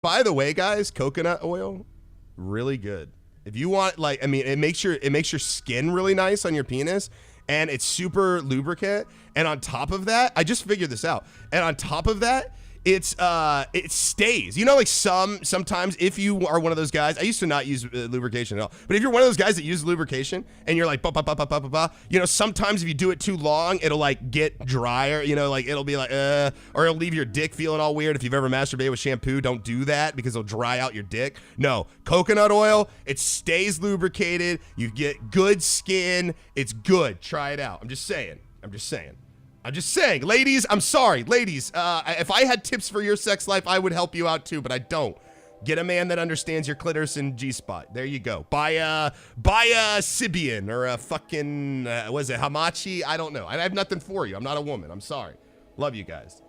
By the way, guys, coconut oil, really good. If you want, like, I mean, it makes your skin really nice on your penis, and it's super lubricant. And on top of that, I just figured this out. And on top of that, it stays. You know, like sometimes if you are one of those guys, I used to not use lubrication at all, but if you're one of those guys that use lubrication and you're like, you know, sometimes if you do it too long, it'll like get drier, you know, like it'll be like, or it'll leave your dick feeling all weird. If you've ever masturbated with shampoo, don't do that because it'll dry out your dick. No, coconut oil, it stays lubricated. You get good skin. It's good. Try it out. I'm just saying, ladies, I'm sorry, ladies, if I had tips for your sex life, I would help you out too, but I don't. Get a man that understands your clitoris and G-spot. There you go. Buy a Sibian or a fucking, was it Hamachi? I don't know. I have nothing for you. I'm not a woman. I'm sorry. Love you guys.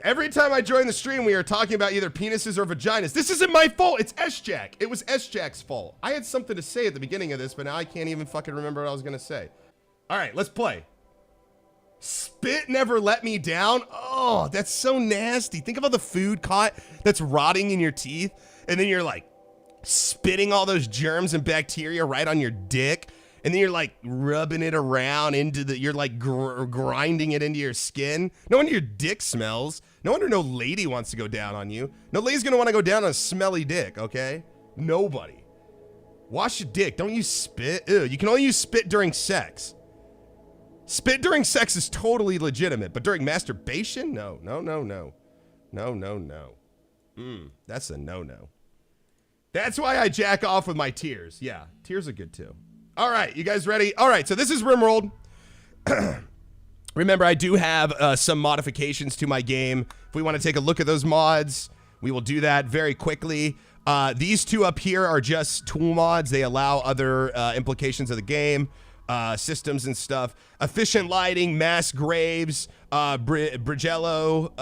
Every time I join the stream, we are talking about either penises or vaginas. This isn't my fault. It's S-Jack. It was S-Jack's fault. I had something to say at the beginning of this, but now I can't even fucking remember what I was going to say. All right, let's play. Spit never let me down. Oh, that's so nasty. Think of all the food caught that's rotting in your teeth, and then you're like spitting all those germs and bacteria right on your dick, and then you're like rubbing it around into the, you're like grinding it into your skin. No wonder your dick smells. No wonder no lady wants to go down on you. No lady's gonna want to go down on a smelly dick, okay? Nobody. Wash your dick. Don't use spit. Ew, you can only use spit during sex. Spit during sex is totally legitimate, but during masturbation? No. That's a no-no. That's why I jack off with my tears. Yeah, tears are good too. All right, you guys ready? All right, so this is RimWorld. Remember, I do have some modifications to my game. If we want to take a look at those mods, we will do that very quickly. These two up here are just tool mods. They allow other implications of the game. Systems and stuff, efficient lighting, mass graves, Bridgello,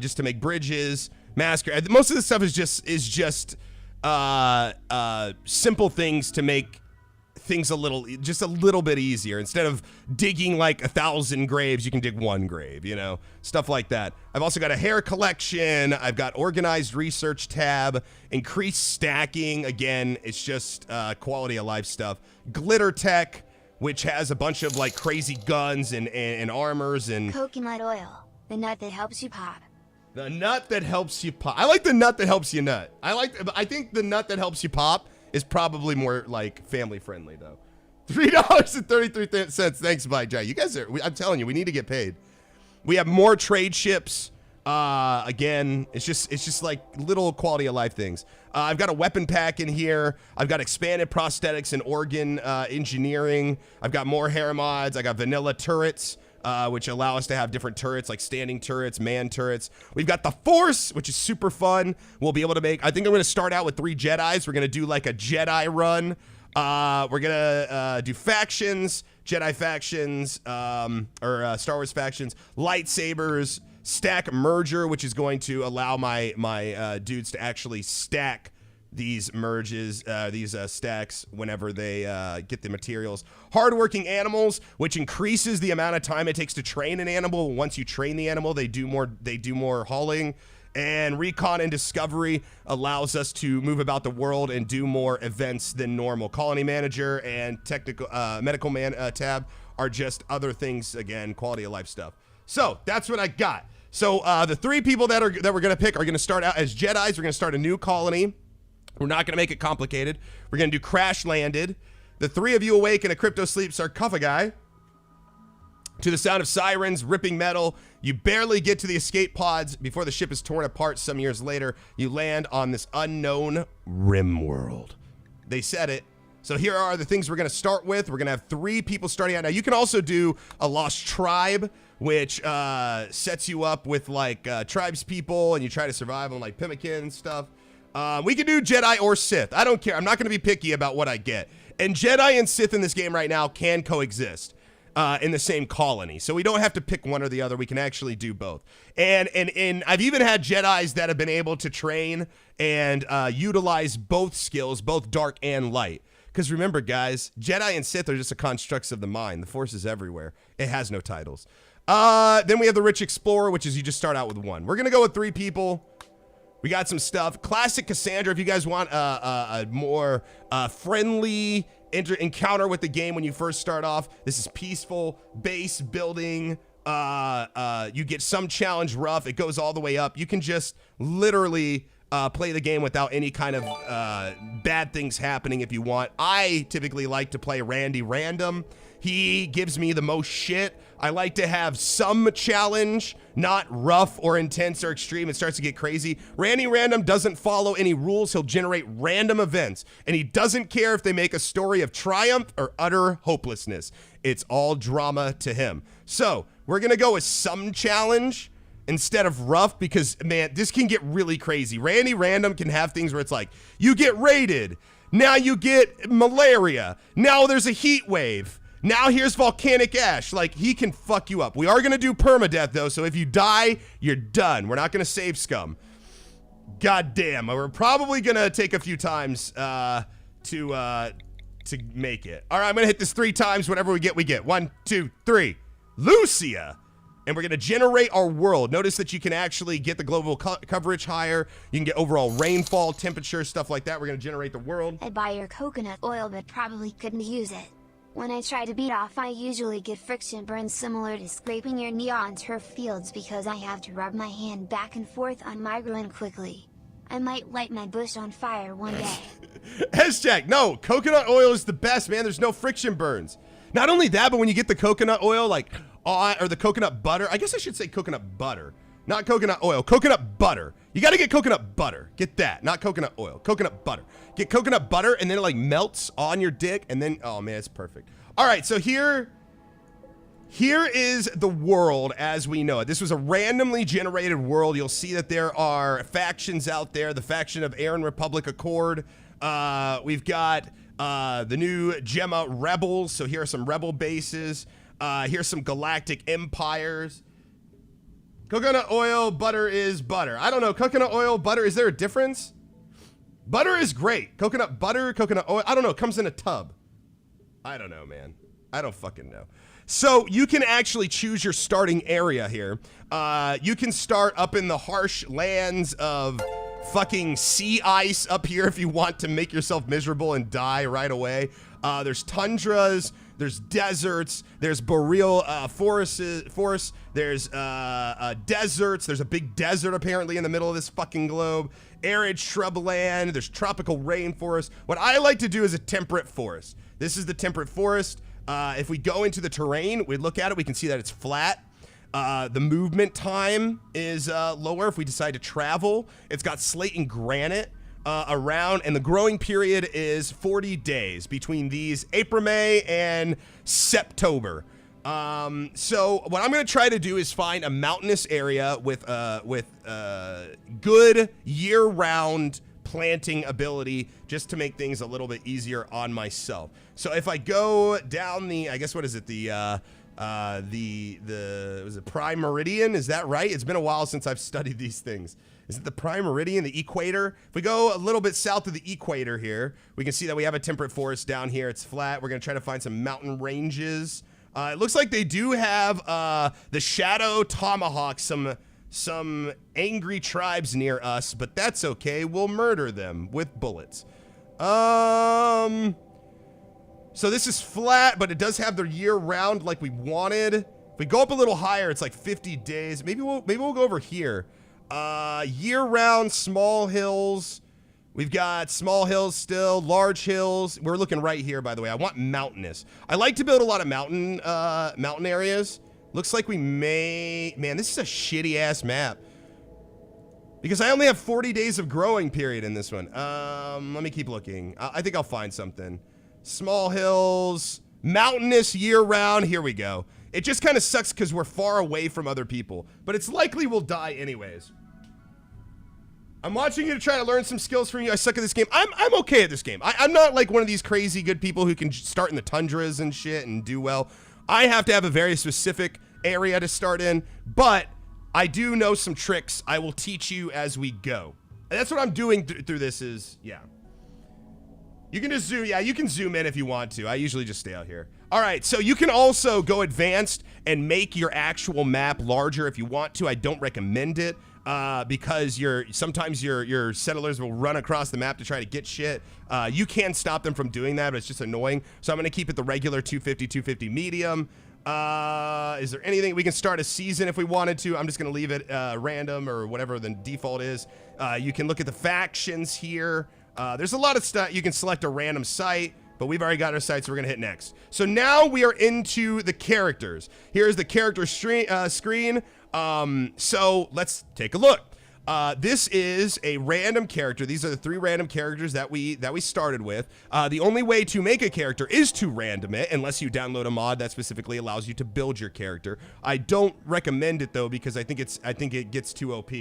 just to make bridges, mass. Most of this stuff is just simple things to make things just a little bit easier. Instead of digging like 1,000 graves, you can dig one grave, you know, stuff like that. I've also got a hair collection. I've got organized research tab, increased stacking. Again, it's just quality of life stuff. Glitter tech, which has a bunch of like crazy guns and armors and coconut oil, the nut that helps you pop. The nut that helps you pop. I like the nut that helps you nut. I think the nut that helps you pop is probably more like family friendly though. $3.33. Thanks, Mike J. You guys are, I'm telling you, we need to get paid. We have more trade ships. Again, it's just like little quality of life things. I've got a weapon pack in here. I've got expanded prosthetics and organ engineering. I've got more hair mods. I got vanilla turrets, which allow us to have different turrets, like standing turrets, man turrets. We've got the Force, which is super fun. We'll be able to make, I think I'm going to start out with 3 Jedis. We're going to do like a Jedi run. We're going to do factions, Jedi factions, or Star Wars factions, lightsabers, stack merger, which is going to allow my dudes to actually stack these merges, these stacks whenever they get the materials. Hardworking animals, which increases the amount of time it takes to train an animal. Once you train the animal, they do more hauling. And recon and discovery allows us to move about the world and do more events than normal. Colony manager and technical medical man tab are just other things. Again, quality of life stuff. So that's what I got. So the 3 people that we're gonna pick are gonna start out as Jedis. We're gonna start a new colony. We're not gonna make it complicated. We're gonna do crash landed. The 3 of you awake in a crypto sleep sarcophagi. To the sound of sirens, ripping metal, you barely get to the escape pods before the ship is torn apart some years later. You land on this unknown RimWorld. They said it. So here are the things we're going to start with. We're going to have 3 people starting out. Now, you can also do a Lost Tribe, which sets you up with, like, tribes people, and you try to survive on, like, Pimmican and stuff. We can do Jedi or Sith. I don't care. I'm not going to be picky about what I get. And Jedi and Sith in this game right now can coexist in the same colony. So we don't have to pick one or the other. We can actually do both. And I've even had Jedis that have been able to train and utilize both skills, both dark and light. Because remember, guys, Jedi and Sith are just a constructs of the mind. The Force is everywhere. It has no titles. Then we have the Rich Explorer, which is you just start out with 1. We're going to go with 3 people. We got some stuff. Classic Cassandra, if you guys want a more friendly encounter with the game when you first start off. This is peaceful, base building. You get some challenge rough. It goes all the way up. You can just literally play the game without any kind of bad things happening if you want. I typically like to play Randy Random. He gives me the most shit. I like to have some challenge, not rough or intense or extreme. It starts to get crazy. Randy Random doesn't follow any rules. He'll generate random events, and he doesn't care if they make a story of triumph or utter hopelessness. It's all drama to him. So we're going to go with some challenge instead of rough because, man, this can get really crazy. Randy Random can have things where it's like, you get raided. Now you get malaria. Now there's a heat wave. Now here's volcanic ash. Like, he can fuck you up. We are going to do permadeath, though, so if you die, you're done. We're not going to save scum. God damn. We're probably going to take a few times to make it. All right, I'm going to hit this 3 times. Whatever we get, we get. 1, 2, 3. Lucia. And we're going to generate our world. Notice that you can actually get the global coverage higher. You can get overall rainfall, temperature, stuff like that. We're going to generate the world. I buy your coconut oil but probably couldn't use it. When I try to beat off, I usually get friction burns similar to scraping your knee on turf fields because I have to rub my hand back and forth on my groin quickly. I might light my bush on fire one day. Hashtag, no, coconut oil is the best, man. There's no friction burns. Not only that, but when you get the coconut oil, like, or the coconut butter, I guess I should say coconut butter, not coconut oil, coconut butter. You got to get coconut butter. Get that, not coconut oil, coconut butter. Get coconut butter and then it like melts on your dick and then, oh man, it's perfect. All right, so here is the world as we know it. This was a randomly generated world. You'll see that there are factions out there. The faction of Aaron Republic Accord. We've got the new Gemma Rebels. So here are some rebel bases. Here's some galactic empires. Coconut oil, butter is butter. I don't know, coconut oil, butter, is there a difference? Butter is great. Coconut butter, coconut oil, I don't know, it comes in a tub. I don't know, man. I don't fucking know. So you can actually choose your starting area here. You can start up in the harsh lands of fucking sea ice up here if you want to make yourself miserable and die right away. There's tundras, there's deserts, there's boreal forests, there's deserts, there's a big desert apparently in the middle of this fucking globe, arid shrubland, there's tropical rainforest. What I like to do is a temperate forest. This is the temperate forest. If we go into the terrain, we look at it, we can see that it's flat. The movement time is lower if we decide to travel. It's got slate and granite around, and the growing period is 40 days between these April, May, and September. So what I'm going to try to do is find a mountainous area with good year-round planting ability just to make things a little bit easier on myself. So if I go down the, I guess, what is it? Was it Prime Meridian? Is that right? It's been a while since I've studied these things. Is it the Prime Meridian, the equator? If we go a little bit south of the equator here, we can see that we have a temperate forest down here. It's flat. We're going to try to find some mountain ranges. It looks like they do have the Shadow Tomahawk, some angry tribes near us, but that's okay. We'll murder them with bullets. So this is flat, but it does have the year round like we wanted. If we go up a little higher, it's like 50 days. Maybe we'll go over here. Year round, small hills. We've got small hills still, large hills. We're looking right here, by the way. I want mountainous. I like to build a lot of mountain areas. Looks like we may, man, this is a shitty ass map. Because I only have 40 days of growing period in this one. Let me keep looking. I think I'll find something. Small hills, mountainous year round. Here we go. It just kind of sucks because we're far away from other people, but it's likely we'll die anyways. I'm watching you to try to learn some skills from you. I suck at this game. I'm okay at this game. I'm not like one of these crazy good people who can start in the tundras and shit and do well. I have to have a very specific area to start in, but I do know some tricks. I will teach you as we go. And that's what I'm doing through this is, yeah. You can just zoom, yeah, you can zoom in if you want to. I usually just stay out here. All right, so you can also go advanced and make your actual map larger if you want to. I don't recommend it because sometimes your settlers will run across the map to try to get shit. You can stop them from doing that, but it's just annoying. So I'm gonna keep it the regular 250 medium. Is there anything, we can start a season if we wanted to. I'm just gonna leave it random or whatever the default is. You can look at the factions here. There's a lot of stuff. You can select a random site, but we've already got our site, so we're gonna hit next. So now we are into the characters. Here's the character screen. So let's take a look. This is a random character. These are the 3 random characters that we started with. The only way to make a character is to random it, unless you download a mod that specifically allows you to build your character. I don't recommend it though, because I think it gets too OP.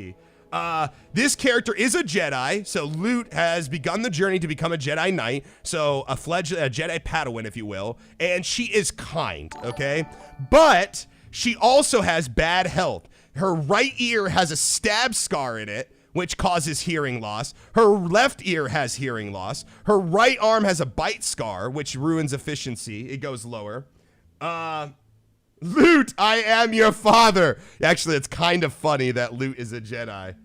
This character is a Jedi, so Lute has begun the journey to become a Jedi Knight, so a Jedi Padawan, if you will, and she is kind, okay? But she also has bad health. Her right ear has a stab scar in it, which causes hearing loss. Her left ear has hearing loss. Her right arm has a bite scar, which ruins efficiency. It goes lower. Lute, I am your father. Actually, it's kind of funny that Lute is a Jedi.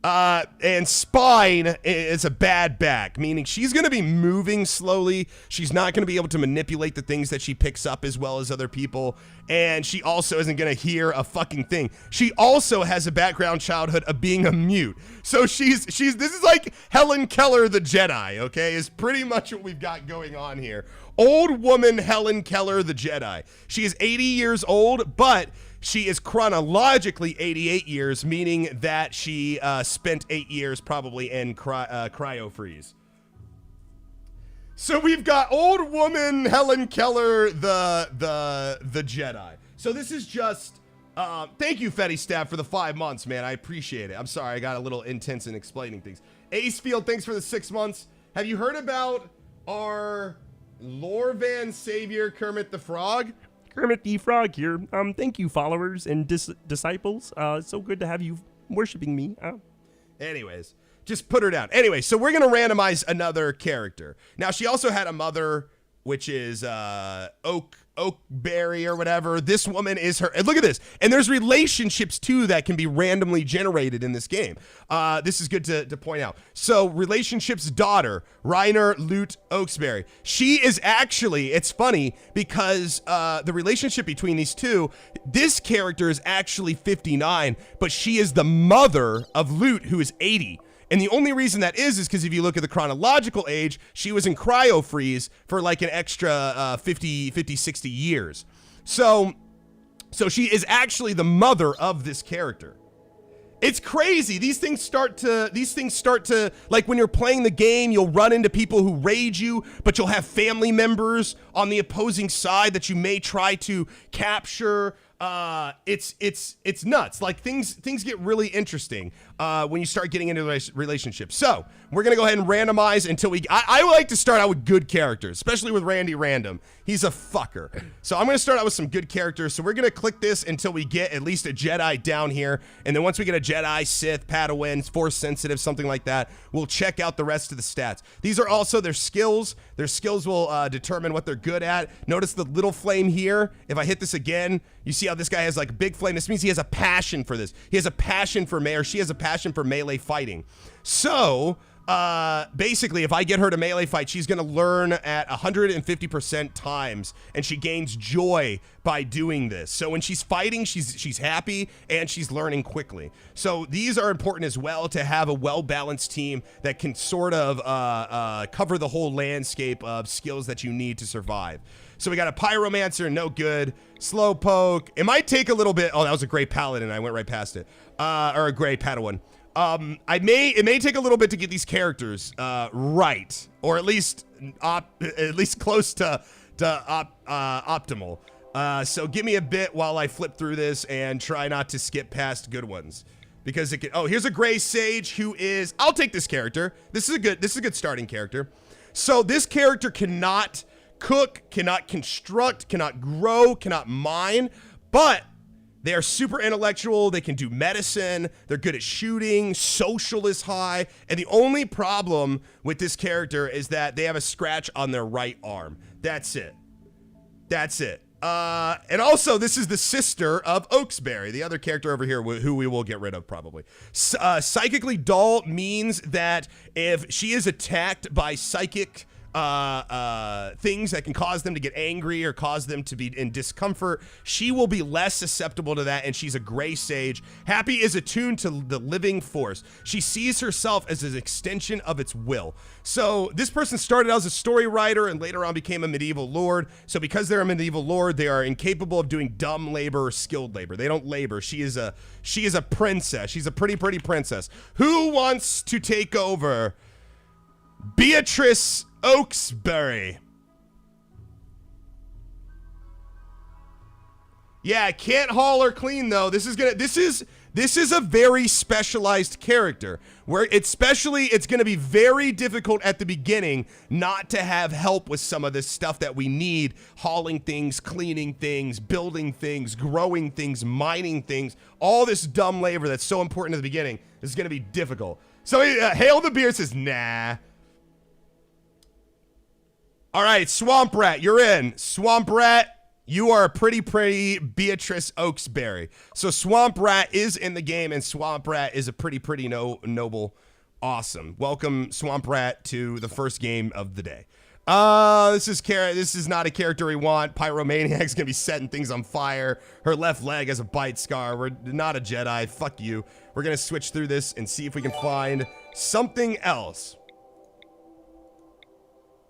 And Spine is a bad back, meaning she's going to be moving slowly. She's not going to be able to manipulate the things that she picks up as well as other people. And she also isn't going to hear a fucking thing. She also has a background childhood of being a mute. So this is like Helen Keller the Jedi, okay, is pretty much what we've got going on here. Old woman Helen Keller the Jedi. She is 80 years old, but she is chronologically 88 years, meaning that she spent 8 years probably in cryo freeze. So we've got old woman Helen Keller the Jedi. So this is just thank you, Fetty Stab, for the 5 months, man. I appreciate it. I'm sorry I got a little intense in explaining things. Acefield, thanks for the 6 months. Have you heard about our Lorvan savior Kermit the Frog? Kermit the Frog here. Thank you, followers and disciples. It's so good to have you worshiping me. Anyways, just put her down. Anyway, so we're gonna randomize another character. Now, she also had a mother, which is Oakberry or whatever. This woman is her. And look at this. And there's relationships too that can be randomly generated in this game. This is good to point out. So relationships daughter, Reiner Lute Oaksberry. She is actually, it's funny because the relationship between these two, this character is actually 59, but she is the mother of Lute, who is 80. And the only reason that is because if you look at the chronological age, she was in cryo freeze for like an extra 50, 60 years. So she is actually the mother of this character. It's crazy. These things start to, like when you're playing the game, you'll run into people who raid you, but you'll have family members on the opposing side that you may try to capture. It's nuts. Like things get really interesting when you start getting into relationships. So we're gonna go ahead and randomize until I would like to start out with good characters, especially with Randy Random. He's a fucker. So I'm gonna start out with some good characters. So we're gonna click this until we get at least a Jedi down here, and then once we get a Jedi, Sith, Padawan, Force sensitive, something like that, we'll check out the rest of the stats. These are also their skills. Their skills will determine what they're good at. Notice the little flame here. If I hit this again, you see how this guy has like a big flame. This means he has a passion for this. He has a passion for melee, or she has a passion for melee fighting. So basically, if I get her to melee fight, she's gonna learn at 150% times, and she gains joy by doing this. So when she's fighting, she's happy and she's learning quickly. So these are important as well, to have a well-balanced team that can sort of cover the whole landscape of skills that you need to survive. So we got a Pyromancer, no good. Slowpoke. It might take a little bit. Oh, that was a gray Paladin. I went right past it. Or a gray Padawan. It may take a little bit to get these characters right, or at least close to optimal. So give me a bit while I flip through this and try not to skip past good ones, because it can. Oh, here's a gray sage who is. I'll take this character. This is a good starting character. So this character cannot cook, cannot construct, cannot grow, cannot mine, but They are super intellectual. They can do medicine. They're good at shooting. Social is high. And the only problem with this character is that they have a scratch on their right arm. That's it. That's it. And also, this is the sister of Oaksberry, the other character over here who we will get rid of probably. Psychically dull means that if she is attacked by psychic things that can cause them to get angry or cause them to be in discomfort, she will be less susceptible to that, and she's a gray sage. Happy is attuned to the living force. She sees herself as an extension of its will. So this person started out as a story writer and later on became a medieval lord. So because they're a medieval lord, they are incapable of doing dumb labor or skilled labor. They don't labor. She is a princess. She's a pretty princess. Who wants to take over? Beatrice Oaksberry. Yeah, can't haul or clean though. This is a very specialized character where it's gonna be very difficult at the beginning not to have help with some of this stuff that we need: hauling things, cleaning things, building things, growing things, mining things, all this dumb labor that's so important at the beginning is gonna be difficult. So Hail the Beard says, nah. All right, Swamp Rat, you're in. Swamp Rat, you are a pretty Beatrice Oaksberry. So Swamp Rat is in the game, and Swamp Rat is a pretty noble. Awesome. Welcome, Swamp Rat, to the first game of the day. This is not a character we want. Pyromaniac's gonna be setting things on fire. Her left leg has a bite scar. We're not a Jedi. Fuck you. We're gonna switch through this and see if we can find something else.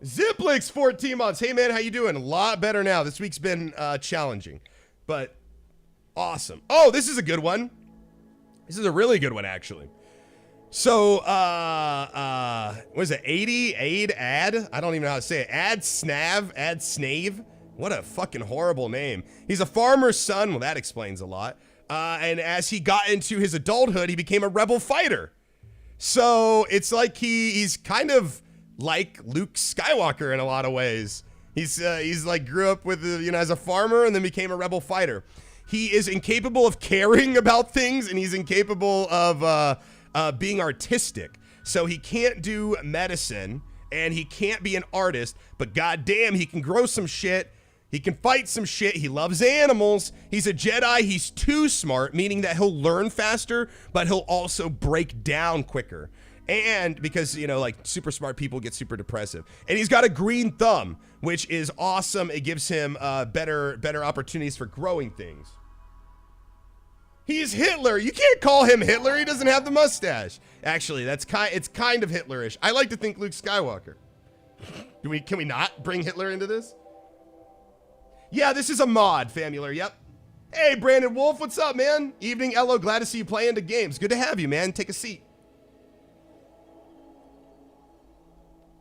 Ziplix 14 months. Hey man, how you doing? A lot better now. This week's been challenging, but awesome. Oh, this is a good one. This is a really good one, actually. So, what is it? 80? Ad? I don't even know how to say it. Ad Snave? What a fucking horrible name. He's a farmer's son. Well, that explains a lot. And as he got into his adulthood, he became a rebel fighter. So it's like he's kind of like Luke Skywalker in a lot of ways. He's like grew up with, as a farmer and then became a rebel fighter. He is incapable of caring about things, and he's incapable of being artistic. So he can't do medicine and he can't be an artist, but goddamn, he can grow some shit. He can fight some shit. He loves animals. He's a Jedi. He's too smart, meaning that he'll learn faster, but he'll also break down quicker. And because, like super smart people get super depressive. And he's got a green thumb, which is awesome. It gives him better opportunities for growing things. He's Hitler. You can't call him Hitler. He doesn't have the mustache. Actually, it's kind of Hitlerish. I like to think Luke Skywalker. Can we not bring Hitler into this? Yeah, this is a mod, Famular. Yep. Hey, Brandon Wolf, what's up, man? Evening, Ello. Glad to see you play into games. Good to have you, man. Take a seat.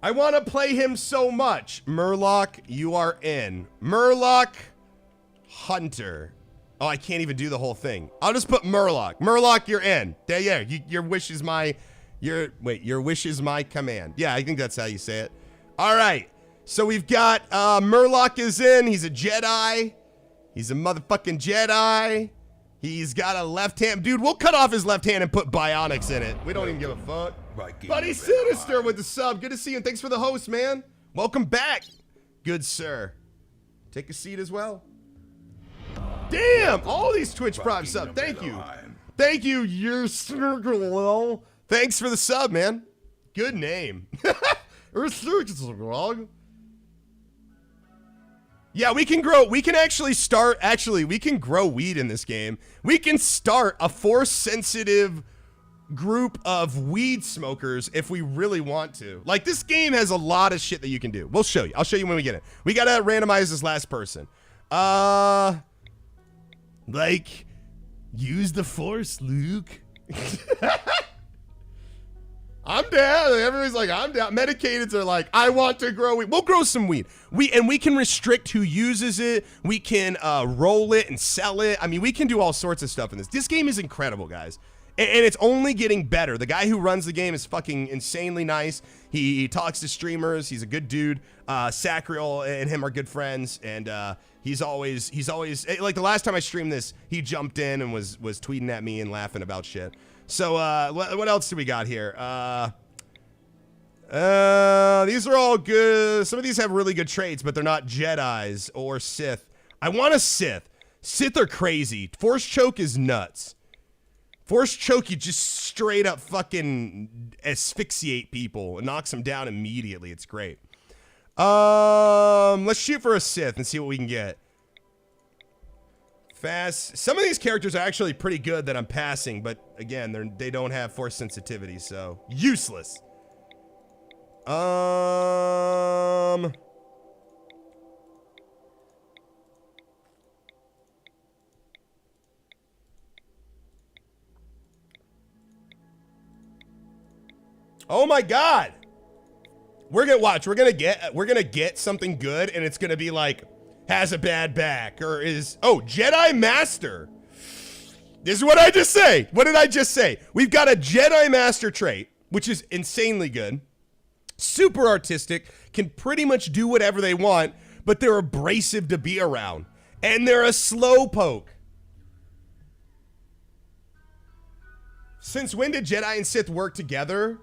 I want to play him so much. Murloc, you are in. Murloc Hunter. Oh, I can't even do the whole thing. I'll just put Murloc. Murloc, you're in. Yeah, your wish is my command. Yeah, I think that's how you say it. All right. So we've got Murloc is in. He's a Jedi. He's a motherfucking Jedi. He's got a left hand. Dude, we'll cut off his left hand and put bionics in it. We don't even give a fuck. Buddy Sinister with the sub. Good to see you. And thanks for the host, man. Welcome back, good sir. Take a seat as well. Damn, all these Twitch Prime sub. Thank you. Thank you, your circle. Thanks for the sub, man. Good name. Yeah, we can grow weed in this game. We can start a force-sensitive group of weed smokers if we really want to. Like, this game has a lot of shit that you can do. We'll show you. I'll show you when we get it. We gotta randomize this last person. Like, use the force, Luke. I'm down. Everybody's like, I'm down. Medicateds are like, I want to grow weed. We'll grow some weed. We can restrict who uses it. We can roll it and sell it. I mean, we can do all sorts of stuff in this. This game is incredible, guys. And it's only getting better. The guy who runs the game is fucking insanely nice. He talks to streamers. He's a good dude. Sacriel and him are good friends. And He's always like the last time I streamed this, he jumped in and was tweeting at me and laughing about shit. So what else do we got here? These are all good. Some of these have really good traits, but they're not Jedis or Sith. I want a Sith. Sith are crazy. Force choke is nuts. Force choke, you just straight up fucking asphyxiate people and knocks them down immediately. It's great. Let's shoot for a Sith and see what we can get. Fast. Some of these characters are actually pretty good that I'm passing, but again, they don't have force sensitivity, so useless. Oh my God. We're gonna get something good, and it's gonna be like, has a bad back, or is, oh, Jedi Master. This is what I just say. What did I just say? We've got a Jedi Master trait, which is insanely good. Super artistic, can pretty much do whatever they want, but they're abrasive to be around. And they're a slowpoke. Since when did Jedi and Sith work together?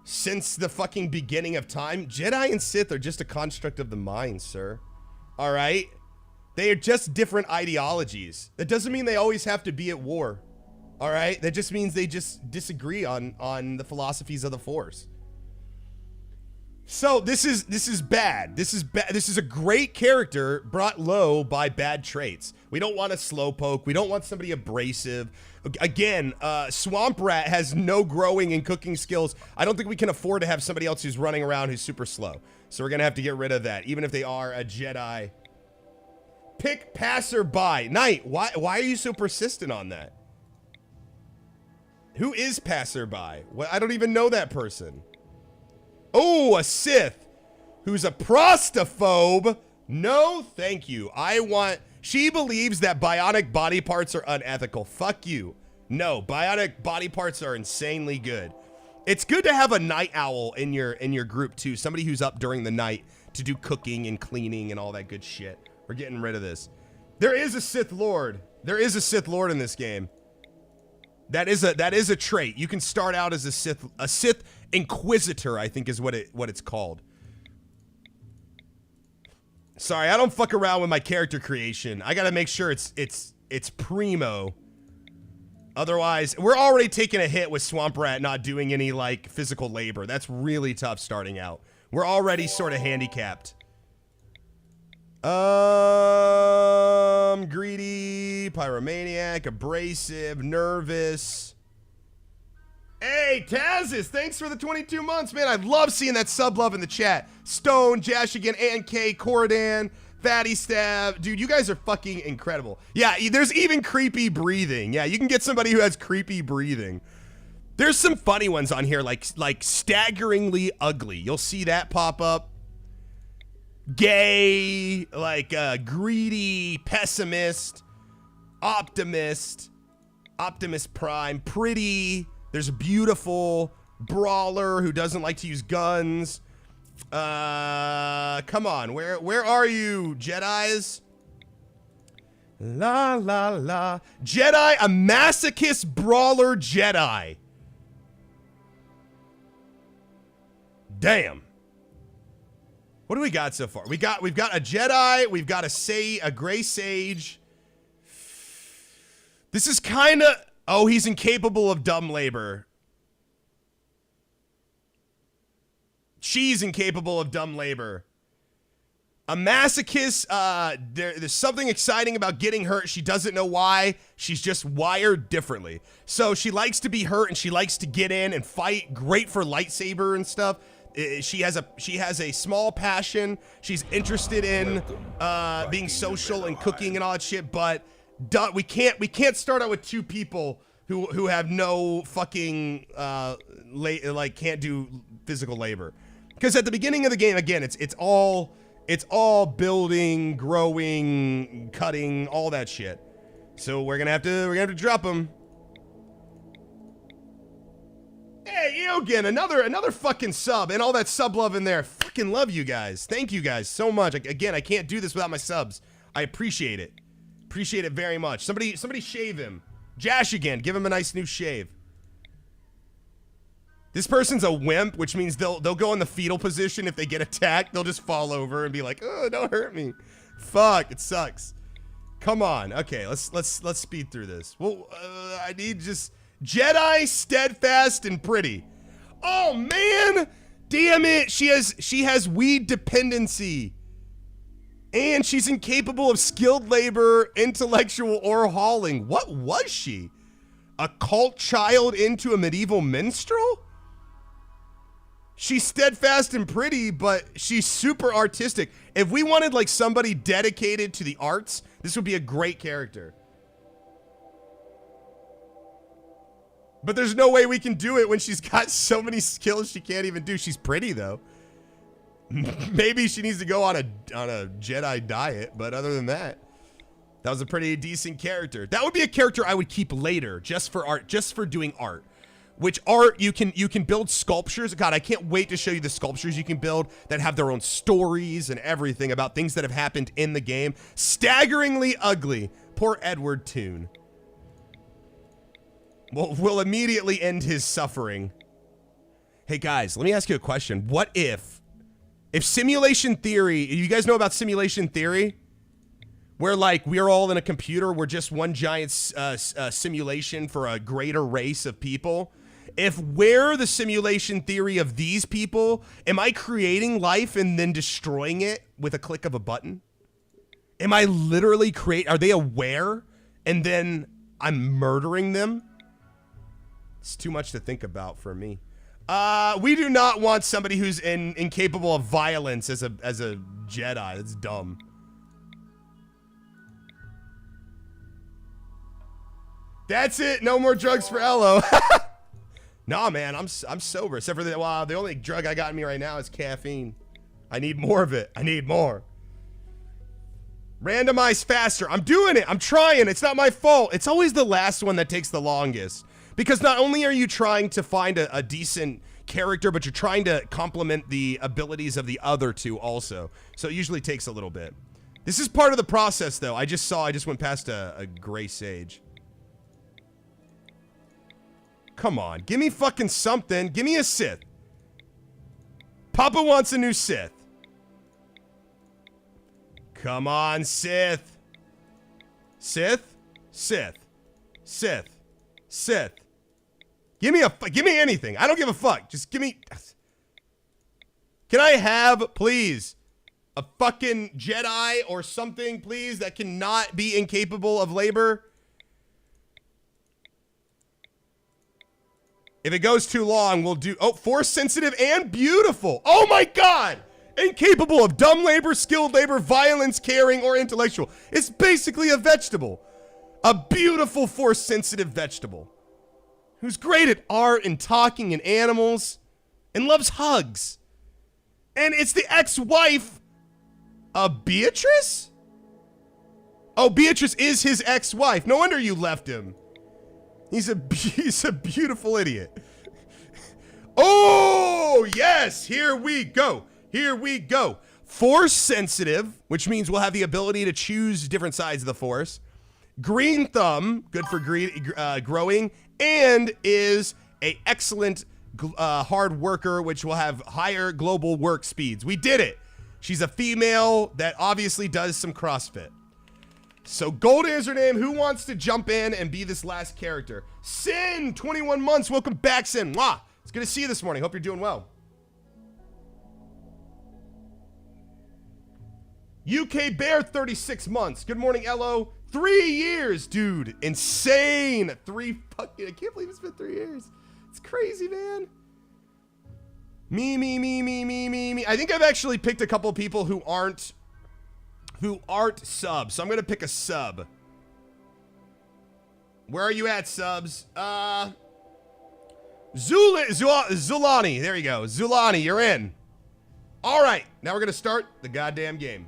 Since the fucking beginning of time. Jedi and Sith are just a construct of the mind, sir. All right? They are just different ideologies. That doesn't mean they always have to be at war. All right? That just means they just disagree on the philosophies of the Force. So this is bad. This is a great character brought low by bad traits. We don't want a slowpoke. We don't want somebody abrasive. Again, Swamp Rat has no growing and cooking skills. I don't think we can afford to have somebody else who's running around who's super slow. So we're gonna have to get rid of that, even if they are a Jedi. Pick passerby. Knight, why are you so persistent on that? Who is passerby? Well, I don't even know that person. Oh, a Sith who's a prostaphobe. No, thank you. She believes that bionic body parts are unethical. Fuck you. No, bionic body parts are insanely good. It's good to have a night owl in your group too. Somebody who's up during the night to do cooking and cleaning and all that good shit. We're getting rid of this. There is a Sith Lord. There is a Sith Lord in this game. That is a trait. You can start out as a Sith Inquisitor, I think is what it's called. Sorry, I don't fuck around with my character creation. I gotta make sure it's primo. Otherwise, we're already taking a hit with Swamp Rat not doing any like physical labor. That's really tough starting out. We're already sort of handicapped. Greedy, pyromaniac, abrasive, nervous. Hey, Tazis, thanks for the 22 months, man. I love seeing that sub love in the chat. Stone, Jashigan, Ann K, Corridan, Fatty Stab. Dude, you guys are fucking incredible. Yeah, there's even creepy breathing. Yeah, you can get somebody who has creepy breathing. There's some funny ones on here, like staggeringly ugly. You'll see that pop up. Gay, like greedy, pessimist, optimist, Optimus Prime, pretty. There's a beautiful brawler who doesn't like to use guns. Come on, where are you, Jedis? La la la. Jedi, a masochist brawler Jedi. Damn. What do we got so far? We've got a Jedi, we've got a gray sage. This is kind of, oh, he's incapable of dumb labor. She's incapable of dumb labor. A masochist, there's something exciting about getting hurt. She doesn't know why. She's just wired differently. So she likes to be hurt and she likes to get in and fight. Great for lightsaber and stuff. She has a small passion. She's interested in being social and cooking and all that shit. But we can't start out with two people who have no fucking can't do physical labor. Because at the beginning of the game, again, it's all building, growing, cutting, all that shit. So we're gonna have to drop them. Hey, Eogan, another fucking sub, and all that sub love in there. Fucking love you guys. Thank you guys so much. Again, I can't do this without my subs. I appreciate it. Appreciate it very much. Somebody shave him. Jash again. Give him a nice new shave. This person's a wimp, which means they'll go in the fetal position. If they get attacked, they'll just fall over and be like, oh, don't hurt me. Fuck, it sucks. Come on. Okay, let's speed through this. Well, I need just Jedi, steadfast, and pretty. Oh man, damn it. She has weed dependency. And she's incapable of skilled labor, intellectual, or hauling. What was she? A cult child into a medieval minstrel? She's steadfast and pretty, but she's super artistic. If we wanted like somebody dedicated to the arts, this would be a great character. But there's no way we can do it when she's got so many skills she can't even do. She's pretty though. Maybe she needs to go on a Jedi diet, but other than that, that was a pretty decent character. That would be a character I would keep later, just for art, just for doing art. Which art you can build sculptures. God, I can't wait to show you the sculptures you can build that have their own stories and everything about things that have happened in the game. Staggeringly ugly. Poor Edward Toon. We'll immediately end his suffering. Hey guys, let me ask you a question. What if simulation theory, you guys know about simulation theory? Where like we're all in a computer, we're just one giant simulation for a greater race of people. If we're the simulation theory of these people, am I creating life and then destroying it with a click of a button? Am I literally are they aware and then I'm murdering them? It's too much to think about for me. We do not want somebody who's incapable of violence as a Jedi. That's dumb. That's it. No more drugs for Ello. Nah, man, I'm sober. Except for the only drug I got in me right now is caffeine. I need more of it. I need more. Randomize faster. I'm doing it. I'm trying. It's not my fault. It's always the last one that takes the longest. Because not only are you trying to find a decent character, but you're trying to complement the abilities of the other two also. So it usually takes a little bit. This is part of the process, though. I just went past a gray sage. Come on, give me fucking something. Give me a Sith. Papa wants a new Sith. Come on, Sith. Sith? Sith. Sith. Sith. Give me anything. I don't give a fuck. Just give me. Can I have, please, a fucking Jedi or something, please, that cannot be incapable of labor? If it goes too long, we'll do... Oh, force sensitive and beautiful. Oh my God. Incapable of dumb labor, skilled labor, violence, caring, or intellectual. It's basically a vegetable. A beautiful force sensitive vegetable. Who's great at art and talking and animals. And loves hugs. And it's the ex-wife of Beatrice? Oh, Beatrice is his ex-wife. No wonder you left him. He's a beautiful idiot. Oh, yes. Here we go. Here we go. Force sensitive, which means we'll have the ability to choose different sides of the force. Green thumb, good for growing, and is a excellent hard worker, which will have higher global work speeds. We did it. She's a female that obviously does some CrossFit. So Gold is her name. Who wants to jump in and be this last character? Sin, 21 months. Welcome back, Sin. Mwah. It's good to see you this morning. Hope you're doing well. UK Bear, 36 months. Good morning, Ello. 3 years, dude. Insane. I can't believe it's been 3 years. It's crazy, man. Me. I think I've actually picked a couple of people who aren't subs. So I'm going to pick a sub. Where are you at, subs? Zulani. There you go. Zulani, you're in. All right. Now we're going to start the goddamn game.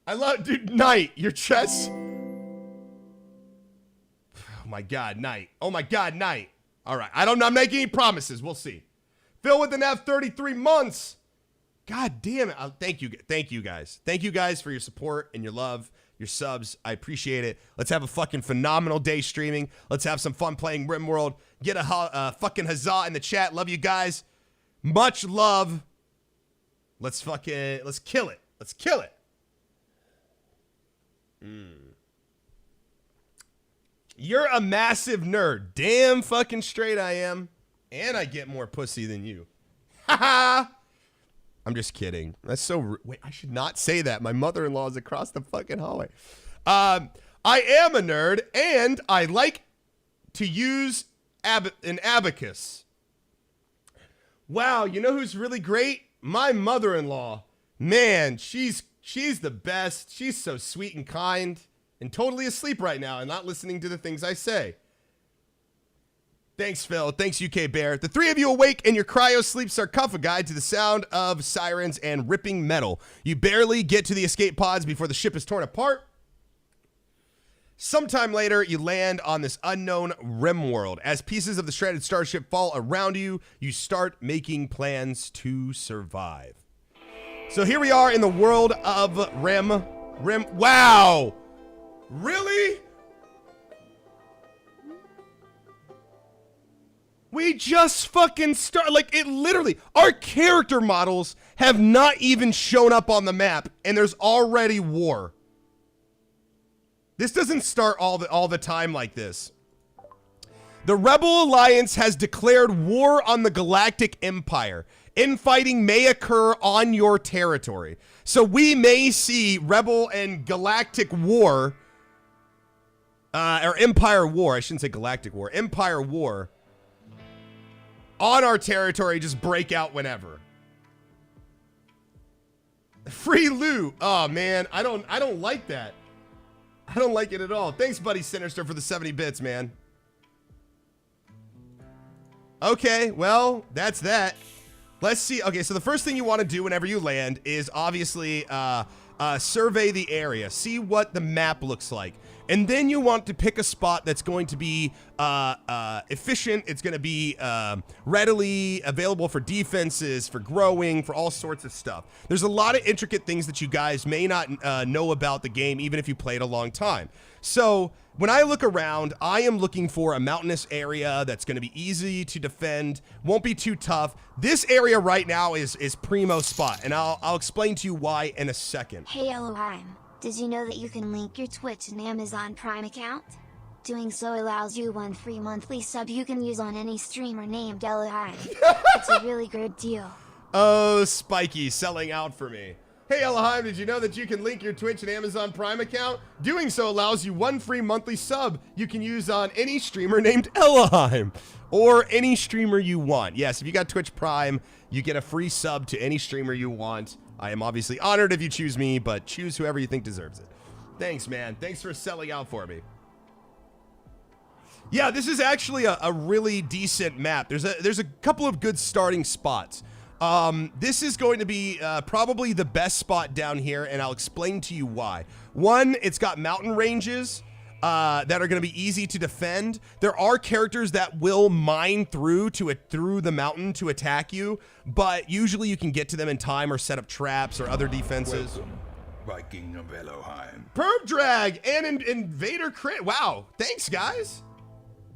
I love, dude, Knight, your chest. Oh my God, Knight. Oh my God, Knight. All right. I'm not making any promises. We'll see. Phil with an F, 33 months. God damn it. Thank you guys. Thank you guys for your support and your love, your subs. I appreciate it. Let's have a fucking phenomenal day streaming. Let's have some fun playing RimWorld. Get a fucking huzzah in the chat. Love you guys. Much love. Let's kill it. Let's kill it. You're a massive nerd. Damn fucking straight I am. And I get more pussy than you. Haha. I'm just kidding. That's so wait, I should not say that. My mother-in-law is across the fucking hallway. I am a nerd, and I like to use an abacus. Wow, you know who's really great? My mother-in-law. Man, she's the best. She's so sweet and kind and totally asleep right now and not listening to the things I say. Thanks, Phil. Thanks, UK Bear. The three of you awake in your cryo-sleep sarcophagi to the sound of sirens and ripping metal. You barely get to the escape pods before the ship is torn apart. Sometime later, you land on this unknown RimWorld. As pieces of the shredded starship fall around you, you start making plans to survive. So here we are in the world of Rim. Wow! Really? We just fucking start, like, it literally, our character models have not even shown up on the map, and there's already war. This doesn't start all the time like this. The Rebel Alliance has declared war on the Galactic Empire. Infighting may occur on your territory. So we may see Rebel and Galactic War, or Empire War, I shouldn't say Galactic War, Empire War, on our territory, just break out whenever. Free loot. Oh man, I don't like that. I don't like it at all. Thanks, buddy Sinister, for the 70 bits, man. Okay, well, that's that. Let's see. Okay, so the first thing you want to do whenever you land is obviously survey the area, see what the map looks like. And then you want to pick a spot that's going to be efficient. It's going to be readily available for defenses, for growing, for all sorts of stuff. There's a lot of intricate things that you guys may not know about the game, even if you played a long time. So when I look around, I am looking for a mountainous area that's going to be easy to defend, won't be too tough. This area right now is primo spot, and I'll explain to you why in a second. Hey Ellohime, did you know that you can link your Twitch and Amazon Prime account? Doing so allows you 1 free monthly sub you can use on any streamer named Ellohime. It's a really good deal. Oh, Spiky selling out for me. Hey Ellohime, did you know that you can link your Twitch and Amazon Prime account? Doing so allows you 1 free monthly sub you can use on any streamer named Ellohime, or any streamer you want. Yes, if you got Twitch Prime, you get a free sub to any streamer you want. I am obviously honored if you choose me, but choose whoever you think deserves it. Thanks, man. Thanks for selling out for me. Yeah, this is actually a really decent map. There's a couple of good starting spots. This is going to be probably the best spot down here, and I'll explain to you why. One, it's got mountain ranges that are going to be easy to defend. There are characters that will mine through the mountain to attack you, but usually you can get to them in time or set up traps or other defenses. Welcome, Viking of Ellohime. Perp Drag and Invader Crit. Wow, thanks guys.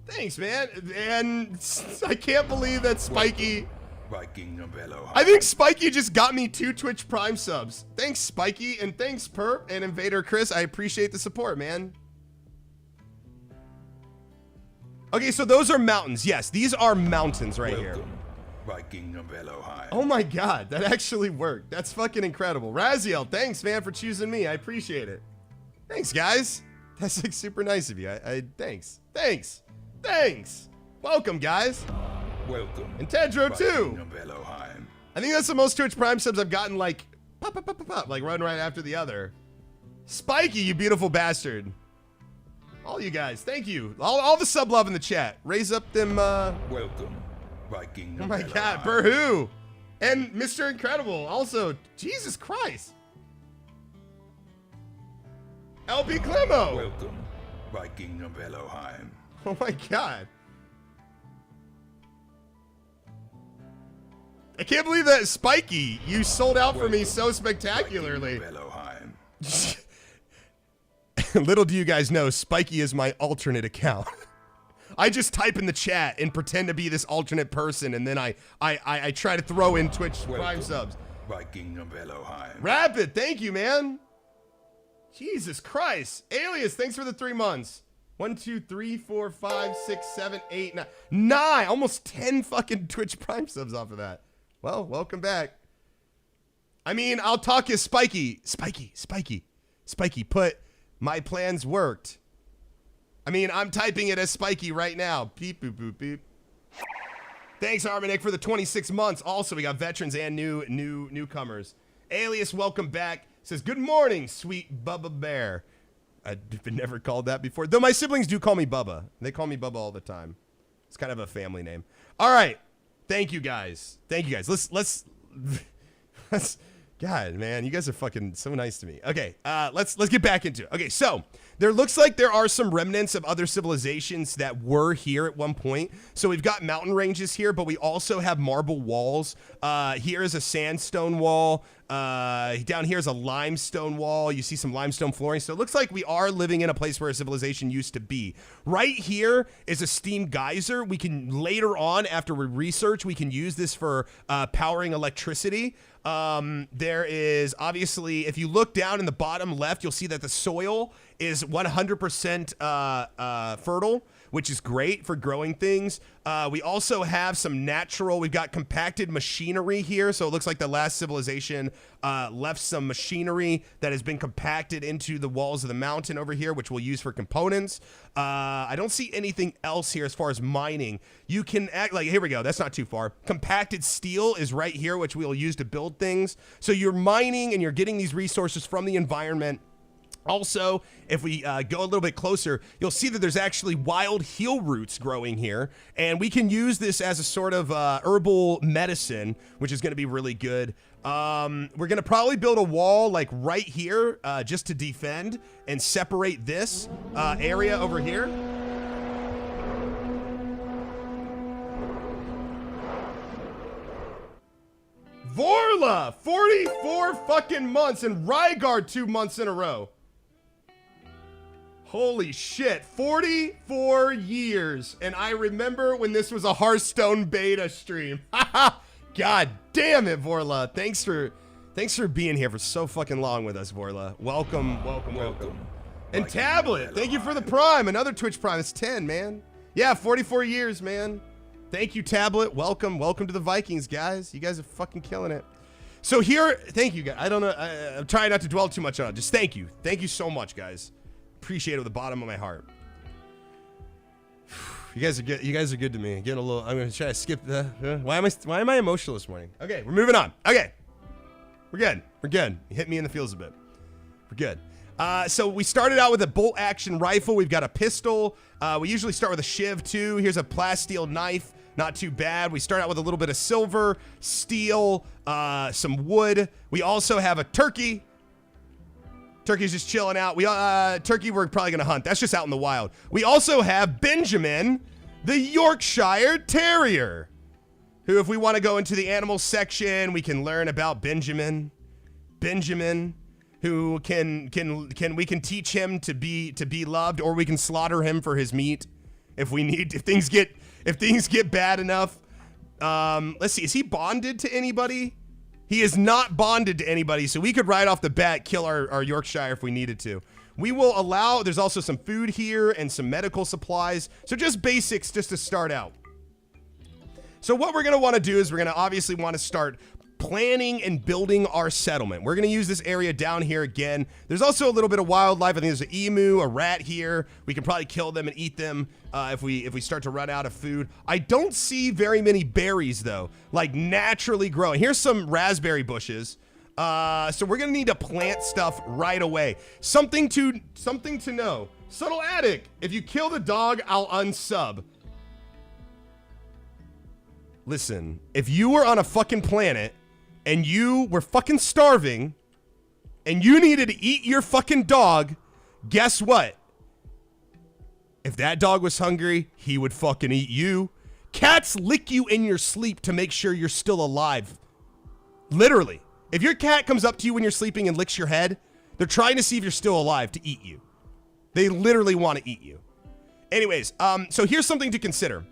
Thanks, man. And I can't believe that Spiky. Viking of Ellohime. I think Spiky just got me 2 Twitch Prime subs. Thanks, Spiky, and thanks, Perp and Invader Chris. I appreciate the support, man. Okay, so those are mountains. Yes, these are mountains right here. Viking of Ellohime. Oh my god, that actually worked. That's fucking incredible. Raziel, thanks, man, for choosing me. I appreciate it. Thanks, guys. That's like super nice of you. Thanks. Welcome, guys. Welcome. And Tedro, too. Viking of Ellohime. I think that's the most Twitch Prime subs I've gotten, like, pop, like one right after the other. Spiky, you beautiful bastard. All you guys, thank you. All the sub love in the chat. Raise up them, Welcome, Viking of oh my Ellohime. god, Burhoo. And Mr. Incredible, also. Jesus Christ. LP Clemo. Welcome, Viking of Ellohime. Oh my god. I can't believe that, Spiky. You sold out for me so spectacularly. Ellohime. Little do you guys know, Spiky is my alternate account. I just type in the chat and pretend to be this alternate person, and then I try to throw in Twitch Prime subs. Viking of Ellohime. Rapid, thank you, man. Jesus Christ. Alias, thanks for the 3 months. 1, 2, 3, 4, 5, 6, 7, 8, 9. 9! Almost 10 fucking Twitch Prime subs off of that. Well, welcome back. I mean, I'll talk you Spiky. Spiky, put my plans worked. I mean, I'm typing it as Spiky right now. Beep, boop, boop, beep. Thanks, Armanick, for the 26 months. Also, we got veterans and newcomers. Alias, welcome back. Says, good morning, sweet Bubba Bear. I've been never called that before. Though my siblings do call me Bubba. They call me Bubba all the time. It's kind of a family name. All right. Thank you, guys. Let's God, man, you guys are fucking so nice to me. Okay, let's get back into it. Okay, so there looks like there are some remnants of other civilizations that were here at one point. So we've got mountain ranges here, but we also have marble walls. Here is a sandstone wall. Down here is a limestone wall. You see some limestone flooring. So it looks like we are living in a place where a civilization used to be. Right here is a steam geyser. We can later on, after we research, we can use this for powering electricity. There is obviously, if you look down in the bottom left, you'll see that the soil is 100% fertile, which is great for growing things. We also have some natural, we've got compacted machinery here. So it looks like the last civilization left some machinery that has been compacted into the walls of the mountain over here, which we'll use for components. I don't see anything else here as far as mining. You can act like, here we go, that's not too far. Compacted steel is right here, which we'll use to build things. So you're mining and you're getting these resources from the environment. Also, if we go a little bit closer, you'll see that there's actually wild heel roots growing here, and we can use this as a sort of herbal medicine, which is going to be really good. We're going to probably build a wall like right here just to defend and separate this area over here. Vorla, 44 fucking months, and Rygar 2 months in a row. Holy shit, 44 years. And I remember when this was a Hearthstone beta stream. God damn it, Vorla. Thanks for being here for so fucking long with us, Vorla. Welcome. And Tablet, thank you for the Prime. Another Twitch Prime. It's 10, man. Yeah, 44 years, man. Thank you, Tablet. Welcome to the Vikings, guys. You guys are fucking killing it. So here, thank you, guys. I don't know. I'm trying not to dwell too much on it. Just thank you. Thank you so much, guys. Appreciate it with the bottom of my heart. You guys are good. You guys are good to me. Getting a little. I'm gonna try to skip the. Why am I emotional this morning? Okay, we're moving on. Okay, we're good. You hit me in the feels a bit. We're good. So we started out with a bolt action rifle. We've got a pistol. We usually start with a shiv too. Here's a plasteel knife. Not too bad. We start out with a little bit of silver, steel, some wood. We also have a turkey. Turkey's just chilling out. Turkey we're probably gonna hunt. That's just out in the wild. We also have Benjamin, the Yorkshire Terrier, who, if we want to go into the animal section, we can learn about Benjamin. Who we can teach him to be loved, or we can slaughter him for his meat if we need. If things get bad enough. Let's see. Is he bonded to anybody? He is not bonded to anybody, so we could right off the bat kill our Yorkshire if we needed to. We will allow, there's also some food here and some medical supplies. So just basics just to start out. So what we're going to want to do is we're going to obviously want to start planning and building our settlement. We're going to use this area down here again. There's also a little bit of wildlife. I think there's an emu, a rat here. We can probably kill them and eat them if we start to run out of food. I don't see very many berries though, like naturally growing. Here's some raspberry bushes. So we're going to need to plant stuff right away. Something to know. Subtle Attic, if you kill the dog, I'll unsub. Listen, if you were on a fucking planet and you were fucking starving and you needed to eat your fucking dog, guess what? If that dog was hungry, he would fucking eat you. Cats lick you in your sleep to make sure you're still alive. Literally. If your cat comes up to you when you're sleeping and licks your head, they're trying to see if you're still alive to eat you. They literally want to eat you. Anyways, so here's something to consider.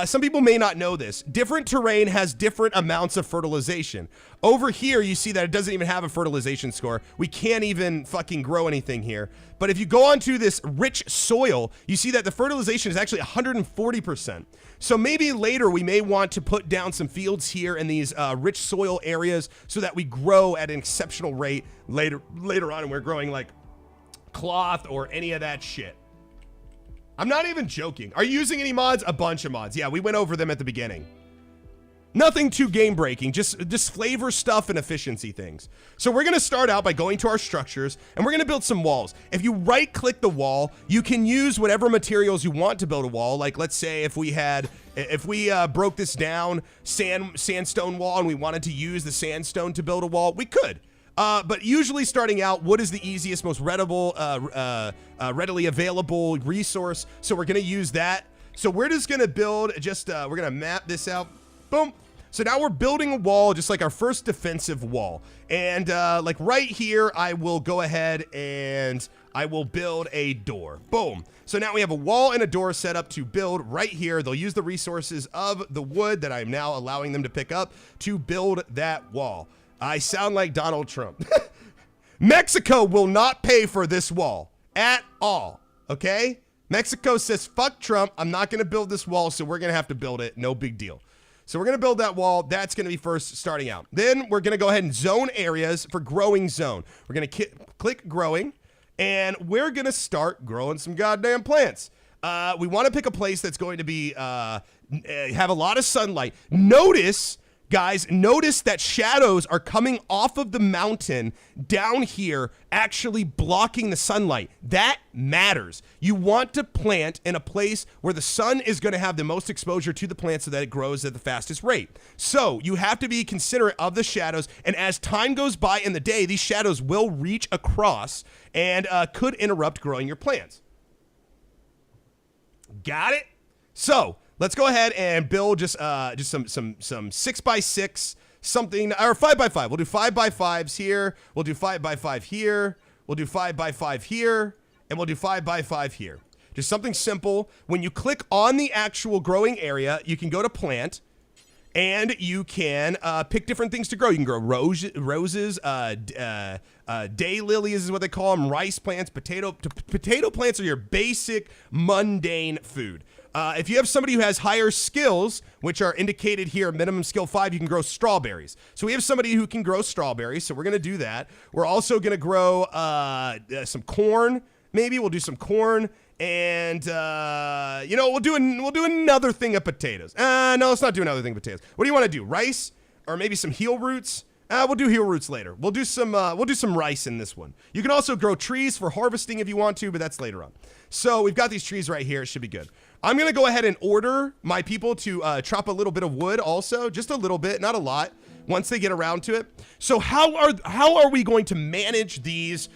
Some people may not know this. Different terrain has different amounts of fertilization. Over here, you see that it doesn't even have a fertilization score. We can't even fucking grow anything here. But if you go onto this rich soil, you see that the fertilization is actually 140%. So maybe later we may want to put down some fields here in these rich soil areas so that we grow at an exceptional rate later on, and we're growing like cloth or any of that shit. I'm not even joking. Are you using any mods? A bunch of mods. Yeah, we went over them at the beginning. Nothing too game breaking, just flavor stuff and efficiency things. So we're gonna start out by going to our structures and we're gonna build some walls. If you right click the wall, you can use whatever materials you want to build a wall. Like let's say if we broke this down, sandstone wall, and we wanted to use the sandstone to build a wall, we could. But usually starting out, wood is the easiest, most readily available resource. So we're gonna use that. So we're just gonna build, we're gonna map this out. Boom. So now we're building a wall, just like our first defensive wall. And like right here, I will go ahead and I will build a door. Boom. So now we have a wall and a door set up to build right here. They'll use the resources of the wood that I'm now allowing them to pick up to build that wall. I sound like Donald Trump. Mexico will not pay for this wall at all, okay? Mexico says, fuck Trump, I'm not gonna build this wall, so we're gonna have to build it, no big deal. So we're gonna build that wall, that's gonna be first starting out. Then we're gonna go ahead and zone areas for growing zone. We're gonna click growing, and we're gonna start growing some goddamn plants. We wanna pick a place that's going to be, have a lot of sunlight. Guys, notice that shadows are coming off of the mountain down here, actually blocking the sunlight. That matters. You want to plant in a place where the sun is going to have the most exposure to the plant so that it grows at the fastest rate. So you have to be considerate of the shadows, and as time goes by in the day, these shadows will reach across and could interrupt growing your plants. Got it? So let's go ahead and build just some 6x6 something, or 5x5. We'll do 5x5s here. We'll do 5x5 here. We'll do 5x5 here, and we'll do 5x5 here. Just something simple. When you click on the actual growing area, you can go to plant, and you can pick different things to grow. You can grow roses, daylilies is what they call them, rice plants, potato plants are your basic mundane food. If you have somebody who has higher skills, which are indicated here, minimum skill 5, you can grow strawberries. So we have somebody who can grow strawberries, so we're going to do that. We're also going to grow some corn. Maybe we'll do some corn, and you know, we'll do another thing of potatoes. No, let's not do another thing of potatoes. What do you want to do? Rice, or maybe some heel roots? We'll do heel roots later. We'll do some rice in this one. You can also grow trees for harvesting if you want to, but that's later on. So we've got these trees right here. It should be good. I'm going to go ahead and order my people to chop a little bit of wood also, just a little bit, not a lot, once they get around to it. So how are we going to manage these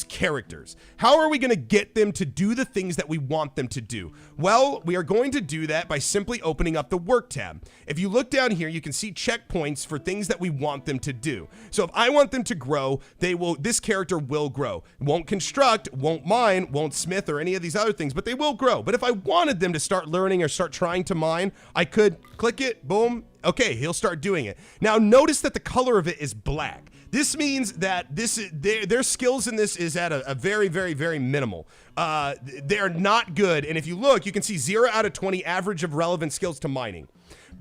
characters? How are we going to get them to do the things that we want them to do? Well, we are going to do that by simply opening up the work tab. If you look down here, you can see checkpoints for things that we want them to do. So if I want them to grow, this character will grow. Won't construct, won't mine, won't smith or any of these other things, but they will grow. But if I wanted them to start learning or start trying to mine, I could click it, boom. Okay, he'll start doing it. Now notice that the color of it is black. This means that their skills in this is at a very, very, very minimal. They're not good, and if you look, you can see 0 out of 20 average of relevant skills to mining.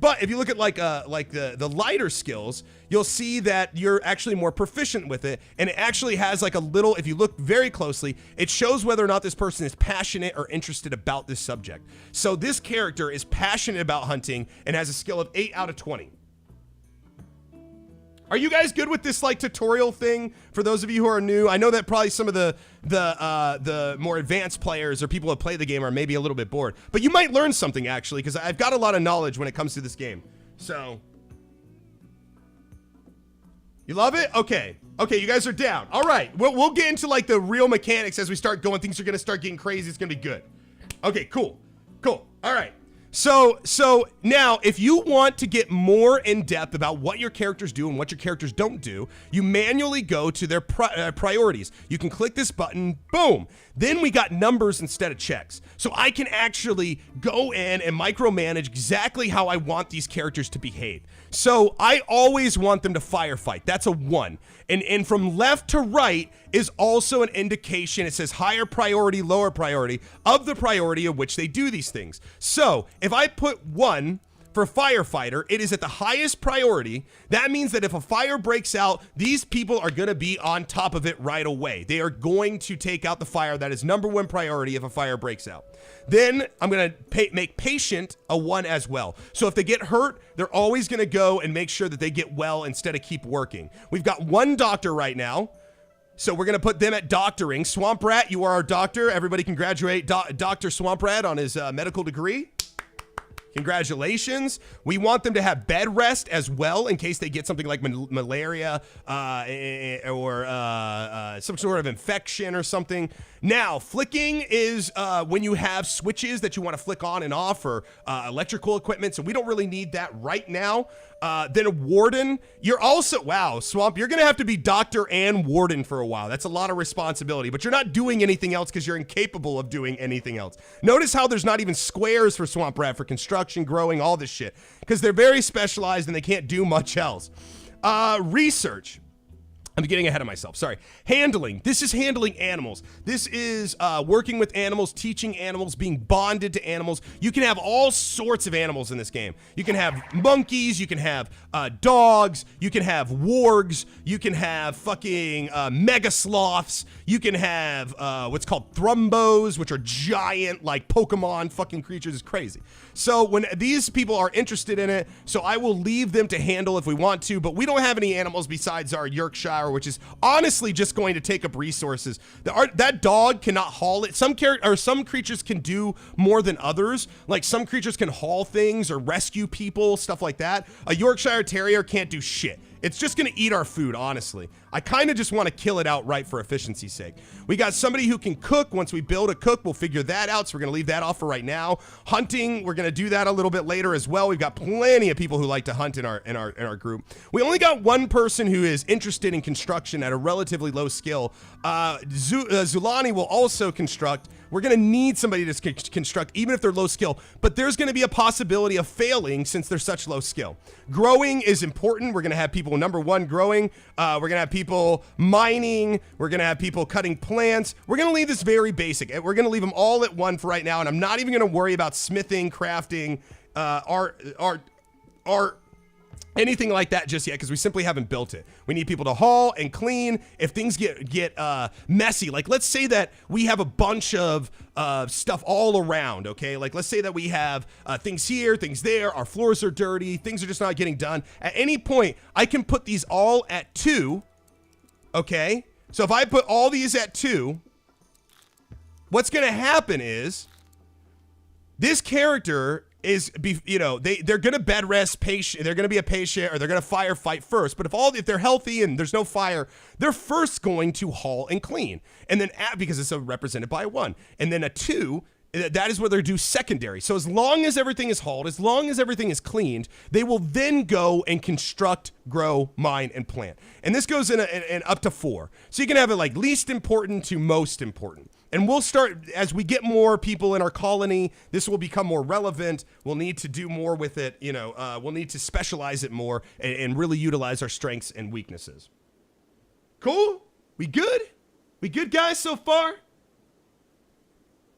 But if you look at like the lighter skills, you'll see that you're actually more proficient with it, and it actually has like a little, if you look very closely, it shows whether or not this person is passionate or interested about this subject. So this character is passionate about hunting and has a skill of 8 out of 20. Are you guys good with this like tutorial thing? For those of you who are new, I know that probably some of the more advanced players or people who play the game are maybe a little bit bored, but you might learn something actually, because I've got a lot of knowledge when it comes to this game. So, you love it? Okay, you guys are down. All right, we'll get into like the real mechanics as we start going. Things are gonna start getting crazy. It's gonna be good. Okay, cool. All right. So now, if you want to get more in depth about what your characters do and what your characters don't do, you manually go to their priorities. You can click this button, boom. Then we got numbers instead of checks. So I can actually go in and micromanage exactly how I want these characters to behave. So I always want them to firefight. That's a 1. And from left to right is also an indication. It says higher priority, lower priority of the priority of which they do these things. So if I put 1 for firefighter, it is at the highest priority. That means that if a fire breaks out, these people are going to be on top of it right away. They are going to take out the fire. That is number 1 priority if a fire breaks out. Then I'm going to make patient a 1 as well. So if they get hurt, they're always going to go and make sure that they get well instead of keep working. We've got 1 doctor right now. So we're going to put them at doctoring. Swamp Rat, you are our doctor. Everybody congratulate Dr. Swamp Rat on his medical degree. Congratulations. We want them to have bed rest as well in case they get something like malaria or some sort of infection or something. Now, flicking is when you have switches that you want to flick on and off or electrical equipment, so we don't really need that right now. Then a warden. You're also, wow, Swamp, you're going to have to be doctor and warden for a while. That's a lot of responsibility, but you're not doing anything else because you're incapable of doing anything else. Notice how there's not even squares for Swamp Rat for construction, growing, all this shit, because they're very specialized and they can't do much else. Research. I'm getting ahead of myself. Sorry. Handling. This is handling animals. This is working with animals, teaching animals, being bonded to animals. You can have all sorts of animals in this game. You can have monkeys. You can have dogs. You can have wargs. You can have fucking mega sloths. You can have what's called thrumbos, which are giant, like Pokemon fucking creatures. It's crazy. So when these people are interested in it, so I will leave them to handle if we want to, but we don't have any animals besides our Yorkshire, which is honestly just going to take up resources. That dog cannot haul it. Some creatures can do more than others. Like some creatures can haul things or rescue people, stuff like that. A Yorkshire Terrier can't do shit. It's just gonna eat our food, honestly. I kind of just want to kill it outright for efficiency's sake. We got somebody who can cook. Once we build a cook, we'll figure that out. So we're gonna leave that off for right now. Hunting, we're gonna do that a little bit later as well. We've got plenty of people who like to hunt in our group. We only got 1 person who is interested in construction at a relatively low skill. Zulani will also construct. We're gonna need somebody to construct, even if they're low skill, but there's gonna be a possibility of failing since they're such low skill. Growing is important. We're gonna have people, number 1, growing. We're gonna have people mining. We're gonna have people cutting plants. We're gonna leave this very basic. We're gonna leave them all at 1 for right now, and I'm not even gonna worry about smithing, crafting, art, anything like that just yet, because we simply haven't built it. We need people to haul and clean. If things get messy, like let's say that we have a bunch of stuff all around, okay? Like let's say that we have things here, things there, our floors are dirty, things are just not getting done. At any point, I can put these all at 2, okay? So if I put all these at 2, what's gonna happen is this character is, they're gonna bed rest, patient. They're gonna be a patient, or they're gonna firefight first. But if they're healthy and there's no fire, they're first going to haul and clean, and then because it's represented by a 1, and then a 2. That is where they're due secondary. So as long as everything is hauled, as long as everything is cleaned, they will then go and construct, grow, mine, and plant. And this goes in up to 4. So you can have it like least important to most important. And we'll start, as we get more people in our colony, this will become more relevant. We'll need to do more with it. We'll need to specialize it more and really utilize our strengths and weaknesses. Cool? We good? We good, guys, so far?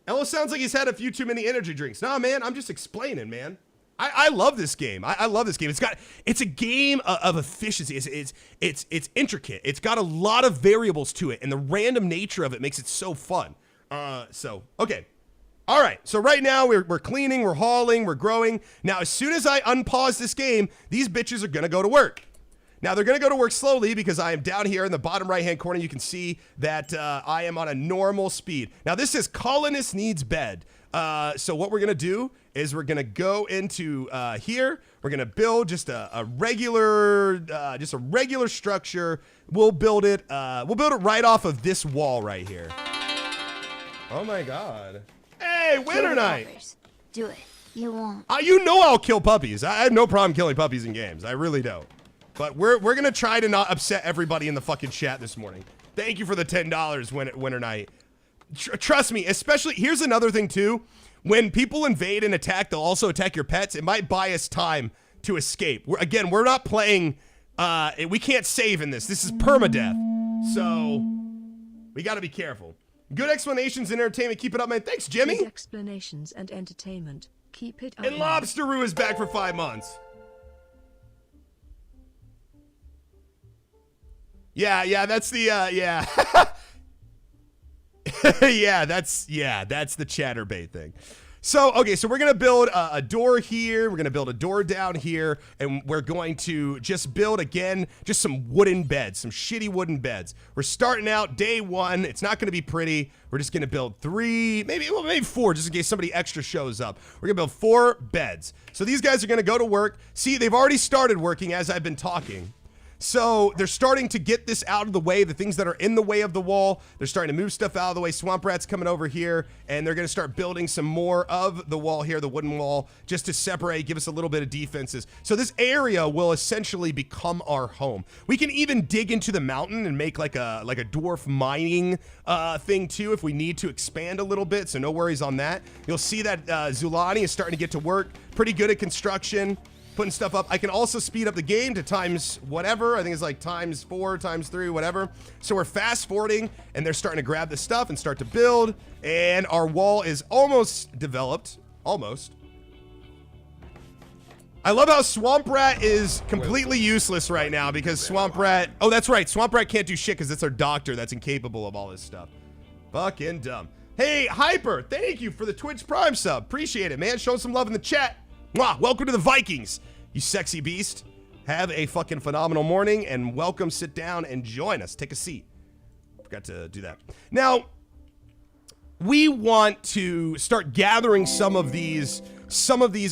Ello sounds like he's had a few too many energy drinks. Nah, man, I'm just explaining, man. I love this game. I love this game. It's a game of efficiency. It's intricate. It's got a lot of variables to it, and the random nature of it makes it so fun. Okay. All right, so right now we're cleaning, we're hauling, we're growing. Now, as soon as I unpause this game, these bitches are gonna go to work. Now, they're gonna go to work slowly because I am down here in the bottom right-hand corner. You can see that I am on a normal speed. Now, this says colonist needs bed. So what we're gonna do is we're gonna go into here. We're gonna build just a regular structure. We'll build it right off of this wall right here. Oh my God. Hey, winter night. Do it. You won't. You know I'll kill puppies. I have no problem killing puppies in games. I really don't. But we're gonna try to not upset everybody in the fucking chat this morning. Thank you for the $10 winter night. Trust me, especially, here's another thing too. When people invade and attack, they'll also attack your pets. It might buy us time to escape. We're not playing, we can't save in this. This is permadeath. So, we gotta be careful. Good explanations and entertainment. Keep it up, man. Thanks, Jimmy. Good explanations and entertainment. Keep it up. And Lobsteroo is back for 5 months. Yeah, that's the, yeah. yeah, that's the chatterbait thing. So, okay, so we're going to build a door here. We're going to build a door down here. And we're going to just build, again, just some wooden beds, some shitty wooden beds. We're starting out day one. It's not going to be pretty. We're just going to build 3, maybe 4, just in case somebody extra shows up. We're going to build 4 beds. So these guys are going to go to work. See, they've already started working as I've been talking. So they're starting to get this out of the way, the things that are in the way of the wall. They're starting to move stuff out of the way. Swamp Rat's coming over here, and they're going to start building some more of the wall here, the wooden wall, just to separate, give us a little bit of defenses. So this area will essentially become our home. We can even dig into the mountain and make like a dwarf mining thing too if we need to expand a little bit, so no worries on that. You'll see that Zulani is starting to get to work, pretty good at construction. Putting stuff up. I can also speed up the game to times whatever. I think it's like times 4, times 3, whatever. So we're fast forwarding and they're starting to grab the stuff and start to build. And our wall is almost developed. Almost. I love how Swamp Rat is completely useless right now because Swamp Rat, oh, that's right. Swamp Rat can't do shit because it's our doctor that's incapable of all this stuff. Fucking dumb. Hey, Hyper, thank you for the Twitch Prime sub. Appreciate it, man. Show some love in the chat. Mwah, welcome to the Vikings, you sexy beast. Have a fucking phenomenal morning and welcome. Sit down and join us. Take a seat. Forgot to do that. Now, we want to start gathering some of these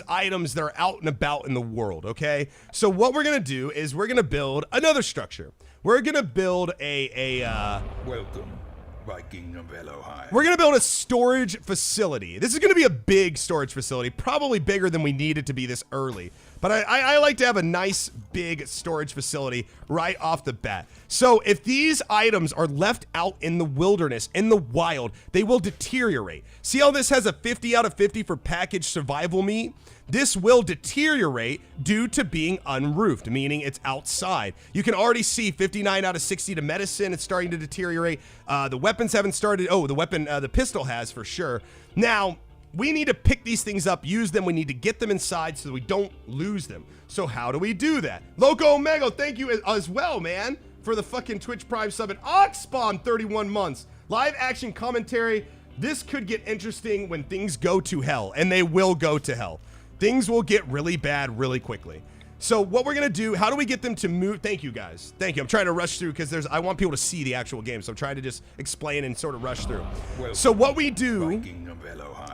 items that are out and about in the world, okay? So what we're going to do is we're going to build another structure. We're going to build Welcome, Viking of Ellohime. We're going to build a storage facility. This is going to be a big storage facility, probably bigger than we need it to be this early. But I like to have a nice big storage facility right off the bat. So if these items are left out in the wilderness, in the wild, they will deteriorate. See how this has a 50 out of 50 for packaged survival meat? This will deteriorate due to being unroofed, meaning it's outside. You can already see 59 out of 60 to medicine. It's starting to deteriorate. The weapons haven't started. Oh, the pistol has for sure. Now, we need to pick these things up, use them. We need to get them inside so that we don't lose them. So how do we do that? Loco Omega, thank you as well, man, for the fucking Twitch Prime sub. And Oxspawn, 31 months. Live action commentary. This could get interesting when things go to hell, and they will go to hell. Things will get really bad really quickly. So what we're going to do, how do we get them to move? Thank you, guys. Thank you. I'm trying to rush through because I want people to see the actual game. So I'm trying to just explain and sort of rush through. So what we do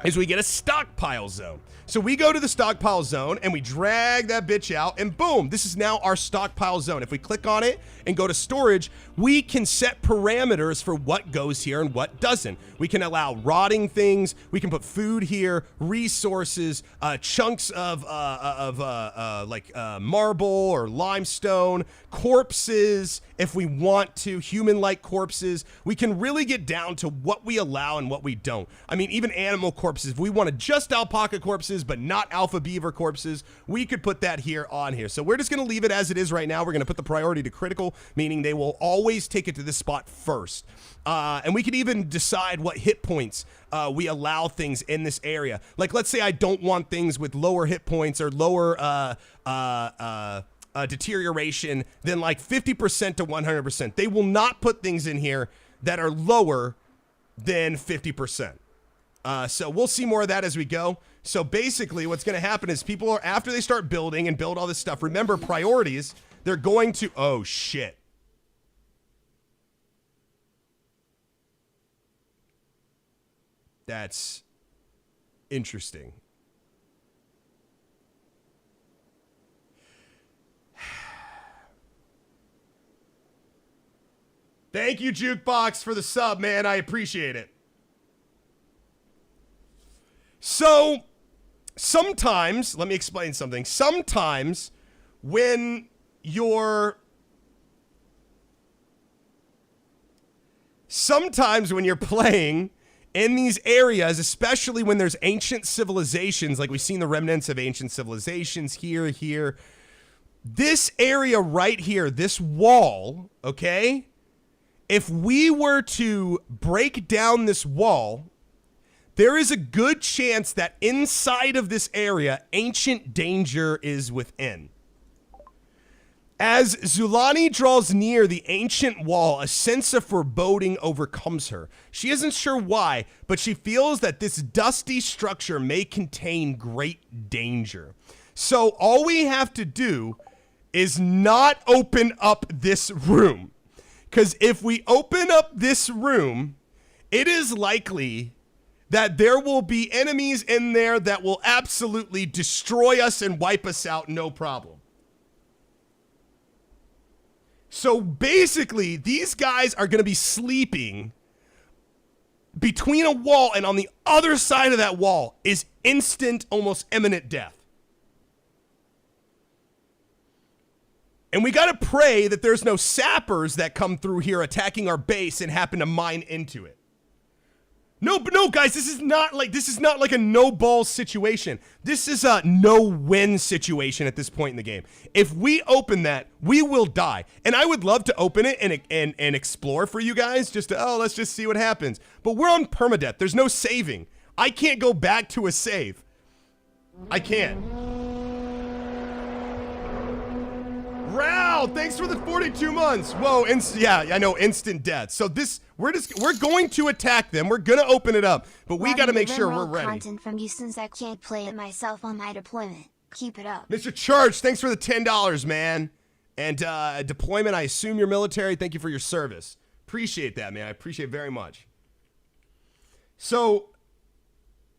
is we get a stockpile zone. So we go to the stockpile zone and we drag that bitch out and boom, this is now our stockpile zone. If we click on it and go to storage, we can set parameters for what goes here and what doesn't. We can allow rotting things. We can put food here, resources, chunks of marble or limestone, corpses, if we want to, human-like corpses. We can really get down to what we allow and what we don't. I mean, even animal corpses, if we wanted just alpaca corpses, but not alpha beaver corpses, we could put that here on here. So we're just going to leave it as it is right now. We're going to put the priority to critical, meaning they will always take it to this spot first. And we can even decide what hit points we allow things in this area. Like, let's say I don't want things with lower hit points or lower deterioration than like 50% to 100%. They will not put things in here that are lower than 50%. So we'll see more of that as we go. So basically what's going to happen is people are, after they start building and build all this stuff, remember priorities, they're going to, oh shit. That's interesting. Thank you, Jukebox, for the sub, man. I appreciate it. So sometimes, let me explain something. Sometimes when you're playing in these areas, especially when there's ancient civilizations, like we've seen the remnants of ancient civilizations here, this area right here, this wall, okay? If we were to break down this wall, there is a good chance that inside of this area, ancient danger is within. As Zulani draws near the ancient wall, a sense of foreboding overcomes her. She isn't sure why, but she feels that this dusty structure may contain great danger. So all we have to do is not open up this room. Because if we open up this room, it is likely that there will be enemies in there that will absolutely destroy us and wipe us out, no problem. So basically, these guys are going to be sleeping between a wall, and on the other side of that wall is instant, almost imminent death. And we got to pray that there's no sappers that come through here attacking our base and happen to mine into it. No, guys, this is not like a no-ball situation. This is a no-win situation at this point in the game. If we open that, we will die. And I would love to open it and explore for you guys, just to, let's just see what happens. But we're on permadeath. There's no saving. I can't go back to a save. I can't. Rao, thanks for the 42 months. Whoa, yeah, I know, instant death. So we're going to attack them. We're gonna open it up, but we got to make sure we're ready. Content from you since I can't play it myself on my deployment. Keep it up. Mr. Charge, thanks for the $10, man. And deployment, I assume you're military. Thank you for your service. Appreciate that, man. I appreciate it very much. So,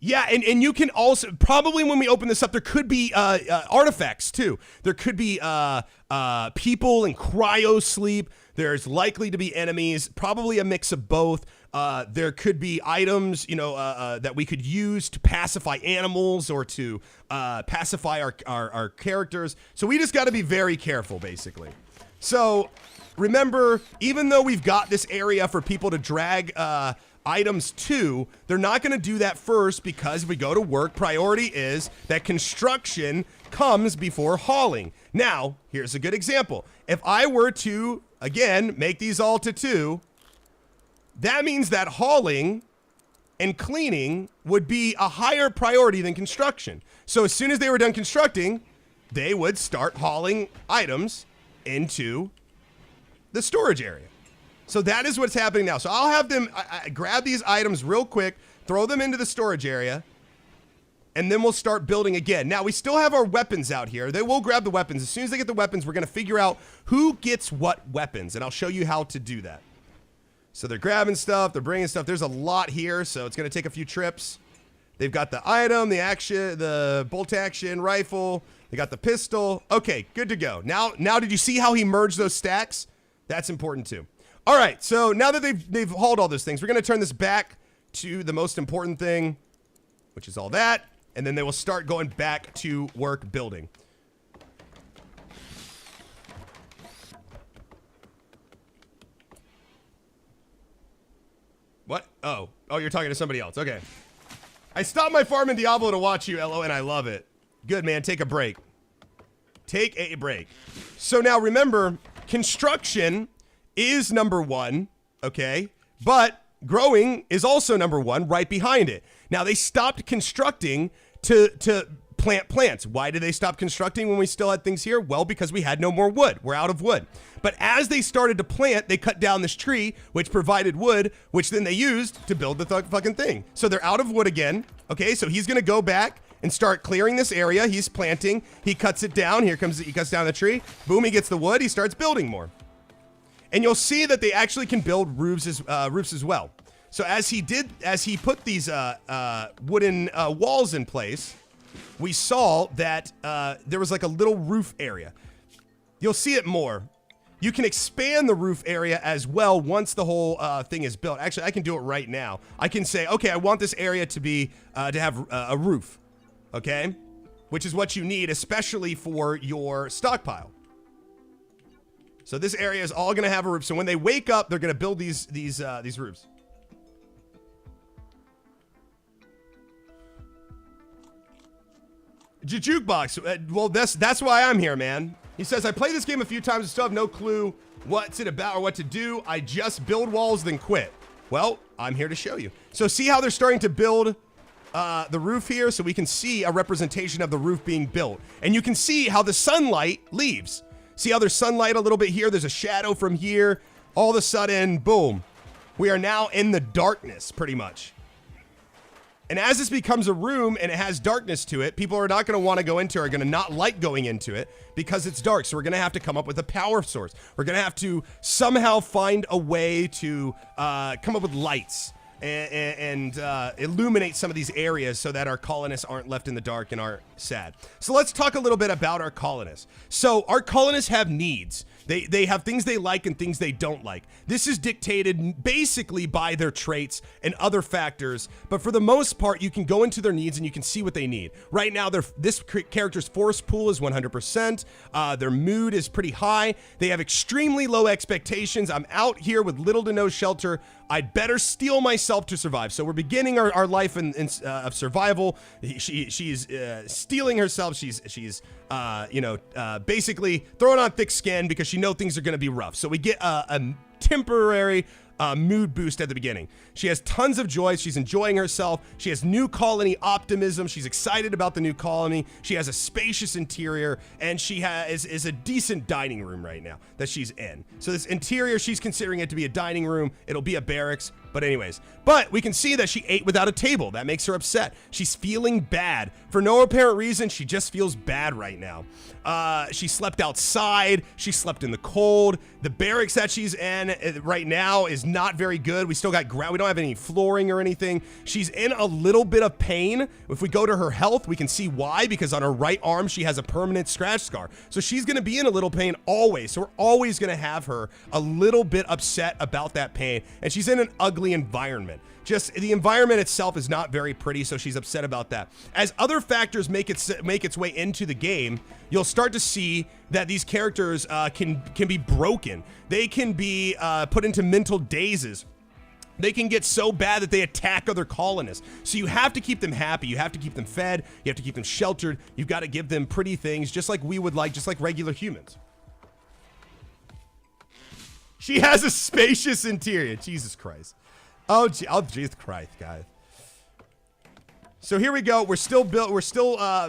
yeah, and you can also, probably when we open this up, there could be artifacts, too. There could be people in cryo sleep. There's likely to be enemies, probably a mix of both. There could be items, that we could use to pacify animals or to pacify our characters. So we just got to be very careful, basically. So remember, even though we've got this area for people to drag items to, they're not going to do that first, because if we go to work, priority is that construction comes before hauling. Now, here's a good example. If I were to, again, make these all to 2, that means that hauling and cleaning would be a higher priority than construction. So as soon as they were done constructing, they would start hauling items into the storage area. So that is what's happening now. So I'll have them grab these items real quick, throw them into the storage area, and then we'll start building again. Now, we still have our weapons out here. They will grab the weapons. As soon as they get the weapons, we're going to figure out who gets what weapons, and I'll show you how to do that. So they're grabbing stuff. They're bringing stuff. There's a lot here, so it's going to take a few trips. They've got the item, the action, the bolt-action rifle. They got the pistol. Okay, good to go. Now, did you see how he merged those stacks? That's important, too. All right, so now that they've hauled all those things, we're going to turn this back to the most important thing, which is all that, and then they will start going back to work building. What? Oh, you're talking to somebody else. Okay. I stopped my farm in Diablo to watch you, Ello, and I love it. Good, man. Take a break. Take a break. So now remember, construction is number 1, okay? But growing is also number 1 right behind it. Now, they stopped constructing to plant plants. Why did they stop constructing when we still had things here? Well, because we had no more wood. We're out of wood. But as they started to plant, they cut down this tree, which provided wood, which then they used to build the fucking thing. So they're out of wood again, okay? So he's going to go back and start clearing this area. He's planting. He cuts it down. He cuts down the tree. Boom, he gets the wood. He starts building more. And you'll see that they actually can build roofs as well. So as he put these wooden walls in place, we saw that there was like a little roof area. You'll see it more. You can expand the roof area as well once the whole thing is built. Actually, I can do it right now. I can say, okay, I want this area to be to have a roof. okay? Which is what you need, especially for your stockpile. So this area is all going to have a roof. So when they wake up, they're going to build these roofs. Jukebox. Well, that's why I'm here, man. He says, I played this game a few times and still have no clue what's it about or what to do. I just build walls, then quit. Well, I'm here to show you. So see how they're starting to build the roof here? So we can see a representation of the roof being built. And you can see how the sunlight leaves. See how there's sunlight a little bit here? There's a shadow from here. All of a sudden, boom. We are now in the darkness, pretty much. And as this becomes a room and it has darkness to it, people are not going to want to go into it, are going to not like going into it because it's dark. So we're going to have to come up with a power source. We're going to have to somehow find a way to come up with lights and illuminate some of these areas so that our colonists aren't left in the dark and aren't sad. So let's talk a little bit about our colonists. So our colonists have needs. They have things they like and things they don't like. This is dictated basically by their traits and other factors, but for the most part, you can go into their needs and you can see what they need. Right now, this character's force pool is 100%. Their mood is pretty high. They have extremely low expectations. I'm out here with little to no shelter. I'd better steel myself to survive. So we're beginning our life of survival. She's stealing herself. She's basically throwing on thick skin because she knows things are going to be rough. So we get a temporary mood boost at the beginning. She has tons of joy. She's enjoying herself. She has new colony optimism. She's excited about the new colony. She has a spacious interior, and she is a decent dining room right now that she's in. So this interior, she's considering it to be a dining room. It'll be a barracks. But we can see that she ate without a table. That makes her upset. She's feeling bad. For no apparent reason, she just feels bad right now. She slept outside. She slept in the cold. The barracks that she's in right now is not very good. We still got ground. We don't have any flooring or anything. She's in a little bit of pain. If we go to her health, we can see why, because on her right arm, she has a permanent scratch scar. So she's going to be in a little pain always. So we're always going to have her a little bit upset about that pain. And she's in an ugly environment. Just the environment itself is not very pretty, so she's upset about that. As other factors make its way into the game, you'll start to see that these characters can be broken. They can be put into mental dazes. They can get so bad that they attack other colonists. So you have to keep them happy. You have to keep them fed. You have to keep them sheltered. You've got to give them pretty things, just like we would like, just like regular humans. She has a spacious interior. Jesus Christ. Oh, Jesus Christ, guys. So here we go. We're still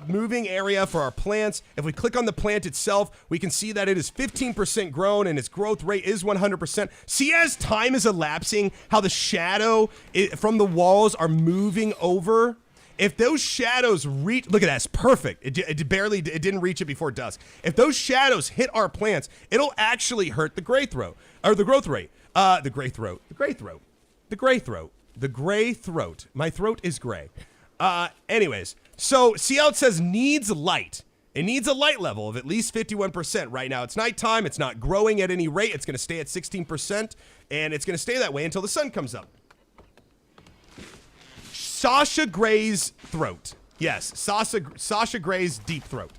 moving area for our plants. If we click on the plant itself, we can see that it is 15% grown and its growth rate is 100%. See, as time is elapsing, how the shadow from the walls are moving over. If those shadows reach, look at that, it's perfect. It didn't reach it before dusk. If those shadows hit our plants, it'll actually hurt the growth rate. The gray throat. My throat is gray. Anyways, so see how it says needs light. It needs a light level of at least 51%. Right now it's nighttime. It's not growing at any rate. It's going to stay at 16%, and it's going to stay that way until the sun comes up. Sasha Gray's throat. Yes, Sasha Gray's deep throat.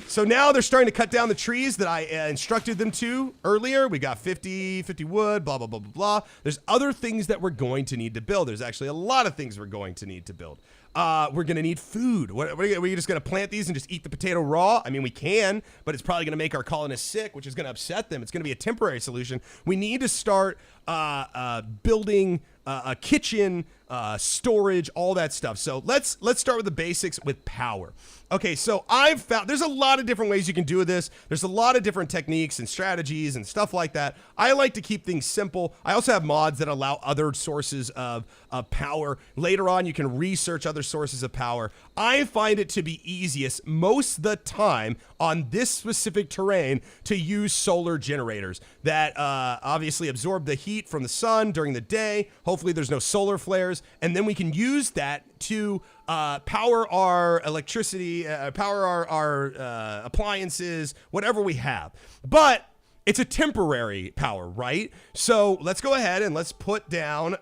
So now they're starting to cut down the trees that I instructed them to earlier. We got 50 wood, blah, blah, blah, blah, blah. There's other things that we're going to need to build. There's actually a lot of things we're going to need to build. We're going to need food. What are we just going to plant these and just eat the potato raw? I mean, we can, but it's probably going to make our colonists sick, which is going to upset them. It's going to be a temporary solution. We need to start building a kitchen, storage, all that stuff. So let's start with the basics with power. Okay, so I've found there's a lot of different ways you can do this. There's a lot of different techniques and strategies and stuff like that. I like to keep things simple. I also have mods that allow other sources of power. Later on, you can research other sources of power. I find it to be easiest most of the time on this specific terrain to use solar generators that obviously absorb the heat from the sun during the day. Hopefully there's no solar flares, and then we can use that to power our electricity, power our appliances, whatever we have. But it's a temporary power, right? So let's go ahead and let's put down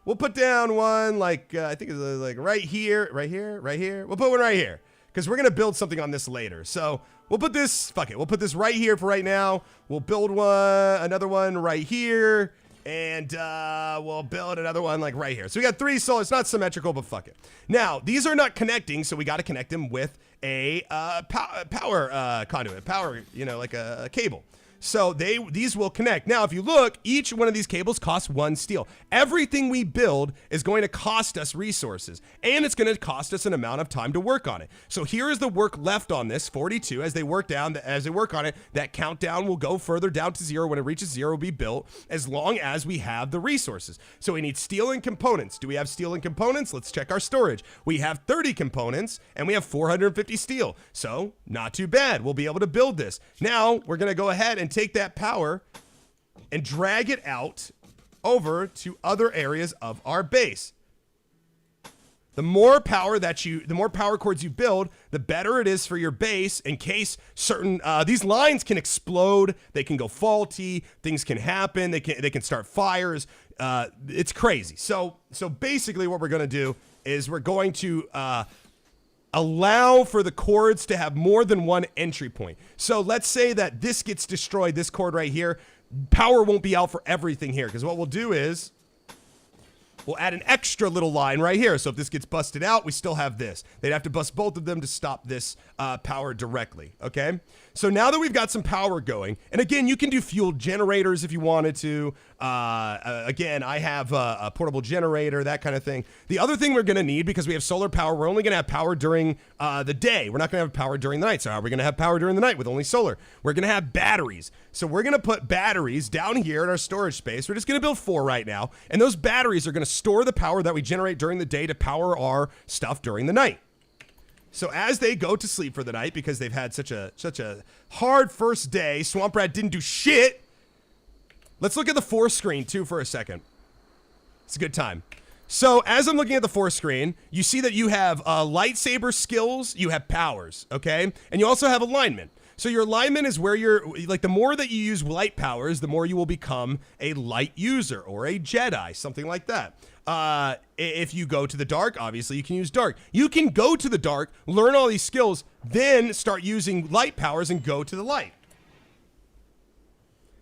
We'll put down one like, I think it's like right here. We'll put one right here because we're going to build something on this later. So we'll put this, fuck it. We'll put this right here for right now. We'll build another one right here. And we'll build another one like right here. So we got 3 solar. It's not symmetrical, but fuck it. Now, these are not connecting, so we got to connect them with a power conduit. Power, like a cable. So these will connect. Now, if you look, each one of these cables costs 1 steel. Everything we build is going to cost us resources, and it's going to cost us an amount of time to work on it. So here is the work left on this, 42. As they work on it, that countdown will go further down to 0. When it reaches 0, it will be built as long as we have the resources. So we need steel and components. Do we have steel and components? Let's check our storage. We have 30 components, and we have 450 steel. So not too bad. We'll be able to build this. Now we're going to go ahead and take that power and drag it out over to other areas of our base. The more power cords you build, the better it is for your base in case certain, these lines can explode, they can go faulty, things can happen, they can start fires. It's crazy. So basically what we're going to do is we're going to, allow for the cords to have more than one entry point. So let's say that this gets destroyed, this cord right here, power won't be out for everything here, because what we'll do is we'll add an extra little line right here. So if this gets busted out, we still have this. They'd have to bust both of them to stop this power directly, okay? So now that we've got some power going, and again, you can do fuel generators if you wanted to. Again, I have a portable generator, that kind of thing. The other thing we're going to need, because we have solar power, we're only going to have power during the day. We're not going to have power during the night. So how are we going to have power during the night with only solar? We're going to have batteries. So we're going to put batteries down here in our storage space. We're just going to build 4 right now. And those batteries are going to store the power that we generate during the day to power our stuff during the night. So as they go to sleep for the night, because they've had such a hard first day, Swamp Rat didn't do shit. Let's look at the force screen too for a second. It's a good time. So as I'm looking at the force screen, you see that you have lightsaber skills, you have powers, okay? And you also have alignment. So your alignment is where you're, like, the more that you use light powers, the more you will become a light user or a Jedi, something like that. If you go to the dark, obviously you can use dark. You can go to the dark, learn all these skills, then start using light powers and go to the light.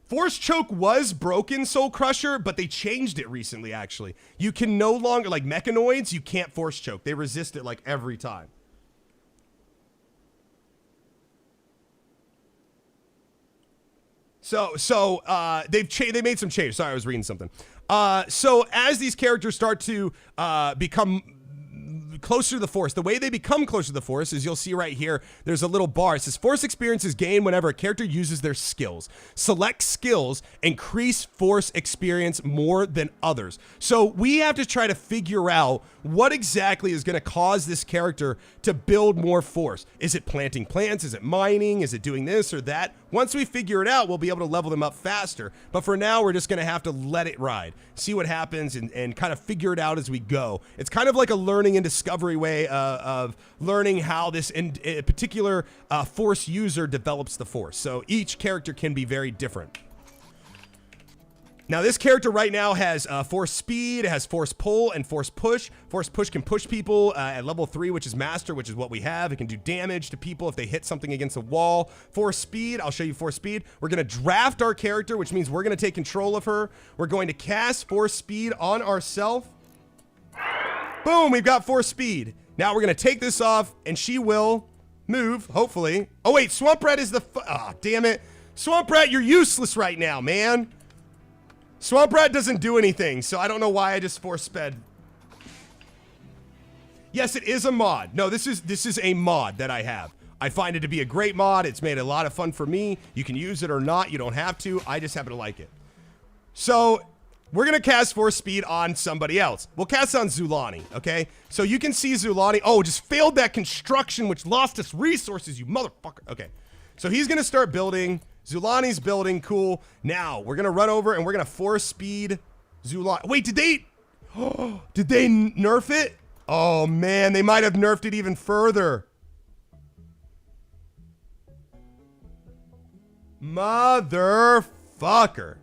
Force choke was broken, Soul Crusher, but they changed it recently, actually. You can no longer, like mechanoids, you can't force choke. They resist it like every time. So they made some changes. Sorry, I was reading something. So as these characters start to become closer to the Force, the way they become closer to the Force is, you'll see right here, there's a little bar. It says Force experience is gained whenever a character uses their skills. Select skills increase Force experience more than others. So we have to try to figure out what exactly is going to cause this character to build more Force. Is it planting plants? Is it mining? Is it doing this or that? Once we figure it out, we'll be able to level them up faster. But for now, we're just going to have to let it ride, see what happens, and kind of figure it out as we go. It's kind of like a learning and discovery way of learning how this particular Force user develops the Force. So each character can be very different. Now, this character right now has Force Speed, it has Force Pull, and Force Push. Force Push can push people at level 3, which is Master, which is what we have. It can do damage to people if they hit something against a wall. Force Speed, I'll show you Force Speed. We're going to draft our character, which means we're going to take control of her. We're going to cast Force Speed on ourselves. Boom, we've got Force Speed. Now we're going to take this off, and she will move, hopefully. Oh, wait, Swamp Rat is the... damn it. Swamp Rat, you're useless right now, man. Swamp Rat doesn't do anything, so I don't know why I just force sped. Yes, it is a mod. No, this is a mod that I have. I find it to be a great mod. It's made a lot of fun for me. You can use it or not. You don't have to. I just happen to like it. So we're going to cast Force Speed on somebody else. We'll cast on Zulani, okay? So you can see Zulani. Oh, just failed that construction, which lost us resources, you motherfucker. Okay, so he's going to start building. Zulani's building, cool. Now, we're going to run over and we're going to Force Speed Zulani. Wait, did they nerf it? Oh, man, they might have nerfed it even further. Motherfucker.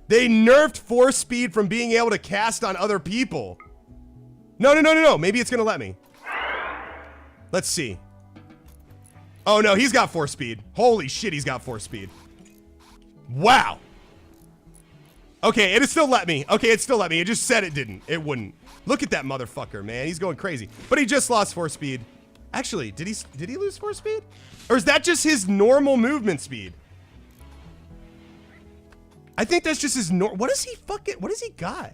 They nerfed force speed from being able to cast on other people. No. Maybe it's going to let me. Let's see. Oh, no, he's got force speed. Holy shit, he's got force speed. Wow. Okay, it still let me. It just said it didn't. It wouldn't. Look at that motherfucker, man. He's going crazy. But he just lost force speed. Actually, did he lose force speed? Or is that just his normal movement speed? I think that's just his what is he got?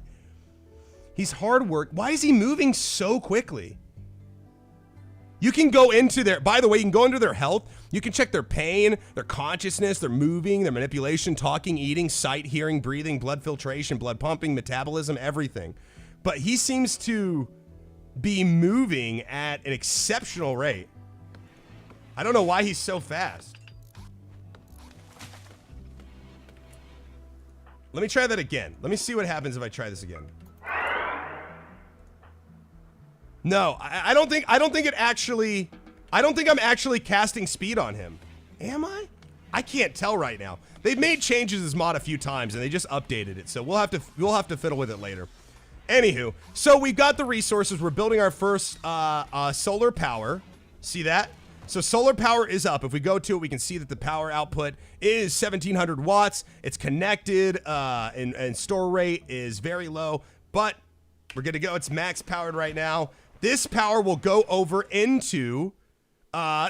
He's hard work. Why is he moving so quickly? You can go into by the way, you can go into their health. You can check their pain, their consciousness, their moving, their manipulation, talking, eating, sight, hearing, breathing, blood filtration, blood pumping, metabolism, everything. But he seems to be moving at an exceptional rate. I don't know why he's so fast. Let me try that again. Let me see what happens if I try this again. No, I don't think I'm actually casting speed on him. Am I? I can't tell right now. They've made changes to this mod a few times and they just updated it. So we'll have to fiddle with it later. Anywho, so we've got the resources. We're building our first solar power. See that? So solar power is up. If we go to it, we can see that the power output is 1700 watts. It's connected and store rate is very low, but we're good to go. It's max powered right now. This power will go over into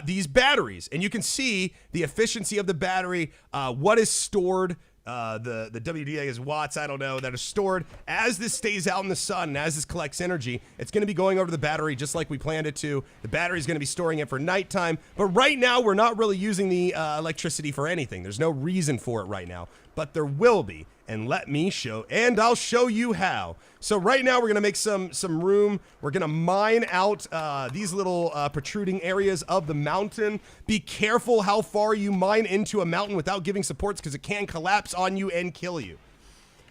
these batteries, and you can see the efficiency of the battery, what is stored, the WD is watts, I don't know, that is stored. As this stays out in the sun and as this collects energy, it's going to be going over the battery just like we planned it to. The battery is going to be storing it for nighttime, but right now we're not really using the electricity for anything. There's no reason for it right now, but there will be. And let me show, and I'll show you how. So right now we're gonna make some room. We're gonna mine out these little protruding areas of the mountain. Be careful how far you mine into a mountain without giving supports because it can collapse on you and kill you.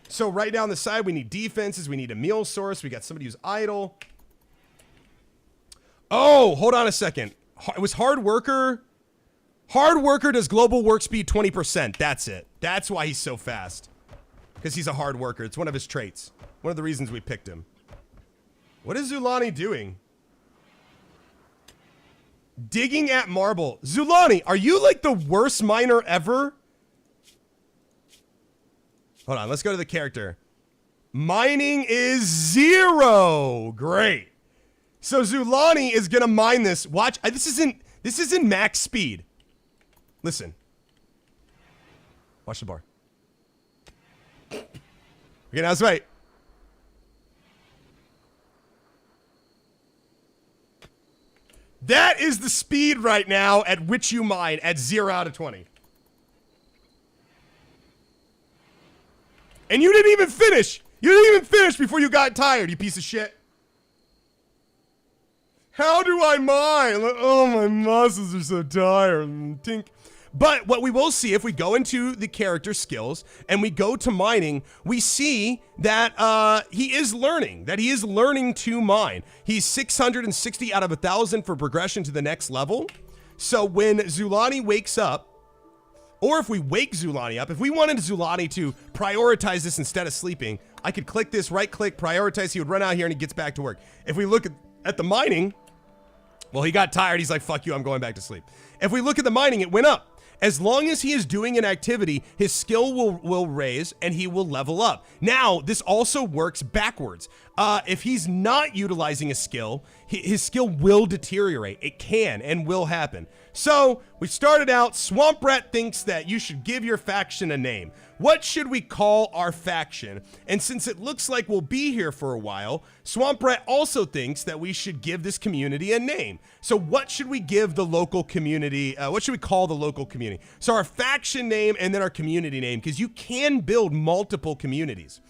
So right down the side, we need defenses. We need a meal source. We got somebody who's idle. Oh, hold on a second. It was hard worker. Hard worker does global work speed 20%. That's it. That's why he's so fast. Because he's a hard worker. It's one of his traits. One of the reasons we picked him. What is Zulani doing? Digging at marble. Zulani, are you like the worst miner ever? Hold on, let's go to the character. Mining is 0. Great. So Zulani is gonna mine this. Watch, this isn't max speed. Listen. Watch the bar. Okay, now let's wait. That is the speed right now at which you mine at 0 out of 20. And you didn't even finish. You didn't even finish before you got tired, you piece of shit. How do I mine? Oh, my muscles are so tired. Tink. But what we will see if we go into the character skills and we go to mining, we see that he is learning to mine. He's 660 out of 1,000 for progression to the next level. So when Zulani wakes up, or if we wake Zulani up, if we wanted Zulani to prioritize this instead of sleeping, I could click this, right click, prioritize, he would run out here and he gets back to work. If we look at the mining, well, he got tired, he's like, fuck you, I'm going back to sleep. If we look at the mining, it went up. As long as he is doing an activity, his skill will raise and he will level up. Now, this also works backwards. If he's not utilizing a skill, his skill will deteriorate. It can and will happen. So, we started out, Swamp Rat thinks that you should give your faction a name. What should we call our faction? And since it looks like we'll be here for a while, Swamp Rat also thinks that we should give this community a name. So what should we give the local community? What should we call the local community? So our faction name and then our community name, because you can build multiple communities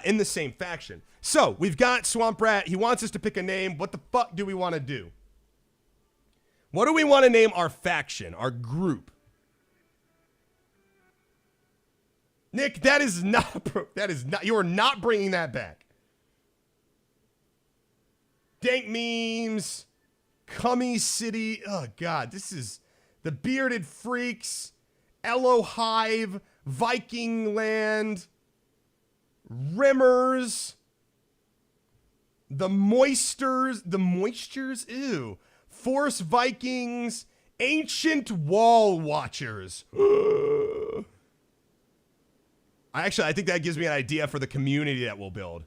in the same faction. So we've got Swamp Rat. He wants us to pick a name. What the fuck do we want to do? What do we want to name our faction, our group? Nick, that is not, you are not bringing that back. Dank memes, Cummy City, oh God, this is the Bearded Freaks, Ellohime, Viking Land, Rimmers. The Moistures, ew. Force Vikings, Ancient Wall Watchers. I think that gives me an idea for the community that we'll build.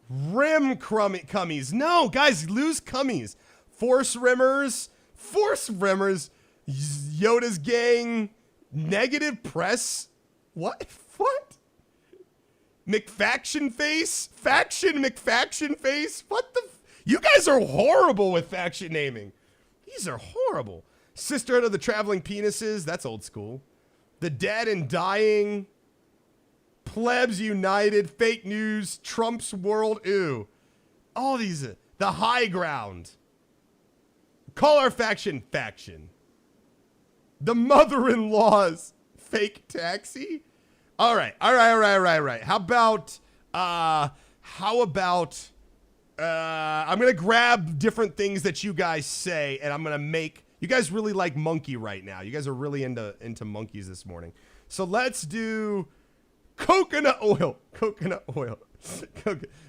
Rim cummies. No, guys, lose cummies. Force Rimmers. Yoda's gang. Negative press. What? McFaction face? McFaction face? What the? You guys are horrible with faction naming. These are horrible. Sisterhood of the Traveling Penises. That's old school. The Dead and Dying. Plebs United. Fake News. Trump's World. Ew. All these. The High Ground. Call our faction. The Mother-in-Law's. Fake Taxi. All right. How about I'm going to grab different things that you guys say, and I'm going to make, you guys really like monkey right now. You guys are really into monkeys this morning. So let's do coconut oil.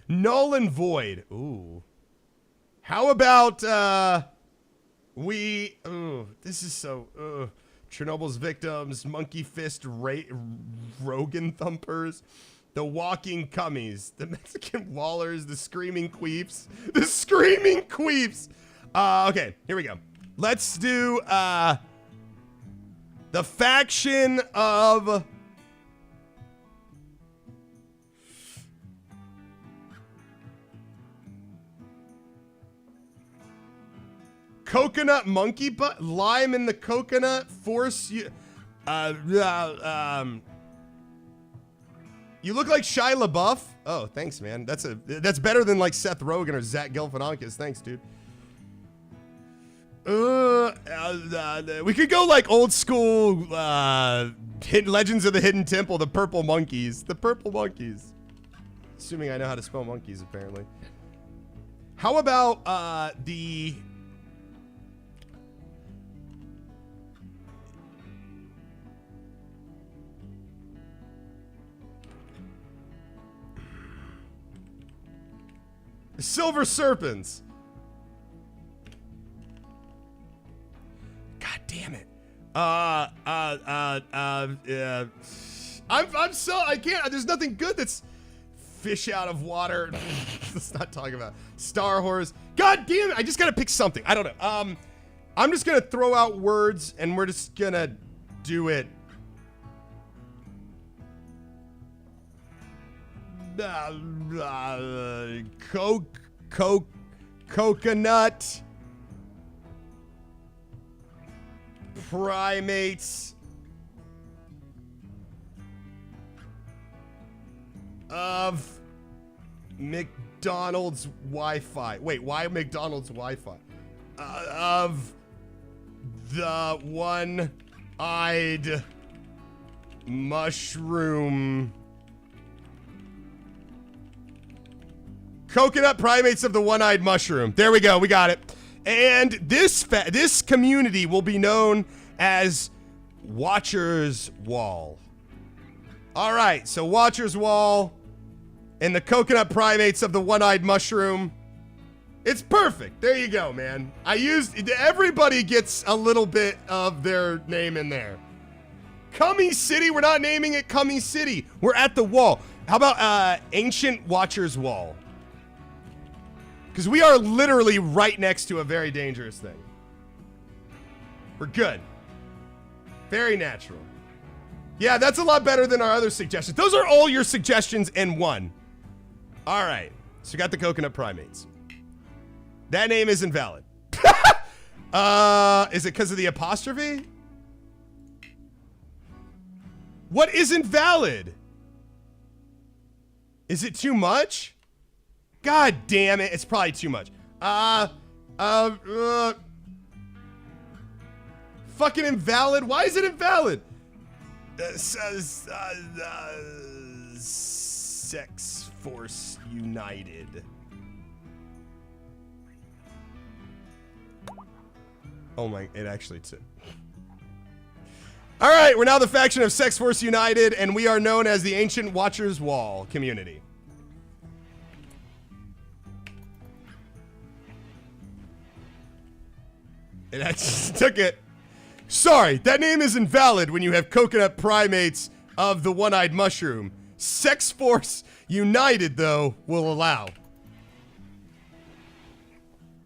Null and void. Ooh. How about, this is so, Chernobyl's victims, monkey fist, Rogan thumpers, the walking cummies, the Mexican wallers, the screaming queeps. Okay, here we go. Let's do the faction of coconut monkey butt, lime in the coconut, force you. You look like Shia LaBeouf. Oh, thanks, man. That's better than like Seth Rogen or Zach Galifianakis. Thanks, dude. We could go like old school Legends of the Hidden Temple, the purple monkeys. Assuming I know how to spell monkeys, apparently. How about the Silver Serpents. God damn it. I can't, there's nothing good that's fish out of water. Let's not talk about Star Horse. God damn it, I just gotta pick something. I don't know. I'm just gonna throw out words and we're just gonna do it. Coconut primates of McDonald's Wi-Fi. Wait, why McDonald's Wi-Fi? Of the one-eyed mushroom. Coconut primates of the one-eyed mushroom. There we go. We got it. And this community will be known as Watcher's Wall. All right. So Watcher's Wall and the coconut primates of the one-eyed mushroom. It's perfect. There you go, man. Everybody gets a little bit of their name in there. Cummy City. We're not naming it Cummy City. We're at the wall. How about Ancient Watcher's Wall? Because we are literally right next to a very dangerous thing. We're good. Very natural. Yeah, that's a lot better than our other suggestions. Those are all your suggestions in one. All right. So we got the coconut primates. That name is invalid. Is it because of the apostrophe? What isn't valid? Is it too much? God damn it, it's probably too much. Fucking invalid. Why is it invalid? Sex Force United. Oh my, it actually took. All right, we're now the faction of Sex Force United, and we are known as the Ancient Watchers Wall community. It actually took it. Sorry, that name is invalid when you have coconut primates of the one-eyed mushroom. Sex Force United, though, will allow.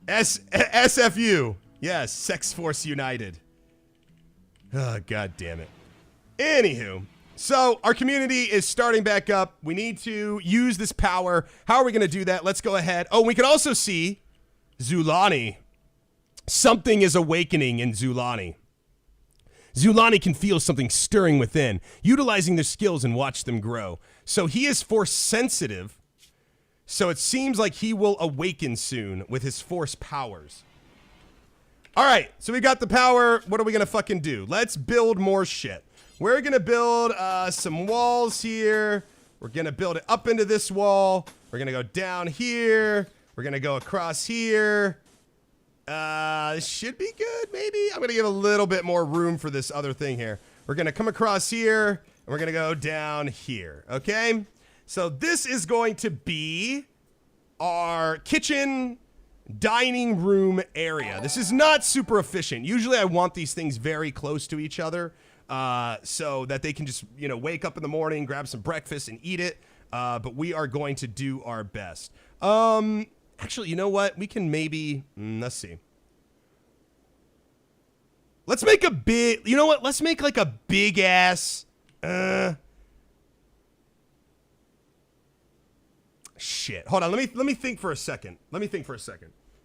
SFU. Yes, Sex Force United. Oh, God damn it. Anywho, so our community is starting back up. We need to use this power. How are we going to do that? Let's go ahead. Oh, we can also see Zulani. Something is awakening in Zulani. Zulani can feel something stirring within, utilizing their skills and watch them grow. So he is force sensitive. So it seems like he will awaken soon with his force powers. All right, so we got the power. What are we gonna fucking do? Let's build more shit. We're gonna build some walls here. We're gonna build it up into this wall. We're gonna go down here. We're gonna go across here. This should be good, maybe. I'm gonna give a little bit more room for this other thing here. We're gonna come across here, and we're gonna go down here, okay? So this is going to be our kitchen dining room area. This is not super efficient. Usually I want these things very close to each other so that they can just, you know, wake up in the morning, grab some breakfast and eat it. But we are going to do our best. Actually, you know what? We can maybe, let's see. Let's make a big, you know what? Let's make like a big ass, shit. Hold on. Let me think for a second.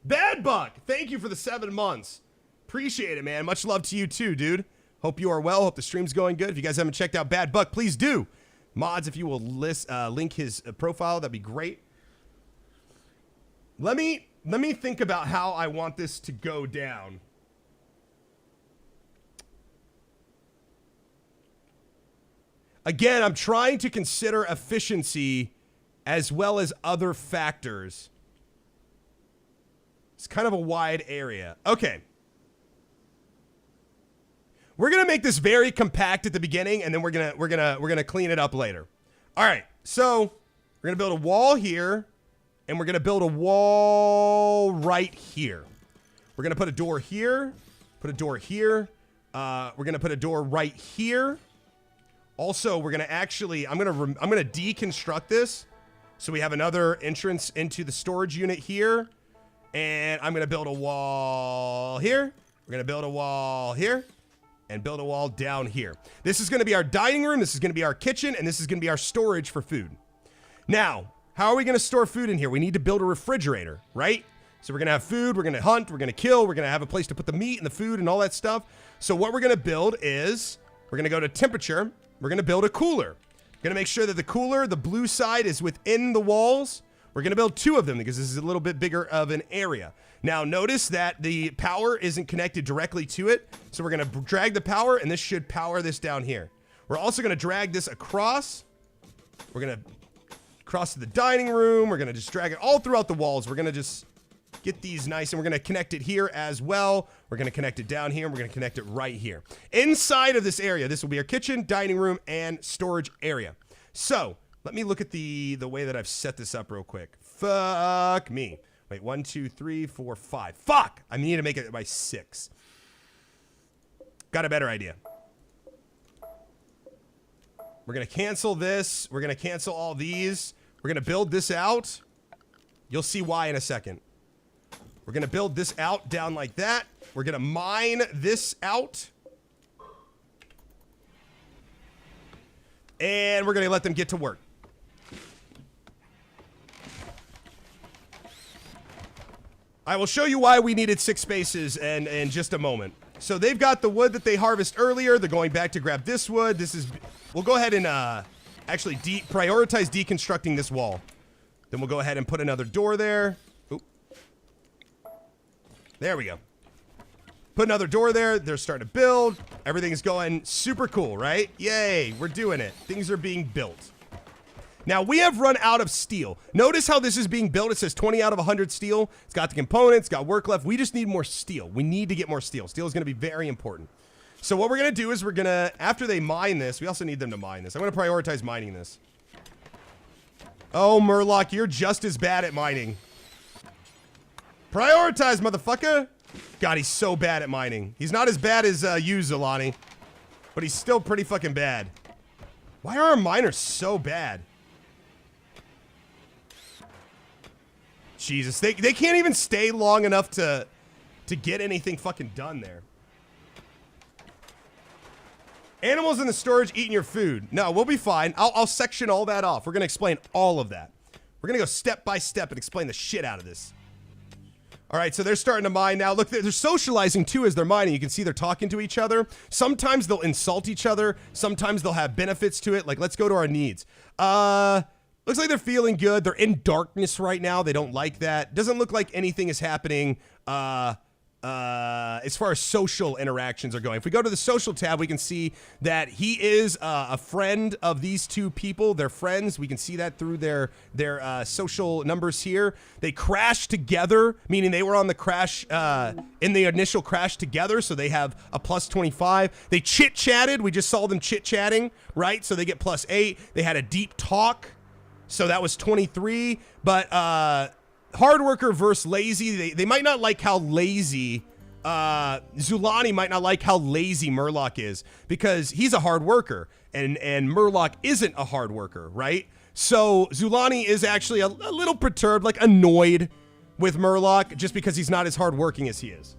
Bad Buck, thank you for the 7 months. Appreciate it, man. Much love to you too, dude. Hope you are well. Hope the stream's going good. If you guys haven't checked out Bad Buck, please do. Mods, if you will link his profile, that'd be great. Let me think about how I want this to go down. Again, I'm trying to consider efficiency as well as other factors. It's kind of a wide area. Okay. We're gonna make this very compact at the beginning, and then we're gonna clean it up later. All right. So we're gonna build a wall here, and we're gonna build a wall right here. We're gonna put a door here. Put a door here. We're gonna put a door right here. Also, we're gonna actually, I'm gonna deconstruct this, so we have another entrance into the storage unit here, and I'm gonna build a wall here. We're gonna build a wall here, and build a wall down here. This is gonna be our dining room. This is gonna be our kitchen, and this is gonna be our storage for food. Now, how are we gonna store food in here? We need to build a refrigerator, right? So we're gonna have food. We're gonna hunt. We're gonna kill. We're gonna have a place to put the meat and the food and all that stuff. So what we're gonna build is we're gonna go to temperature. We're gonna build a cooler. Gonna make sure that the cooler, the blue side, is within the walls. We're gonna build 2 of them because this is a little bit bigger of an area. Now notice that the power isn't connected directly to it. So we're gonna drag the power, and this should power this down here. We're also gonna drag this across. We're gonna cross to the dining room. We're gonna just drag it all throughout the walls. We're gonna just get these nice, and we're gonna connect it here as well. We're gonna connect it down here, and we're gonna connect it right here. Inside of this area, this will be our kitchen, dining room, and storage area. So let me look at the way that I've set this up real quick. Fuck me. Wait, 1, 2, 3, 4, 5. Fuck! I need to make it by 6. Got a better idea. We're gonna cancel this. We're gonna cancel all these. We're gonna build this out. You'll see why in a second. We're gonna build this out down like that. We're gonna mine this out. And we're gonna let them get to work. I will show you why we needed 6 spaces in just a moment. So they've got the wood that they harvest earlier. They're going back to grab this wood. We'll go ahead and actually prioritize deconstructing this wall. Then we'll go ahead and put another door there. Oop. There we go. Put another door there. They're starting to build. Everything's going super cool, right? Yay, we're doing it. Things are being built. Now, we have run out of steel. Notice how this is being built. It says 20 out of 100 steel. It's got the components, it's got work left. We just need more steel. We need to get more steel. Steel is going to be very important. So what we're going to do is we're going to, after they mine this, we also need them to mine this. I'm going to prioritize mining this. Oh, Murloc, you're just as bad at mining. Prioritize, motherfucker. God, he's so bad at mining. He's not as bad as you, Zolani, but he's still pretty fucking bad. Why are our miners so bad? Jesus, they can't even stay long enough to get anything fucking done there. Animals in the storage eating your food. No, we'll be fine. I'll section all that off. We're going to explain all of that. We're going to go step by step and explain the shit out of this. All right, so they're starting to mine now. Look, they're socializing too as they're mining. You can see they're talking to each other. Sometimes they'll insult each other. Sometimes they'll have benefits to it. Like, let's go to our needs. Looks like they're feeling good. They're in darkness right now. They don't like that. Doesn't look like anything is happening as far as social interactions are going. If we go to the social tab, we can see that he is a friend of these two people. They're friends. We can see that through their social numbers here. They crashed together, meaning they were on the crash, in the initial crash together, so they have a plus 25. They chit-chatted. We just saw them chit-chatting, right? So they get plus 8. They had a deep talk. So that was 23, but hard worker versus lazy. They might not like how lazy, Zulani might not like how lazy Murloc is because he's a hard worker and Murloc isn't a hard worker, right? So Zulani is actually a little perturbed, like annoyed with Murloc just because he's not as hardworking as he is.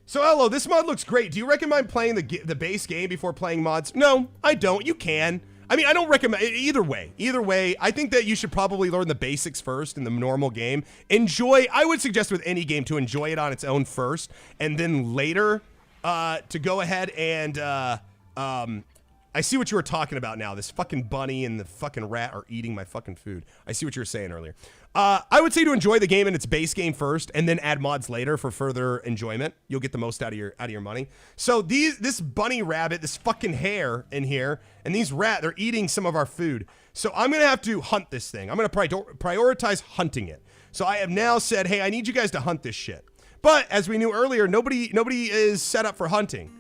So Ello, this mod looks great. Do you recommend playing the base game before playing mods? No, I don't. You can. I mean, I don't recommend either way. Either way, I think that you should probably learn the basics first in the normal game. I would suggest with any game to enjoy it on its own first, and then later to go ahead and I see what you were talking about now. This fucking bunny and the fucking rat are eating my fucking food. I see what you were saying earlier. I would say to enjoy the game in its base game first, and then add mods later for further enjoyment. You'll get the most out of your money. So this bunny rabbit, this fucking hare in here, and these they're eating some of our food. So I'm gonna have to hunt this thing. I'm gonna prioritize hunting it. So I have now said, hey, I need you guys to hunt this shit. But as we knew earlier, nobody is set up for hunting.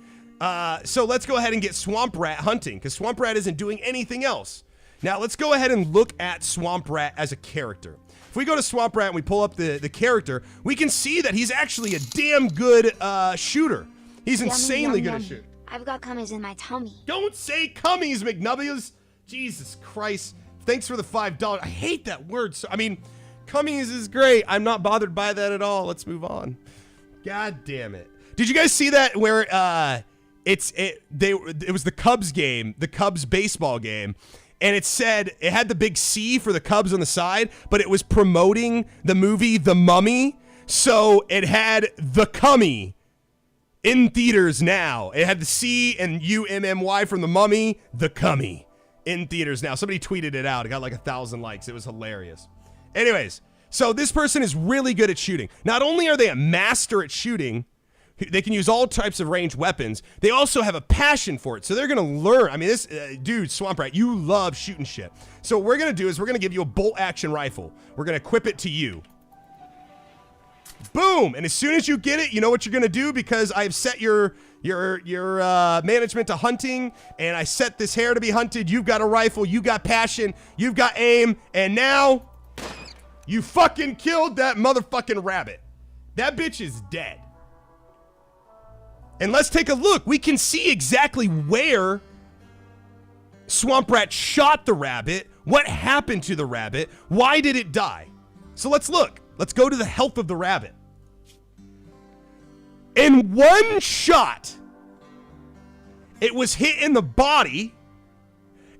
So let's go ahead and get Swamp Rat hunting, because Swamp Rat isn't doing anything else. Now let's go ahead and look at Swamp Rat as a character. If we go to Swamp Rat and we pull up the character, we can see that he's actually a damn good shooter. He's insanely good at shooting. I've got cummies in my tummy. Don't say cummies, McNubbies. Jesus Christ. Thanks for the $5. I hate that word. So, I mean, cummies is great. I'm not bothered by that at all. Let's move on. God damn it. Did you guys see that where it was the Cubs game, the Cubs baseball game, and it had the big C for the Cubs on the side, but it was promoting the movie The Mummy, so it had The Cummy in theaters now. It had the C and UMMY from The Mummy, The Cummy in theaters now. Somebody tweeted it out. It got like 1,000 likes. It was hilarious. Anyways, so this person is really good at shooting. Not only are they a master at shooting, they can use all types of ranged weapons. They also have a passion for it. So they're going to learn. I mean, this dude, Swamp Rat, you love shooting shit. So what we're going to do is we're going to give you a bolt action rifle. We're going to equip it to you. Boom. And as soon as you get it, you know what you're going to do, because I've set your management to hunting, and I set this hare to be hunted. You've got a rifle. You got passion. You've got aim. And now you fucking killed that motherfucking rabbit. That bitch is dead. And let's take a look. We can see exactly where Swamp Rat shot the rabbit. What happened to the rabbit? Why did it die? So let's look. Let's go to the health of the rabbit. In one shot, it was hit in the body,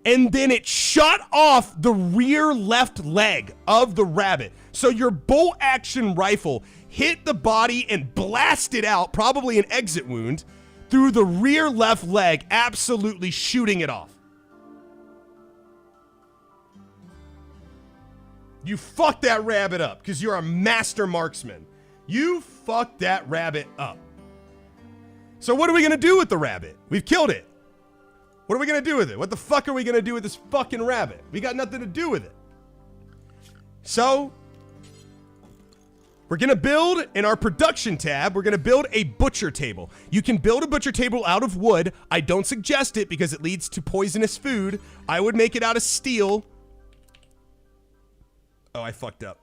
and then it shot off the rear left leg of the rabbit. So your bolt action rifle hit the body and blasted out, probably an exit wound, through the rear left leg, absolutely shooting it off. You fucked that rabbit up because you're a master marksman. You fucked that rabbit up. So what are we going to do with the rabbit? We've killed it. What are we going to do with it? What the fuck are we going to do with this fucking rabbit? We got nothing to do with it. So, we're going to build, in our production tab, we're going to build a butcher table. You can build a butcher table out of wood. I don't suggest it because it leads to poisonous food. I would make it out of steel. Oh, I fucked up.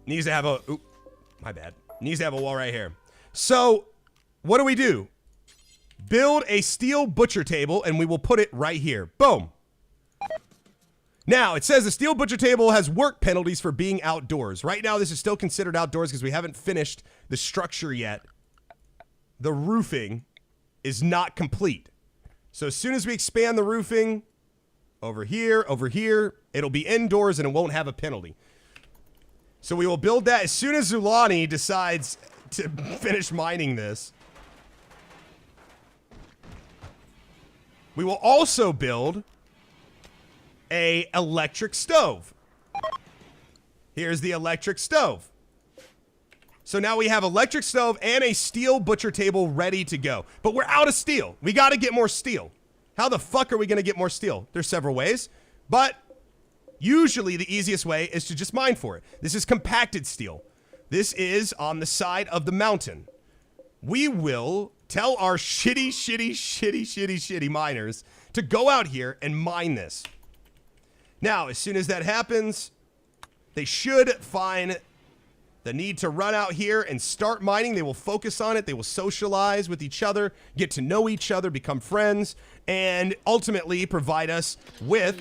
Needs to have a... Oop, my bad. Needs to have a wall right here. So, what do? Build a steel butcher table, and we will put it right here. Boom. Now, it says the steel butcher table has work penalties for being outdoors. Right now, this is still considered outdoors because we haven't finished the structure yet. The roofing is not complete. So as soon as we expand the roofing over here, it'll be indoors and it won't have a penalty. So we will build that as soon as Zulani decides to finish mining this. We will also build a electric stove. Here's the electric stove. So now we have electric stove and a steel butcher table ready to go. But we're out of steel. We got to get more steel. How the fuck are we going to get more steel? There's several ways, but usually the easiest way is to just mine for it. This is compacted steel. This is on the side of the mountain. We will tell our shitty miners to go out here and mine this. Now, as soon as that happens, they should find the need to run out here and start mining. They will focus on it. They will socialize with each other, get to know each other, become friends, and ultimately provide us with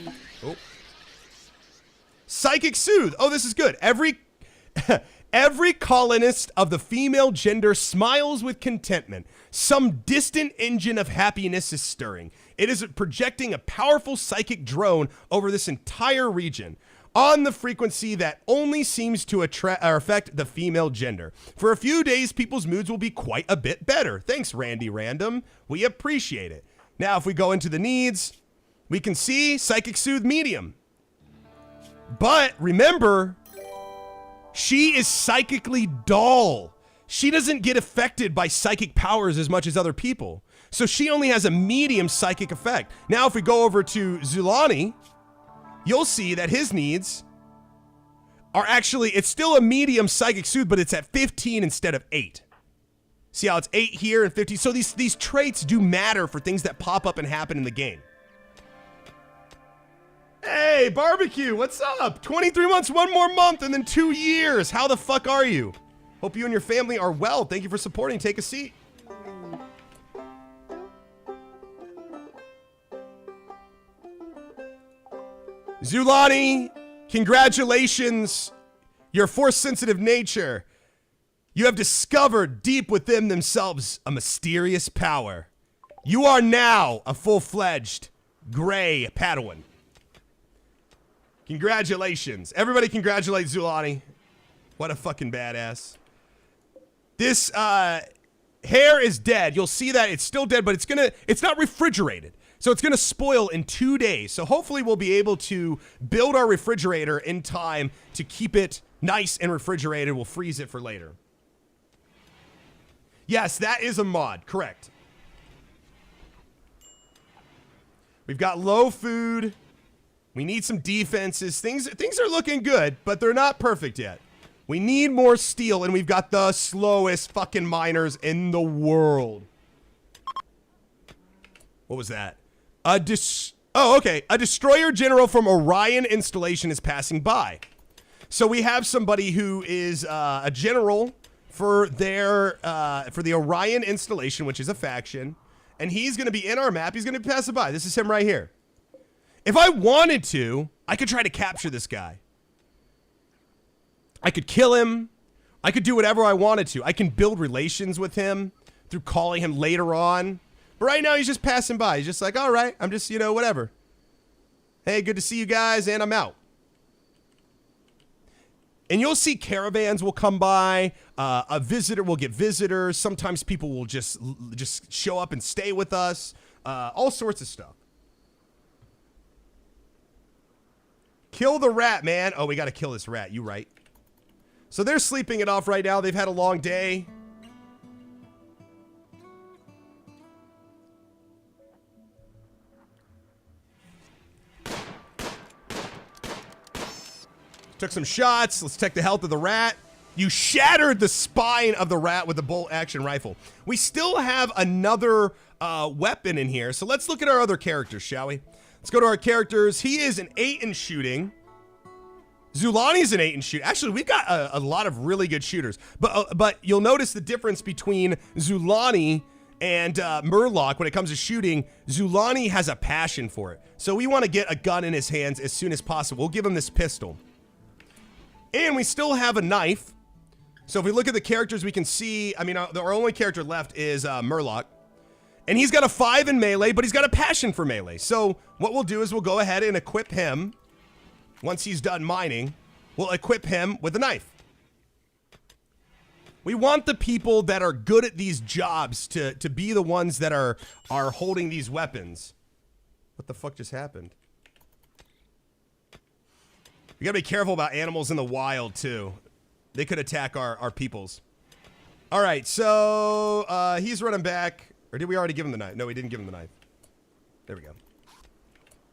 psychic soothe. Oh, this is good. Every colonist of the female gender smiles with contentment. Some distant engine of happiness is stirring. It is projecting a powerful psychic drone over this entire region on the frequency that only seems to affect the female gender. For a few days, people's moods will be quite a bit better. Thanks, Randy Random. We appreciate it. Now, if we go into the needs, we can see Psychic Soothe Medium. But remember, she is psychically dull. She doesn't get affected by psychic powers as much as other people. So she only has a medium psychic effect. Now, if we go over to Zulani, you'll see that his needs are actually, it's still a medium psychic soothe, but it's at 15 instead of 8. See how it's 8 here and 15? So these traits do matter for things that pop up and happen in the game. Hey, Barbecue, what's up? 23 months, 1 more month, and then 2 years. How the fuck are you? Hope you and your family are well. Thank you for supporting. Take a seat. Zulani, congratulations. Your force-sensitive nature. You have discovered deep within themselves a mysterious power. You are now a full-fledged gray Padawan. Congratulations. Everybody congratulate Zulani. What a fucking badass. This hair is dead. You'll see that it's still dead, but it's not refrigerated. So it's gonna spoil in 2 days. So hopefully we'll be able to build our refrigerator in time to keep it nice and refrigerated. We'll freeze it for later. Yes, that is a mod, correct. We've got low food. We need some defenses. Things are looking good, but they're not perfect yet. We need more steel, and we've got the slowest fucking miners in the world. What was that? Oh, okay. A destroyer general from Orion installation is passing by. So we have somebody who is a general for the Orion installation, which is a faction, and he's going to be in our map. He's going to be passing by. This is him right here. If I wanted to, I could try to capture this guy. I could kill him. I could do whatever I wanted to. I can build relations with him through calling him later on. But right now, he's just passing by. He's just like, all right, I'm just, whatever. Hey, good to see you guys, and I'm out. And you'll see caravans will come by. A visitor will get visitors. Sometimes people will just show up and stay with us. All sorts of stuff. Kill the rat, man. Oh, we got to kill this rat. You right. So they're sleeping it off right now. They've had a long day. Took some shots. Let's check the health of the rat. You shattered the spine of the rat with the bolt action rifle. We still have another weapon in here. So let's look at our other characters, shall we? Let's go to our characters. He is an 8 in shooting. Zulani's an 8 in shooting. Actually, we've got a lot of really good shooters. But you'll notice the difference between Zulani and Murloc when it comes to shooting. Zulani has a passion for it. So we want to get a gun in his hands as soon as possible. We'll give him this pistol. And we still have a knife. So if we look at the characters, we can see, I mean, our only character left is Murloc. And he's got a 5 in melee, but he's got a passion for melee. So what we'll do is we'll go ahead and equip him. Once he's done mining, we'll equip him with a knife. We want the people that are good at these jobs to be the ones that are holding these weapons. What the fuck just happened? We gotta be careful about animals in the wild, too. They could attack our peoples. All right, so he's running back. Or did we already give him the knife? No, we didn't give him the knife. There we go.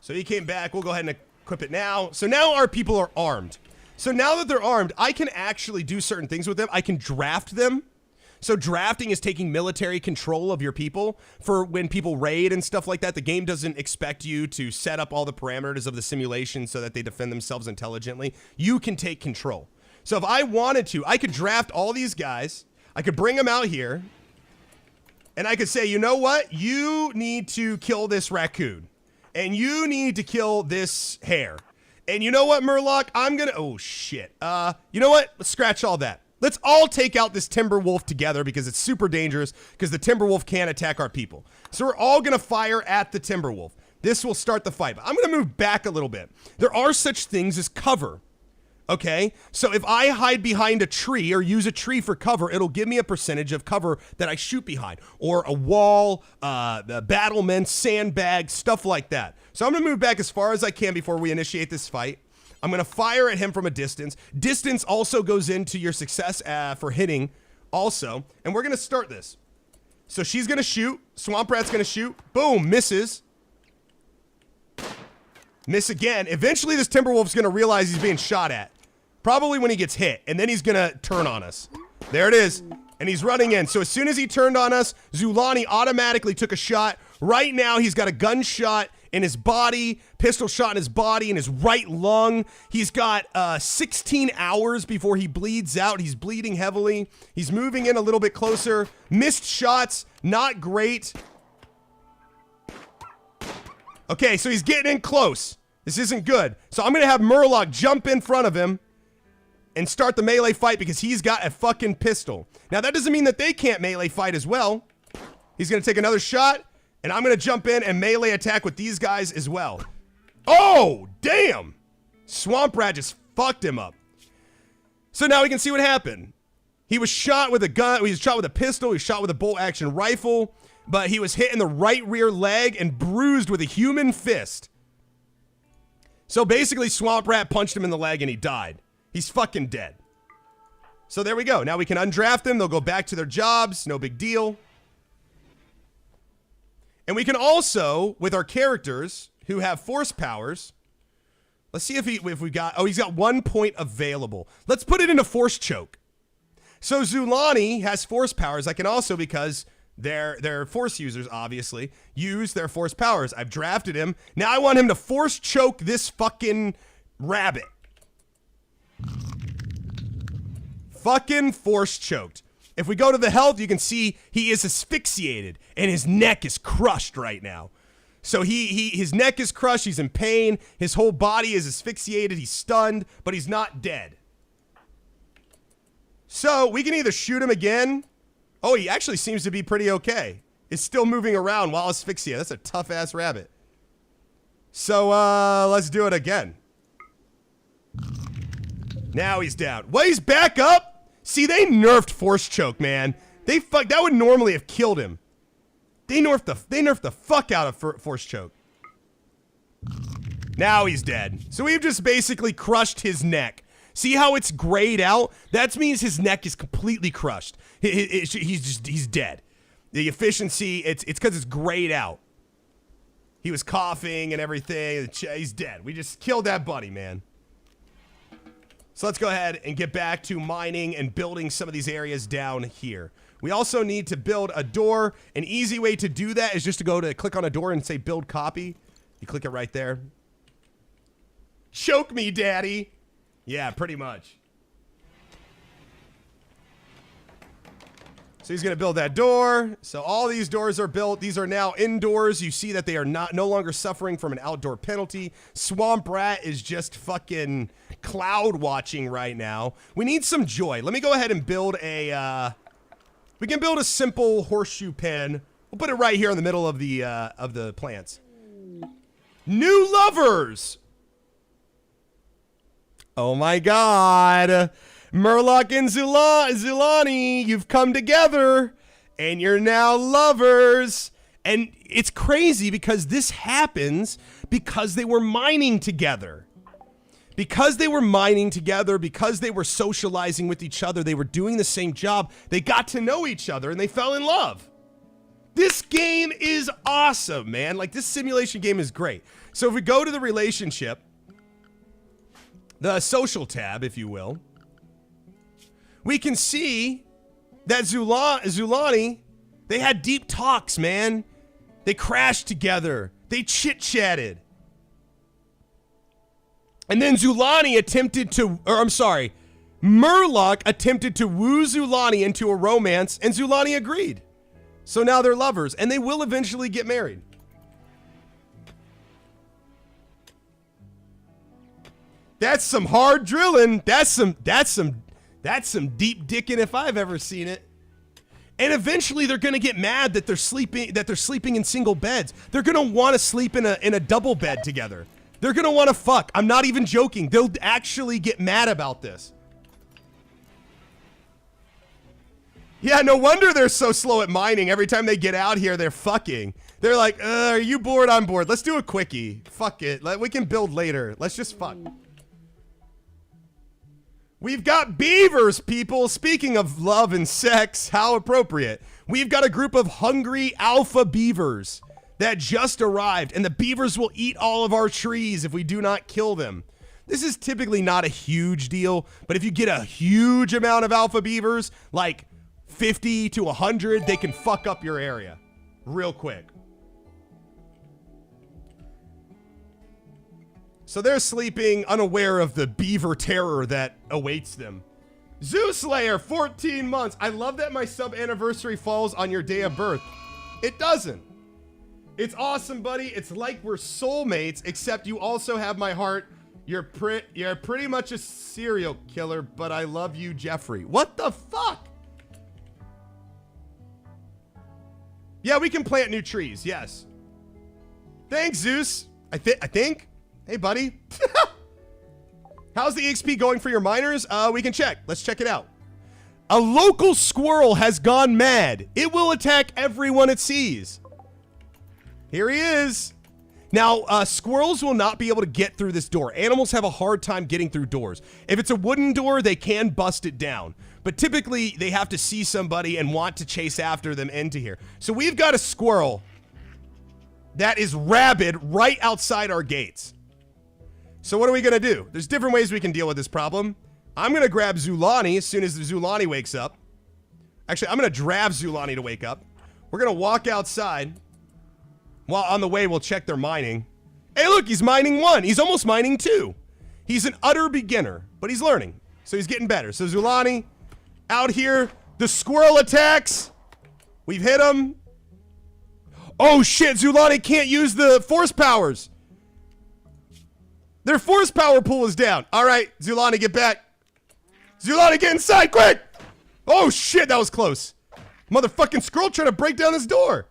So he came back. We'll go ahead and equip it now. So now our people are armed. So now that they're armed, I can actually do certain things with them. I can draft them. So drafting is taking military control of your people for when people raid and stuff like that. The game doesn't expect you to set up all the parameters of the simulation so that they defend themselves intelligently. You can take control. So if I wanted to, I could draft all these guys. I could bring them out here. And I could say, you know what? You need to kill this raccoon. And you need to kill this hare. And you know what, Murloc? I'm gonna... Oh, shit. You know what? Let's scratch all that. Let's all take out this timber wolf together because it's super dangerous because the timber wolf can attack our people. So we're all gonna fire at the timber wolf. This will start the fight. But I'm gonna move back a little bit. There are such things as cover. Okay, so if I hide behind a tree or use a tree for cover, it'll give me a percentage of cover that I shoot behind, or a wall, battlements, sandbags, stuff like that. So I'm gonna move back as far as I can before we initiate this fight. I'm gonna fire at him from a distance. Distance also goes into your success for hitting also, and we're gonna start this. So she's gonna shoot, Swamp Rat's gonna shoot, boom, misses. Miss again. Eventually this Timberwolf's gonna realize he's being shot at. Probably when he gets hit, and then he's gonna turn on us. There it is, and he's running in. So as soon as he turned on us, Zulani automatically took a shot. Right now, he's got a gunshot in his body, pistol shot in his body, in his right lung. He's got 16 hours before he bleeds out. He's bleeding heavily. He's moving in a little bit closer. Missed shots, not great. Okay, so he's getting in close. This isn't good. So I'm gonna have Murloc jump in front of him and start the melee fight because he's got a fucking pistol. Now that doesn't mean that they can't melee fight as well. He's gonna take another shot, and I'm gonna jump in and melee attack with these guys as well. Oh, damn! Swamp Rat just fucked him up. So now we can see what happened. He was shot with a gun, he was shot with a pistol, he was shot with a bolt action rifle, but he was hit in the right rear leg and bruised with a human fist. So basically, Swamp Rat punched him in the leg and he died. He's fucking dead. So there we go. Now we can undraft them. They'll go back to their jobs. No big deal. And we can also, with our characters who have force powers, let's see if we got, oh, he's got 1 point available. Let's put it into force choke. So Zulani has force powers. I can also, because they're force users, obviously, use their force powers. I've drafted him. Now I want him to force choke this fucking rabbit. Fucking force choked. If we go to the health, you can see he is asphyxiated and his neck is crushed right now. So his neck is crushed, he's in pain, his whole body is asphyxiated, he's stunned, but he's not dead. So we can either shoot him again. Oh, he actually seems to be pretty okay. He's still moving around while asphyxiated. That's a tough ass rabbit. So let's do it again. Now he's down. Well, he's back up. See, they nerfed force choke, man. That would normally have killed him. They nerfed the fuck out of force choke. Now he's dead. So we've just basically crushed his neck. See how it's grayed out? That means his neck is completely crushed. He's dead. The efficiency, it's because it's grayed out. He was coughing and everything. He's dead. We just killed that buddy, man. So let's go ahead and get back to mining and building some of these areas down here. We also need to build a door. An easy way to do that is just to go to click on a door and say build copy. You click it right there. Choke me, daddy. Yeah, pretty much. So he's going to build that door. So all these doors are built. These are now indoors. You see that they are no longer suffering from an outdoor penalty. Swamp Rat is just fucking cloud watching right now. We need some joy. Let me go ahead and build a, we can build a simple horseshoe pen. We'll put it right here in the middle of the plants. New lovers. Oh my God. Murloc and Zulani, you've come together, and you're now lovers. And it's crazy because this happens because they were mining together. Because they were mining together, because they were socializing with each other, they were doing the same job, they got to know each other, and they fell in love. This game is awesome, man. Like, this simulation game is great. So if we go to the relationship, the social tab, if you will, we can see that Zulani, they had deep talks, man. They crashed together. They chit-chatted. And then Zulani attempted to, or I'm sorry, Murloc attempted to woo Zulani into a romance, and Zulani agreed. So now they're lovers, and they will eventually get married. That's some hard drilling. That's some deep dicking if I've ever seen it. And eventually they're gonna get mad that they're sleeping in single beds. They're gonna want to sleep in a double bed together. They're gonna want to fuck. I'm not even joking. They'll actually get mad about this. Yeah, no wonder they're so slow at mining. Every time they get out here, they're fucking. They're like, are you bored? I'm bored. Let's do a quickie. Fuck it. We can build later. Let's just fuck. We've got beavers, people. Speaking of love and sex, how appropriate. We've got a group of hungry alpha beavers that just arrived, and the beavers will eat all of our trees if we do not kill them. This is typically not a huge deal, but if you get a huge amount of alpha beavers, like 50 to 100, they can fuck up your area real quick. So they're sleeping unaware of the beaver terror that awaits them. Zoo Slayer, 14 months. I love that my sub anniversary falls on your day of birth. It doesn't. It's awesome, buddy. It's like we're soulmates, except you also have my heart. You're pretty much a serial killer, but I love you, Jeffrey. What the fuck? Yeah, we can plant new trees. Yes. Thanks, Zeus. I think. Hey, buddy. How's the EXP going for your miners? We can check. Let's check it out. A local squirrel has gone mad. It will attack everyone it sees. Here he is. Now, squirrels will not be able to get through this door. Animals have a hard time getting through doors. If it's a wooden door, they can bust it down. But typically, they have to see somebody and want to chase after them into here. So we've got a squirrel that is rabid right outside our gates. So what are we going to do? There's different ways we can deal with this problem. I'm going to grab Zulani as soon as the Zulani wakes up. Actually, I'm going to draft Zulani to wake up. We're going to walk outside. While on the way, we'll check their mining. Hey, look, he's mining 1. He's almost mining 2. He's an utter beginner, but he's learning. So he's getting better. So Zulani, out here. The squirrel attacks. We've hit him. Oh, shit. Zulani can't use the force powers. Their force power pool is down. All right, Zulani, get back. Zulani, get inside, quick. Oh, shit, that was close. Motherfucking squirrel trying to break down this door.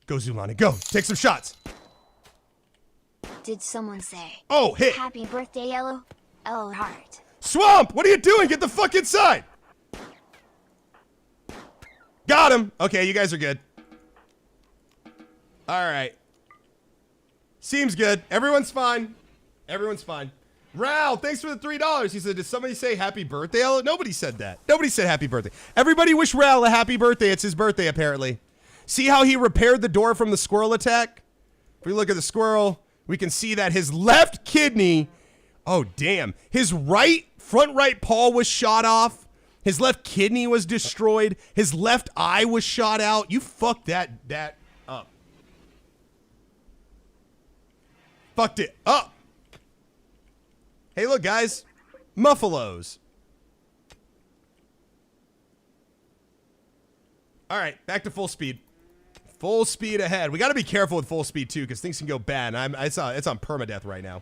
Go, Zulani, go. Take some shots. Did someone say? Oh, hit. Happy birthday, Ello. Ello heart. Swamp, what are you doing? Get the fuck inside. Got him. Okay, you guys are good. All right. Seems good. Everyone's fine. Everyone's fine. Ral, thanks for the $3. He said, did somebody say happy birthday, Ello? Nobody said that. Nobody said happy birthday. Everybody wish Ral a happy birthday. It's his birthday, apparently. See how he repaired the door from the squirrel attack? If we look at the squirrel, we can see that his left kidney Oh, damn. His front right paw was shot off. His left kidney was destroyed. His left eye was shot out. You fucked that up. Fucked it up. Hey, look, guys. Muffalos. All right, back to full speed. Full speed ahead. We got to be careful with full speed, too, because things can go bad. It's on permadeath right now.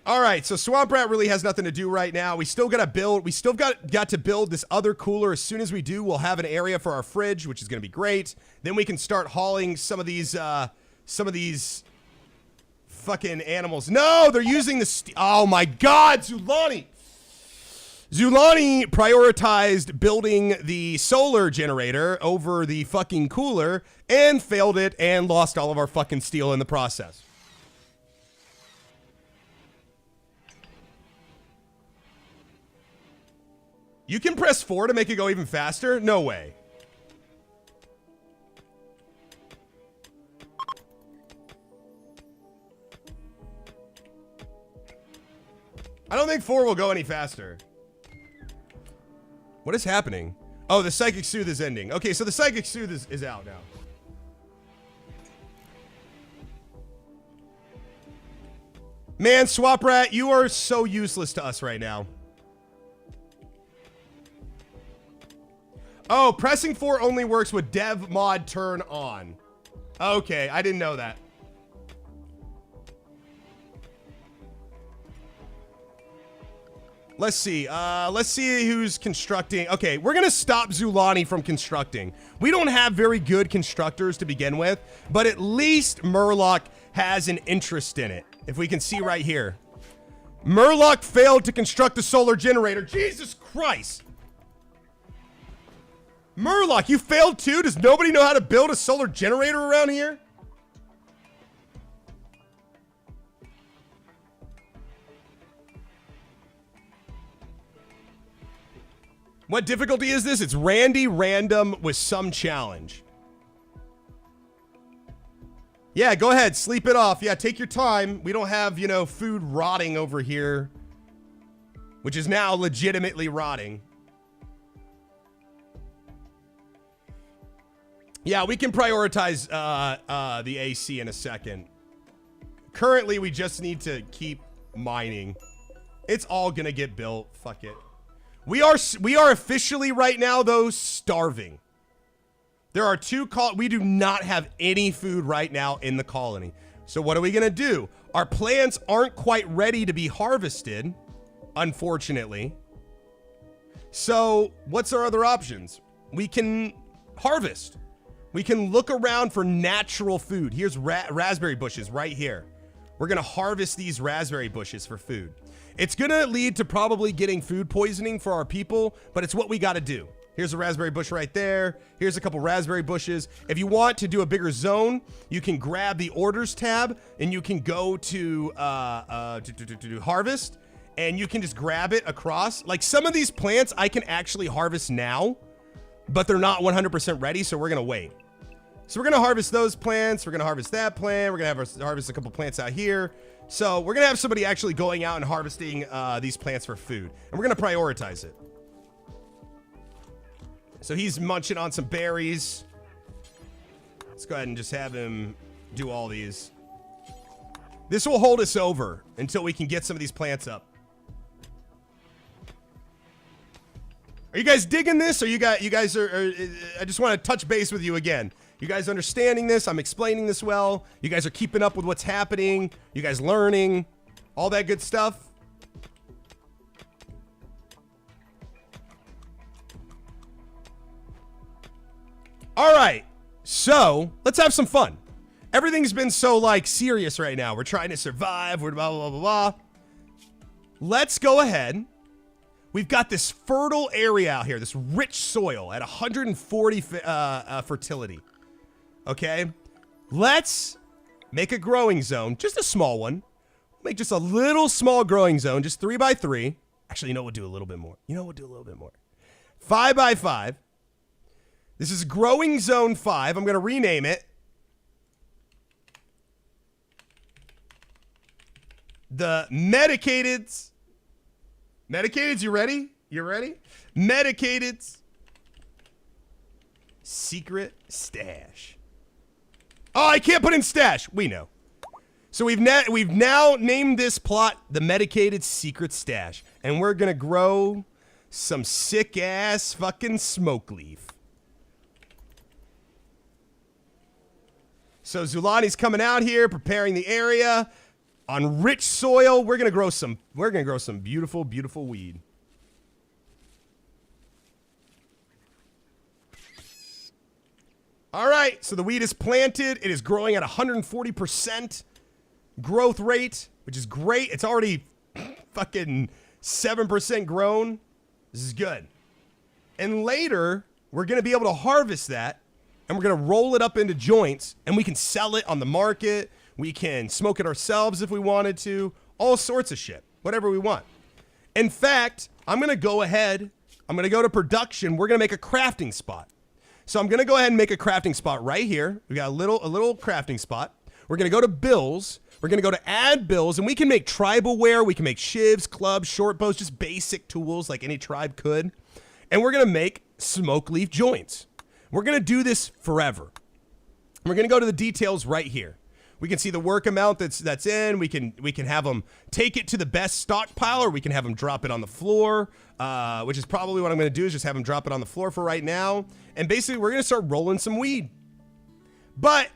All right, so Swamp Rat really has nothing to do right now. We still got to build. We still got to build this other cooler. As soon as we do, we'll have an area for our fridge, which is going to be great. Then we can start hauling some of these fucking animals. No, they're using the oh my God, Zulani. Zulani prioritized building the solar generator over the fucking cooler and failed it and lost all of our fucking steel in the process. You can press 4 to make it go even faster? No way. I don't think 4 will go any faster. What is happening? Oh, the Psychic Soothe is ending. Okay, so the Psychic Soothe is out now. Man, Swap Rat, you are so useless to us right now. Oh, pressing 4 only works with dev mod turn on. Okay, I didn't know that. Let's see. Let's see who's constructing. Okay, we're going to stop Zulani from constructing. We don't have very good constructors to begin with, but at least Murloc has an interest in it. If we can see right here. Murloc failed to construct the solar generator. Jesus Christ. Murloc, you failed too? Does nobody know how to build a solar generator around here? What difficulty is this? It's Randy random with some challenge. Yeah, go ahead. Sleep it off. Yeah, take your time. We don't have, you know, food rotting over here, which is now legitimately rotting. Yeah, we can prioritize the AC in a second. Currently, we just need to keep mining. It's all gonna get built. Fuck it. We are officially right now, though, starving. There are we do not have any food right now in the colony. So what are we gonna do? Our plants aren't quite ready to be harvested, unfortunately. So what's our other options? We can harvest. We can look around for natural food. Here's raspberry bushes right here. We're gonna harvest these raspberry bushes for food. It's gonna lead to probably getting food poisoning for our people, but it's what we gotta do. Here's a raspberry bush right there. Here's a couple raspberry bushes. If you want to do a bigger zone, you can grab the orders tab and you can go to harvest, and you can just grab it across. Like some of these plants I can actually harvest now, but they're not 100% ready, so we're gonna wait. So we're gonna harvest those plants. We're gonna harvest that plant. We're gonna harvest a couple plants out here. So we're gonna have somebody actually going out and harvesting these plants for food, and we're gonna prioritize it. So he's munching on some berries. Let's go ahead and just have him do all these. This will hold us over until we can get some of these plants up. Are you guys digging this? Or you guys are I just want to touch base with you again. You guys understanding this? I'm explaining this well. You guys are keeping up with what's happening. You guys learning all that good stuff. All right, so let's have some fun. Everything's been so like serious right now. We're trying to survive. We're blah, blah, blah, blah. Let's go ahead. We've got this fertile area out here, this rich soil at 140 fertility. Okay, let's make a growing zone, just a small one. Make just a little small growing zone, just 3 by 3. Actually, you know, we'll do a little bit more. 5 by 5. This is growing zone 5. I'm going to rename it. the Medicated's. Medicated's, you ready? You ready? Medicated's secret stash. Oh, I can't put in stash. We know. So we've now named this plot the Medicated Secret Stash. And we're going to grow some sick-ass fucking smoke leaf. So Zulani's coming out here, preparing the area. On rich soil, we're going to grow some beautiful, beautiful weed. All right, so the weed is planted. It is growing at 140% growth rate, which is great. It's already fucking 7% grown. This is good. And later, we're going to be able to harvest that, and we're going to roll it up into joints, and we can sell it on the market. We can smoke it ourselves if we wanted to. All sorts of shit. Whatever we want. In fact, I'm going to go ahead. I'm going to go to production. We're going to make a crafting spot. So I'm going to go ahead and make a crafting spot right here. We got a little crafting spot. We're going to go to bills. We're going to go to add bills, and we can make tribal wear. We can make shivs, clubs, short bows, just basic tools like any tribe could. And we're going to make smoke leaf joints. We're going to do this forever. We're going to go to the details right here. We can see the work amount that's in. We can have them take it to the best stockpile, or we can have them drop it on the floor, which is probably what I'm going to do, is just have them drop it on the floor for right now. And basically, we're going to start rolling some weed. But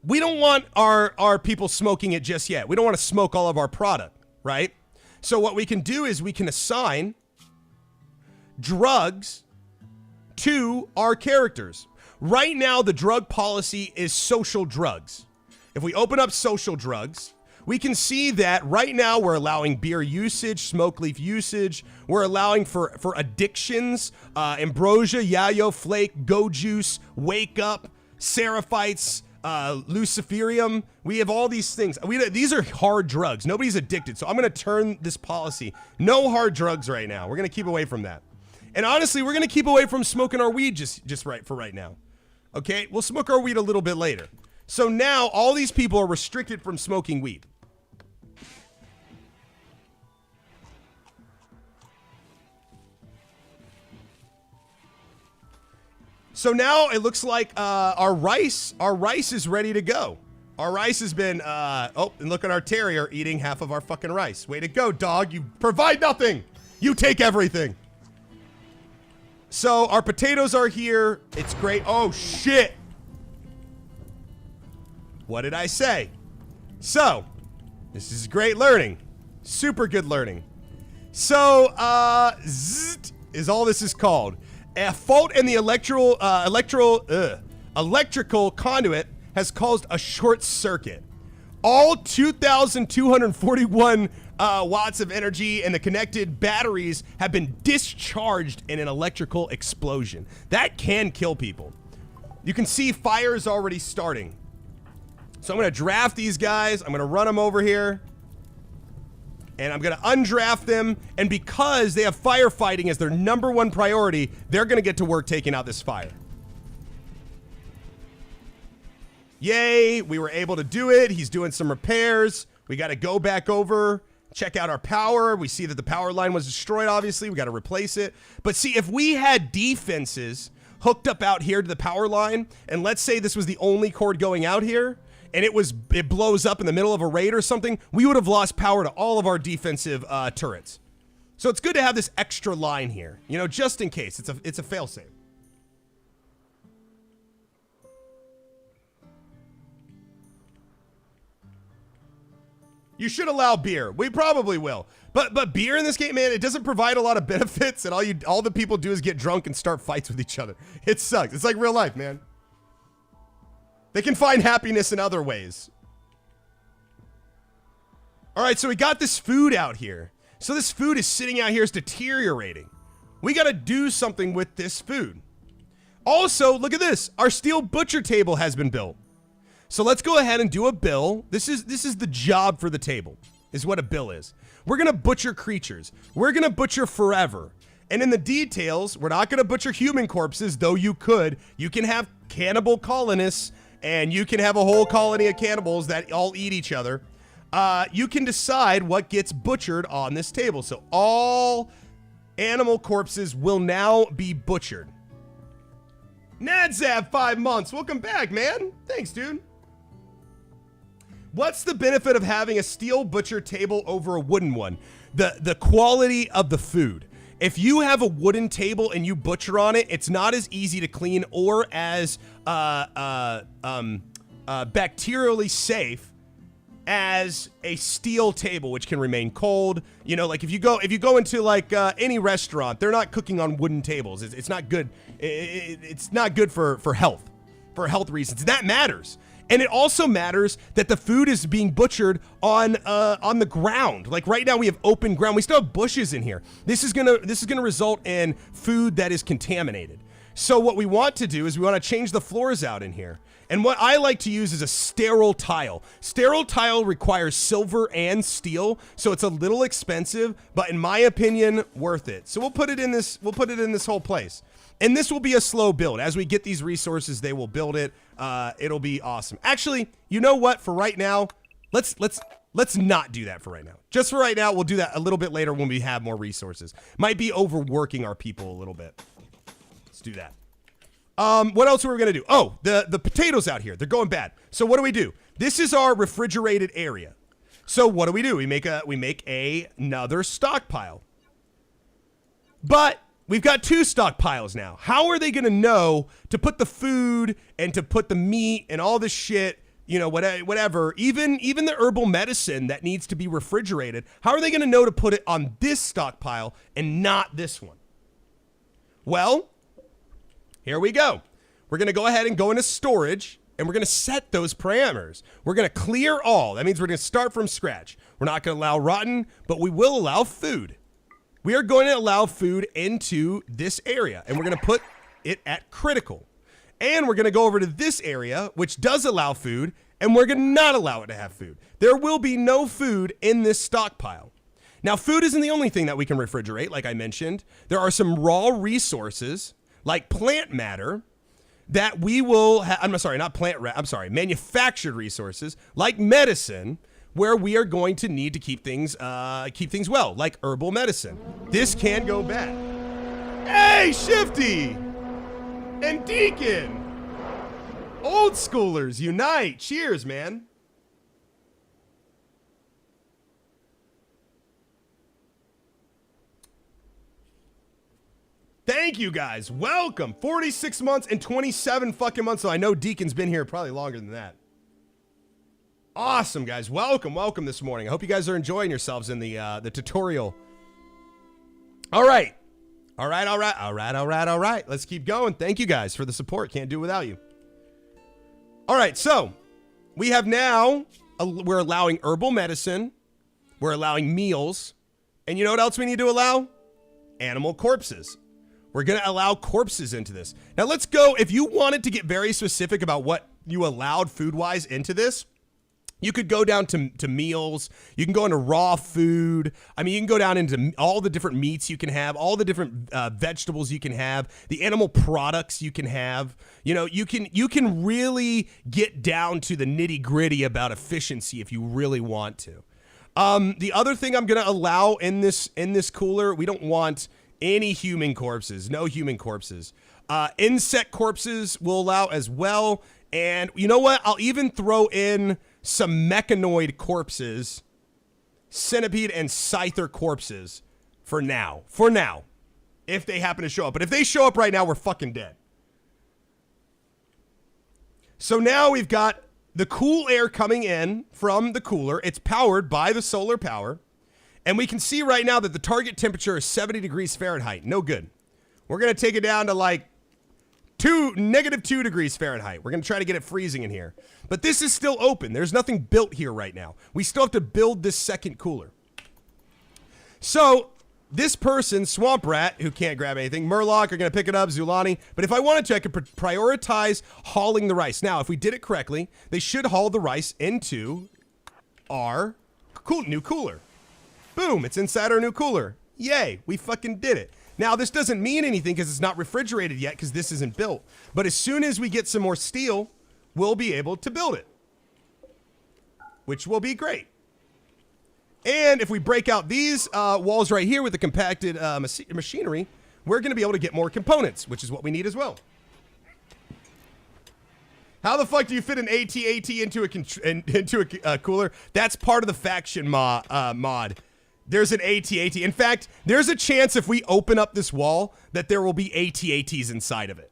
we don't want our people smoking it just yet. We don't want to smoke all of our product, right? So what we can do is we can assign drugs to our characters. Right now, the drug policy is social drugs. If we open up social drugs, we can see that right now we're allowing beer usage, smoke leaf usage. We're allowing for addictions, ambrosia, yayo, flake, go juice, wake up, seraphites, luciferium. We have all these things. These are hard drugs. Nobody's addicted. So I'm going to turn this policy. No hard drugs right now. We're going to keep away from that. And honestly, we're going to keep away from smoking our weed just right for right now. Okay? We'll smoke our weed a little bit later. So now all these people are restricted from smoking weed. So now it looks like our rice is ready to go. Our rice has been, oh, and look at our terrier eating half of our fucking rice. Way to go, dog. You provide nothing. You take everything. So our potatoes are here. It's great. Oh, shit. What did I say? So, this is great learning. Super good learning. So, zzzt is all this is called. A fault in the electrical conduit has caused a short circuit. All 2,241 watts of energy and the connected batteries have been discharged in an electrical explosion. That can kill people. You can see fires already starting. So I'm going to draft these guys. I'm going to run them over here. And I'm going to undraft them. And because they have firefighting as their #1 priority, they're going to get to work taking out this fire. Yay, we were able to do it. He's doing some repairs. We got to go back over, check out our power. We see that the power line was destroyed, obviously. We got to replace it. But see, if we had defenses hooked up out here to the power line, and let's say this was the only cord going out here, and it blows up in the middle of a raid or something, we would have lost power to all of our defensive turrets. So it's good to have this extra line here, you know, just in case. It's a failsafe. You should allow beer. We probably will. But beer in this game, man, it doesn't provide a lot of benefits, and all the people do is get drunk and start fights with each other. It sucks. It's like real life, man. They can find happiness in other ways. All right, so we got this food out here. So this food is sitting out here, it's deteriorating. We got to do something with this food. Also, look at this. Our steel butcher table has been built. So let's go ahead and do a bill. This is the job for the table, is what a bill is. We're going to butcher creatures. We're going to butcher forever. And in the details, we're not going to butcher human corpses, though you could. You can have cannibal colonists, and you can have a whole colony of cannibals that all eat each other. you can decide what gets butchered on this table. So all animal corpses will now be butchered. Nadzav, 5 months. Welcome back, man. Thanks, dude. What's the benefit of having a steel butcher table over a wooden one? The quality of the food. If you have a wooden table and you butcher on it, it's not as easy to clean or as bacterially safe as a steel table, which can remain cold. You know, like if you go into like any restaurant, they're not cooking on wooden tables. It's not good. It's not good for health reasons. That matters. And it also matters that the food is being butchered on the ground. Like right now we have open ground. We still have bushes in here. This is gonna result in food that is contaminated. So what we want to do is we want to change the floors out in here. And what I like to use is a sterile tile. Sterile tile requires silver and steel, so it's a little expensive, but in my opinion, worth it. So we'll put it in this whole place. And this will be a slow build. As we get these resources, they will build it. It'll be awesome. Actually, you know what? For right now, let's not do that for right now. Just for right now, we'll do that a little bit later when we have more resources. Might be overworking our people a little bit. Let's do that. What else were we gonna do? Oh, the potatoes out here, they're going bad. So what do? This is our refrigerated area. So what do? We make another stockpile. But we've got 2 stockpiles now. How are they gonna know to put the food and to put the meat and all this shit, you know, whatever, even the herbal medicine that needs to be refrigerated, how are they gonna know to put it on this stockpile and not this one? Well, here we go. We're going to go ahead and go into storage, and we're going to set those parameters. We're going to clear all. That means we're going to start from scratch. We're not going to allow rotten, but we will allow food. We are going to allow food into this area, and we're going to put it at critical. And we're going to go over to this area, which does allow food, and we're going to not allow it to have food. There will be no food in this stockpile. Now, food isn't the only thing that we can refrigerate, like I mentioned. There are some raw resources like plant matter that we will manufactured resources like medicine, where we are going to need to keep things well, like herbal medicine. This can go bad. Hey, Shifty and Deacon, old schoolers unite. Cheers, man. Thank you guys. Welcome. 46 months and 27 fucking months. So I know Deacon's been here probably longer than that. Awesome, guys. Welcome this morning. I hope you guys are enjoying yourselves in the tutorial. All right. Let's keep going. Thank you guys for the support. Can't do it without you. All right. So we have now, we're allowing herbal medicine. We're allowing meals. And you know what else we need to allow? Animal corpses. We're going to allow corpses into this. Now let's go. If you wanted to get very specific about what you allowed food-wise into this, you could go down to meals. You can go into raw food. I mean, you can go down into all the different meats you can have, all the different vegetables you can have, the animal products you can have. You know, you can really get down to the nitty-gritty about efficiency if you really want to. The other thing I'm going to allow in this cooler, we don't want any human corpses. No human corpses. Insect corpses will allow as well. And you know what? I'll even throw in some mechanoid corpses, centipede and scyther corpses for now. For now. If they happen to show up. But if they show up right now, we're fucking dead. So now we've got the cool air coming in from the cooler. It's powered by the solar power. And we can see right now that the target temperature is 70 degrees Fahrenheit. No good. We're going to take it down to like -2 degrees Fahrenheit. We're going to try to get it freezing in here. But this is still open. There's nothing built here right now. We still have to build this second cooler. So this person, Swamp Rat, who can't grab anything, Murloc are going to pick it up, Zulani. But if I wanted to, I could prioritize hauling the rice. Now, if we did it correctly, they should haul the rice into our new cooler. Boom, it's inside our new cooler. Yay, we fucking did it. Now, this doesn't mean anything because it's not refrigerated yet because this isn't built. But as soon as we get some more steel, we'll be able to build it. Which will be great. And if we break out these walls right here with the compacted machinery, we're going to be able to get more components, which is what we need as well. How the fuck do you fit an AT-AT into a cooler? That's part of the faction mod. There's an AT-AT. In fact, there's a chance if we open up this wall that there will be AT-ATs inside of it.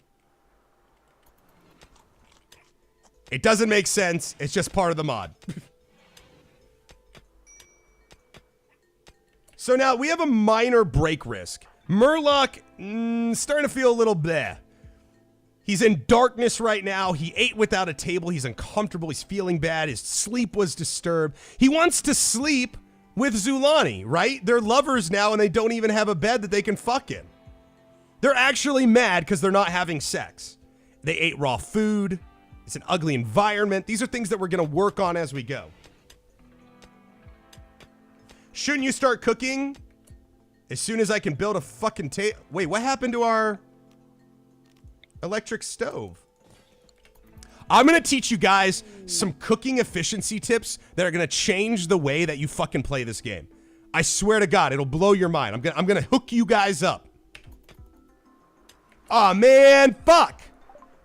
It doesn't make sense. It's just part of the mod. So now we have a minor break risk. Murloc, starting to feel a little bleh. He's in darkness right now. He ate without a table. He's uncomfortable. He's feeling bad. His sleep was disturbed. He wants to sleep with Zulani, right? They're lovers now and they don't even have a bed that they can fuck in. They're actually mad because they're not having sex. They ate raw food. It's an ugly environment. These are things that we're going to work on as we go. Shouldn't you start cooking as soon as I can build a fucking table? Wait, what happened to our electric stove? I'm going to teach you guys some cooking efficiency tips that are going to change the way that you fucking play this game. I swear to God, it'll blow your mind. I'm going to hook you guys up. Aw, man, fuck.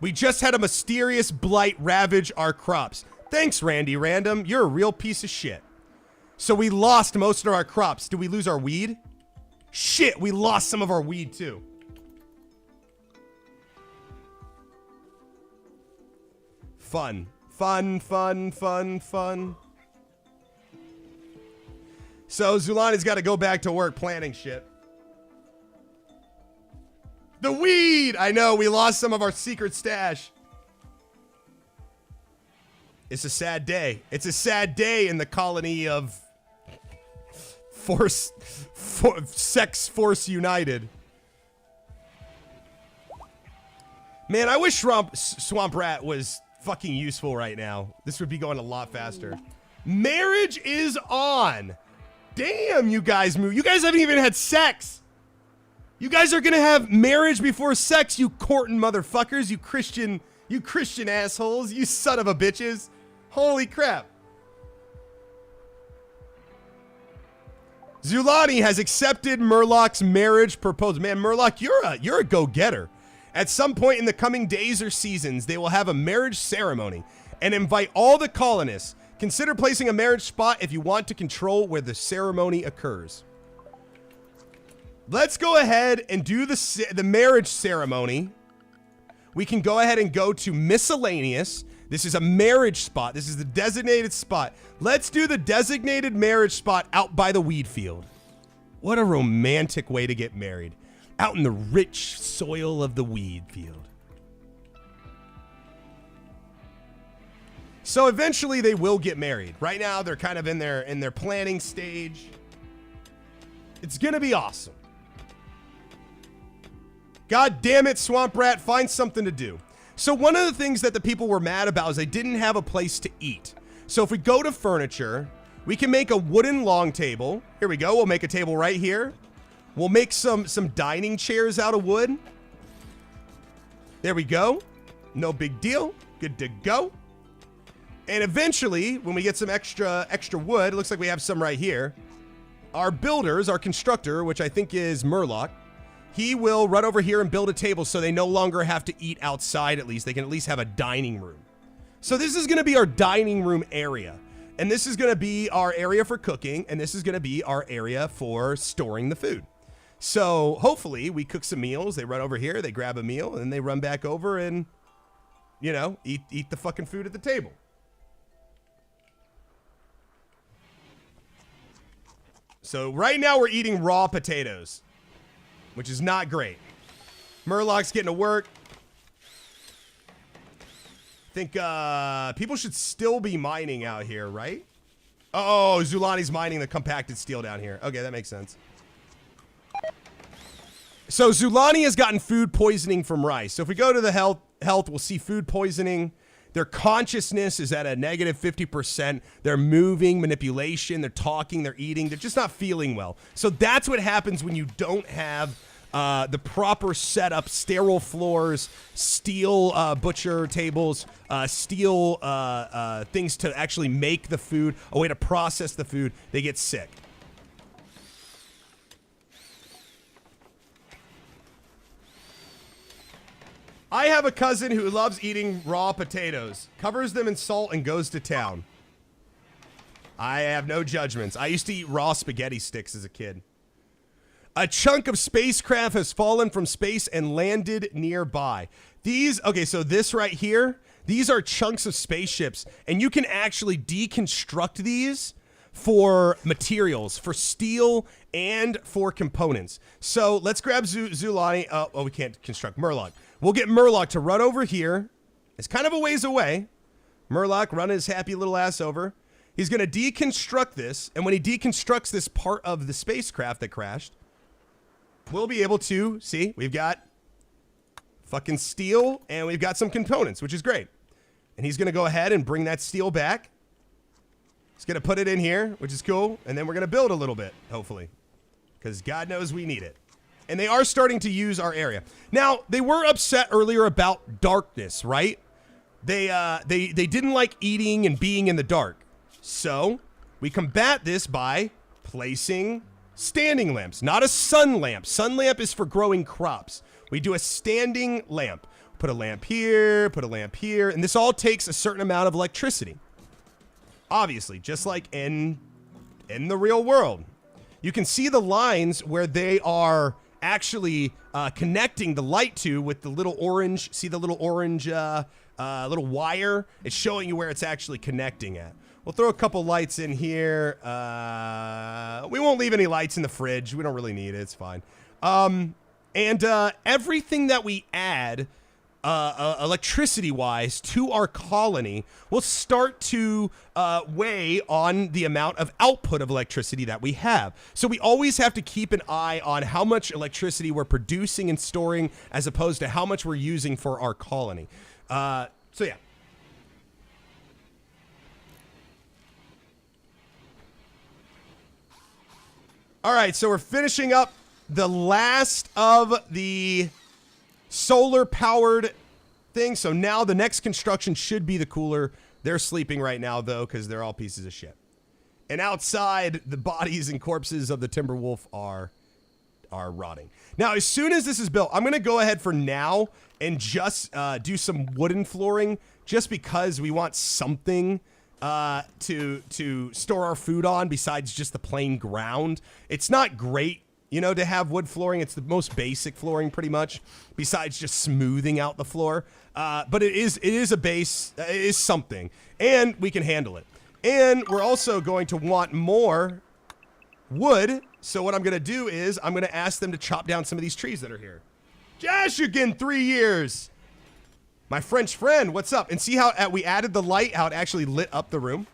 We just had a mysterious blight ravage our crops. Thanks, Randy Random. You're a real piece of shit. So we lost most of our crops. Did we lose our weed? Shit, we lost some of our weed too. Fun. Fun, fun, fun, fun. So Zulani's got to go back to work planning shit. The weed! I know, we lost some of our secret stash. It's a sad day. It's a sad day in the colony of Sex Force United. Man, I wish Swamp Rat was fucking useful right now. This would be going a lot faster. Marriage is on. Damn, you guys move. You guys haven't even had sex. You guys are gonna have marriage before sex, you courting motherfuckers, you Christian assholes, you son of a bitches. Holy crap. Zulani has accepted Murloc's marriage proposal. Man, Murloc, you're a go-getter. At some point in the coming days or seasons, they will have a marriage ceremony and invite all the colonists. Consider placing a marriage spot if you want to control where the ceremony occurs. Let's go ahead and do the marriage ceremony. We can go ahead and go to miscellaneous. This is a marriage spot. This is the designated spot. Let's do the designated marriage spot out by the weed field. What a romantic way to get married. Out in the rich soil of the weed field. So eventually they will get married. Right now they're kind of in their planning stage. It's gonna be awesome. God damn it, Swamp Rat, find something to do. So one of the things that the people were mad about is they didn't have a place to eat. So if we go to furniture, we can make a wooden long table. Here we go. We'll make a table right here. We'll make some dining chairs out of wood. There we go. No big deal. Good to go. And eventually, when we get some extra wood, it looks like we have some right here. Our builders, our constructor, which I think is Murloc, he will run over here and build a table so they no longer have to eat outside at least. They can at least have a dining room. So this is going to be our dining room area. And this is going to be our area for cooking. And this is going to be our area for storing the food. So hopefully we cook some meals. They run over here, they grab a meal, and then they run back over and, you know, eat the fucking food at the table. So right now we're eating raw potatoes, which is not great. Murloc's getting to work. I think people should still be mining out here, right? Oh, Zulani's mining the compacted steel down here. Okay, that makes sense. So Zulani has gotten food poisoning from rice. So if we go to the health, we'll see food poisoning. Their consciousness is at a negative 50%. They're moving, manipulation, they're talking, they're eating. They're just not feeling well. So that's what happens when you don't have the proper setup, sterile floors, steel butcher tables, steel things to actually make the food, a way to process the food, they get sick. I have a cousin who loves eating raw potatoes, covers them in salt, and goes to town. I have no judgments. I used to eat raw spaghetti sticks as a kid. A chunk of spacecraft has fallen from space and landed nearby. These, okay, so this right here, these are chunks of spaceships, and you can actually deconstruct these for materials, for steel and for components. So let's grab Zulani. Oh, we can't construct Murloc. We'll get Murloc to run over here. It's kind of a ways away. Murloc, run his happy little ass over. He's going to deconstruct this, and when he deconstructs this part of the spacecraft that crashed, we'll be able to, see, we've got fucking steel, and we've got some components, which is great. And he's going to go ahead and bring that steel back. He's going to put it in here, which is cool, and then we're going to build a little bit, hopefully, because God knows we need it. And they are starting to use our area. Now, they were upset earlier about darkness, right? They didn't like eating and being in the dark. So, we combat this by placing standing lamps, not a sun lamp. Sun lamp is for growing crops. We do a standing lamp. Put a lamp here, put a lamp here, and this all takes a certain amount of electricity. Obviously, just like in the real world. You can see the lines where they are actually connecting the light to with the little orange, see the little orange little wire? It's showing you where it's actually connecting at. We'll throw a couple lights in here. We won't leave any lights in the fridge. We don't really need it. It's fine. And everything that we add electricity-wise to our colony will start to weigh on the amount of output of electricity that we have. So we always have to keep an eye on how much electricity we're producing and storing as opposed to how much we're using for our colony. So yeah. All right, so we're finishing up the last of the solar-powered thing. So now the next construction should be the cooler. They're sleeping right now, though, because they're all pieces of shit. And outside, the bodies and corpses of the Timberwolf are rotting. Now, as soon as this is built, I'm going to go ahead for now and just do some wooden flooring, just because we want something to store our food on besides just the plain ground. It's not great, you know, to have wood flooring. It's the most basic flooring pretty much, besides just smoothing out the floor. But it is a base, it is something, and we can handle it. And we're also going to want more wood. So what I'm going to do is I'm going to ask them to chop down some of these trees that are here. Josh, again, 3 years. My French friend, what's up? And see how we added the light, how it actually lit up the room.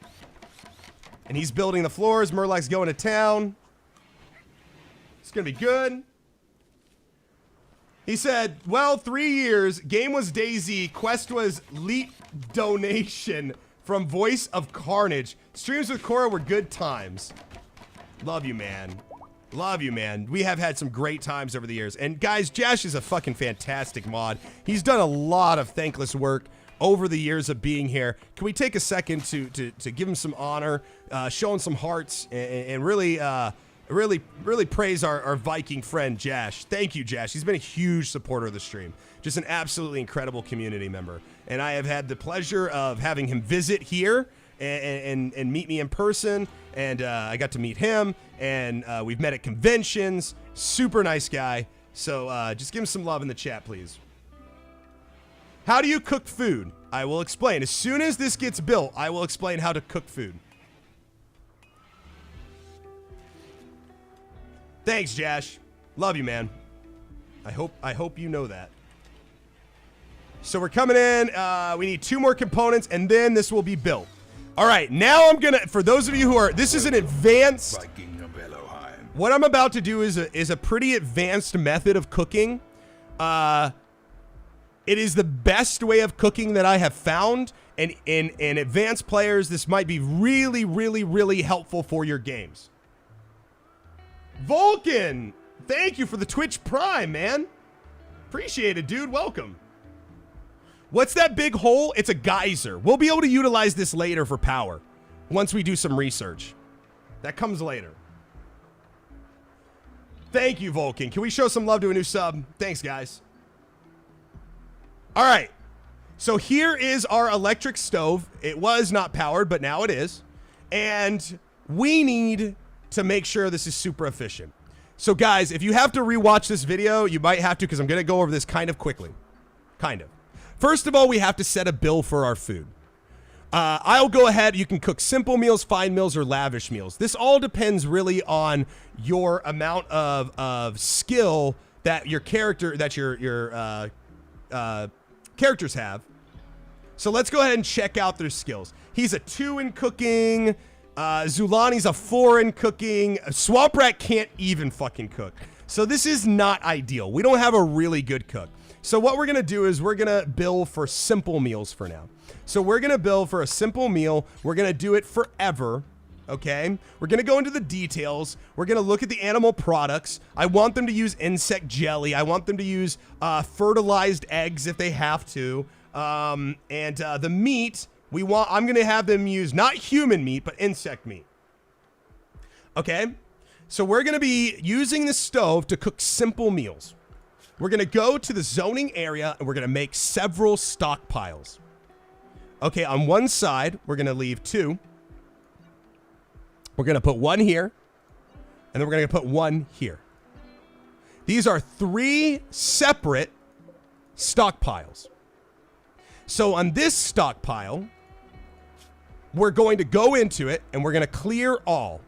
And he's building the floors. Murloc's going to town. It's going to be good. He said, well, 3 years. Game was Daisy. Quest was Leap Donation from Voice of Carnage. Streams with Cora were good times. Love you, man. Love you, man. We have had some great times over the years. And guys, Josh is a fucking fantastic mod. He's done a lot of thankless work over the years of being here. Can we take a second to give him some honor, show him some hearts, and really praise our Viking friend, Josh. Thank you, Josh. He's been a huge supporter of the stream. Just an absolutely incredible community member. And I have had the pleasure of having him visit here and meet me in person. And I got to meet him, and we've met at conventions. Super nice guy. So just give him some love in the chat, please. How do you cook food? I will explain. As soon as this gets built, I will explain how to cook food. Thanks, Josh. Love you, man. I hope you know that. So we're coming in. We need 2 more components, and then this will be built. All right, now I'm gonna, for those of you who are, this is an advanced, Viking of Ellohime. what I'm about to do is a pretty advanced method of cooking. It is the best way of cooking that I have found, and in advanced players, this might be really, really, really helpful for your games. Vulcan, Thank you for the Twitch Prime, man. Appreciate it, dude. Welcome. What's that big hole? It's a geyser. We'll be able to utilize this later for power once we do some research. That comes later. Thank you, Vulcan. Can we show some love to a new sub? Thanks, guys. All right. So here is our electric stove. It was not powered, but now it is. And we need to make sure this is super efficient. So guys, if you have to rewatch this video, you might have to because I'm going to go over this kind of quickly. Kind of. First of all, we have to set a bill for our food. I'll go ahead. You can cook simple meals, fine meals, or lavish meals. This all depends really on your amount of skill that your character, that your characters have. So let's go ahead and check out their skills. He's a 2 in cooking. Zulani's a 4 in cooking. Swamp Rat can't even fucking cook. So this is not ideal. We don't have a really good cook. So what we're going to do is we're going to bill for simple meals for now. So we're going to bill for a simple meal. We're going to do it forever. Okay. We're going to go into the details. We're going to look at the animal products. I want them to use insect jelly. I want them to use fertilized eggs if they have to. The meat I'm going to have them use not human meat, but insect meat. Okay. So we're going to be using the stove to cook simple meals. We're going to go to the zoning area and we're going to make several stockpiles. Okay, on one side, we're going to leave 2. We're going to put 1 here. And then we're going to put 1 here. These are 3 separate stockpiles. So on this stockpile, we're going to go into it and we're going to clear all.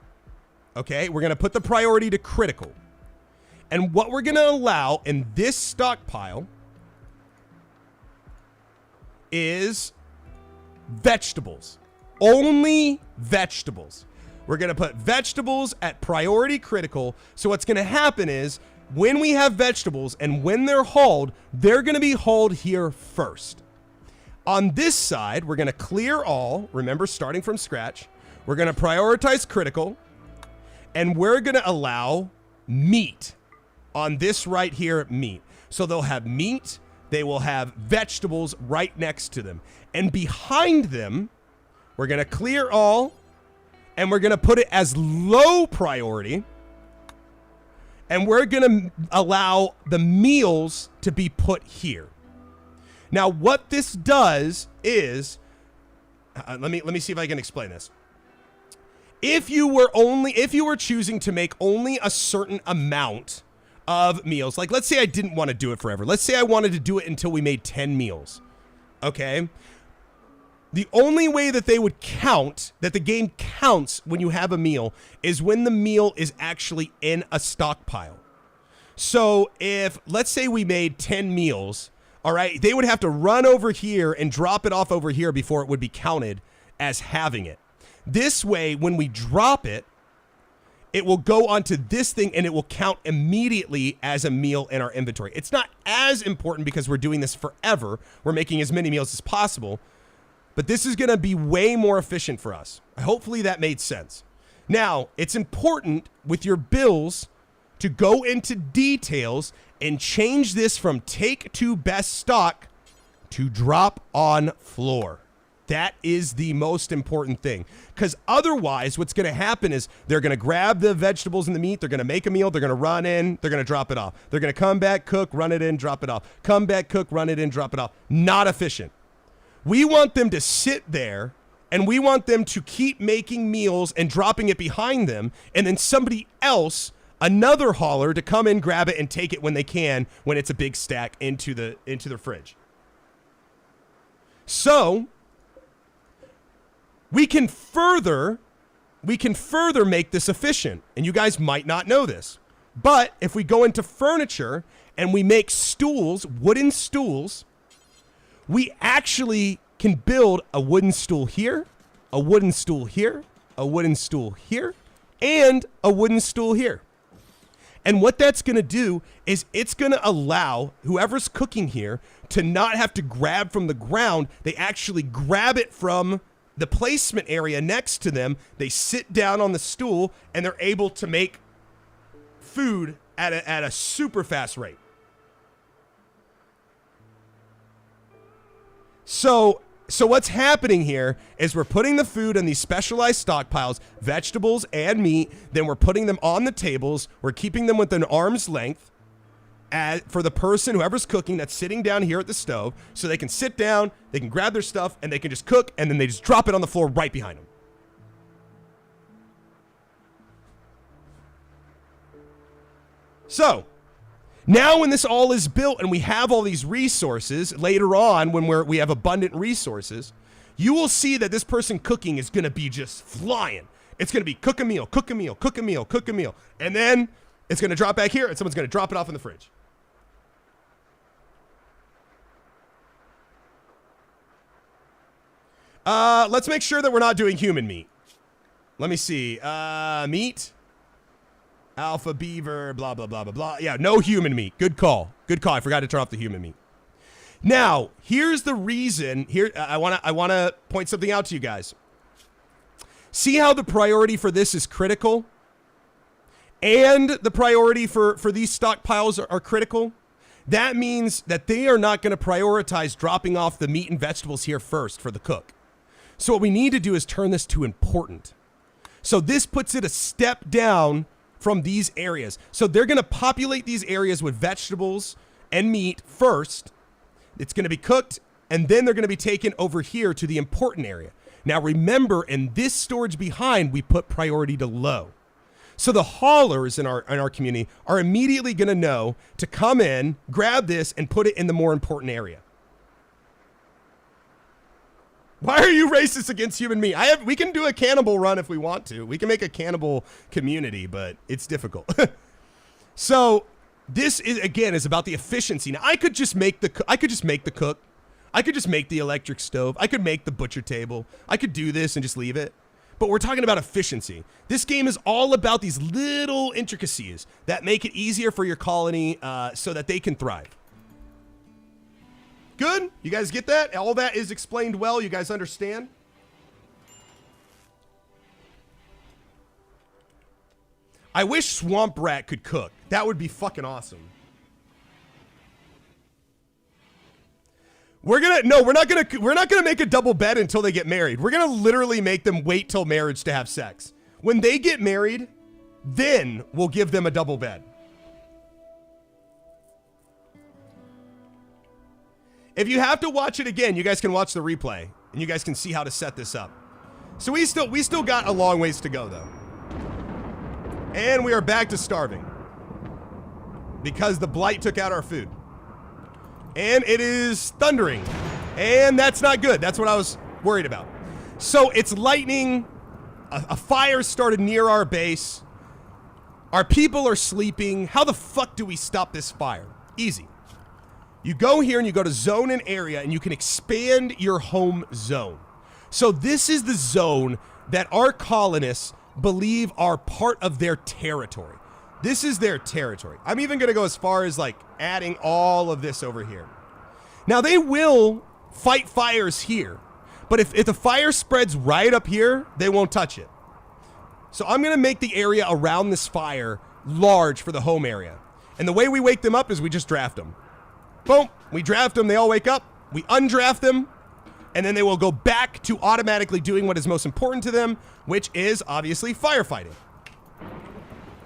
Okay, we're going to put the priority to critical. And what we're going to allow in this stockpile is vegetables. Only vegetables. We're going to put vegetables at priority critical. So what's going to happen is when we have vegetables and when they're hauled, they're going to be hauled here first. On this side, we're going to clear all. Remember, starting from scratch. We're going to prioritize critical. And we're going to allow meat. On this right here, meat. So they'll have meat. They will have vegetables right next to them. And behind them, we're going to clear all. And we're going to put it as low priority. And we're going to allow the meals to be put here. Now, what this does is, let me see if I can explain this. If you were choosing to make only a certain amount of meals, like let's say I didn't want to do it forever. Let's say I wanted to do it until we made 10 meals. Okay. The only way that they would count, that the game counts when you have a meal, is when the meal is actually in a stockpile. So if, let's say we made 10 meals, all right, they would have to run over here and drop it off over here before it would be counted as having it. This way, when we drop it, it will go onto this thing and it will count immediately as a meal in our inventory. It's not as important because we're doing this forever. We're making as many meals as possible. But this is going to be way more efficient for us. Hopefully that made sense. Now, it's important with your bills to go into details and change this from take to best stock to drop on floor. That is the most important thing. Because otherwise, what's going to happen is they're going to grab the vegetables and the meat. They're going to make a meal. They're going to run in. They're going to drop it off. They're going to come back, cook, run it in, drop it off. Come back, cook, run it in, drop it off. Not efficient. We want them to sit there and we want them to keep making meals and dropping it behind them. And then somebody else, another hauler, to come in, grab it and take it when they can, when it's a big stack into the fridge. So we can further make this efficient. And you guys might not know this. But if we go into furniture and we make stools, wooden stools, we actually can build a wooden stool here, a wooden stool here, a wooden stool here, and a wooden stool here. And what that's going to do is it's going to allow whoever's cooking here to not have to grab from the ground. They actually grab it from the placement area next to them. They sit down on the stool and they're able to make food at a super fast rate. So what's happening here is we're putting the food in these specialized stockpiles, vegetables and meat. Then we're putting them on the tables. We're keeping them within arm's length for the person, whoever's cooking, that's sitting down here at the stove, so they can sit down, they can grab their stuff, and they can just cook, and then they just drop it on the floor right behind them. So now when this all is built and we have all these resources, later on when we have abundant resources, you will see that this person cooking is going to be just flying. It's going to be cook a meal, cook a meal, cook a meal, cook a meal. And then it's going to drop back here and someone's going to drop it off in the fridge. Let's make sure that we're not doing human meat. Let me see. Meat. Alpha beaver, blah, blah, blah, blah, blah. Yeah, no human meat. Good call. Good call. I forgot to turn off the human meat. Now, here's the reason. Here, I want to point something out to you guys. See how the priority for this is critical? And the priority for these stockpiles are critical? That means that they are not going to prioritize dropping off the meat and vegetables here first for the cook. So what we need to do is turn this to important. So this puts it a step down from these areas. So they're going to populate these areas with vegetables and meat first. It's going to be cooked, and then they're going to be taken over here to the important area. Now remember, in this storage behind, we put priority to low. So the haulers in our community are immediately going to know to come in, grab this, and put it in the more important area. Why are you racist against human meat? We can do a cannibal run if we want to. We can make a cannibal community, but it's difficult. So this is about the efficiency. Now I could just make the cook. I could just make the electric stove. I could make the butcher table. I could do this and just leave it. But we're talking about efficiency. This game is all about these little intricacies that make it easier for your colony so that they can thrive. Good? You guys get that? All that is explained well. You guys understand? I wish Swamp Rat could cook. That would be fucking awesome. We're not gonna make a double bed until they get married. We're gonna literally make them wait till marriage to have sex. When they get married, then we'll give them a double bed. If you have to watch it again, you guys can watch the replay and you guys can see how to set this up. So we still got a long ways to go though. And we are back to starving because the blight took out our food. And it is thundering. And that's not good. That's what I was worried about. So it's lightning. A fire started near our base. Our people are sleeping. How the fuck do we stop this fire? Easy. You go here and you go to zone and area and you can expand your home zone. So this is the zone that our colonists believe are part of their territory. This is their territory. I'm even going to go as far as like adding all of this over here. Now they will fight fires here, but if the fire spreads right up here, they won't touch it. So I'm going to make the area around this fire large for the home area. And the way we wake them up is we just draft them. Boom, we draft them, they all wake up, we undraft them, and then they will go back to automatically doing what is most important to them, which is obviously firefighting.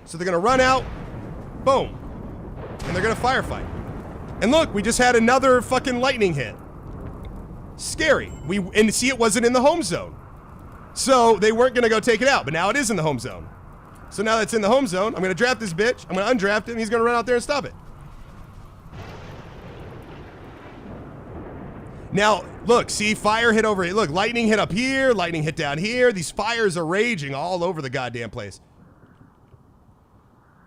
So they're gonna run out, boom, and they're gonna firefight. And look, we just had another fucking lightning hit. Scary. And see, it wasn't in the home zone. So they weren't gonna go take it out, but now it is in the home zone. So now that's in the home zone, I'm gonna draft this bitch, I'm gonna undraft him, he's gonna run out there and stop it. Now, look, see, fire hit over here. Look, lightning hit up here, lightning hit down here. These fires are raging all over the goddamn place.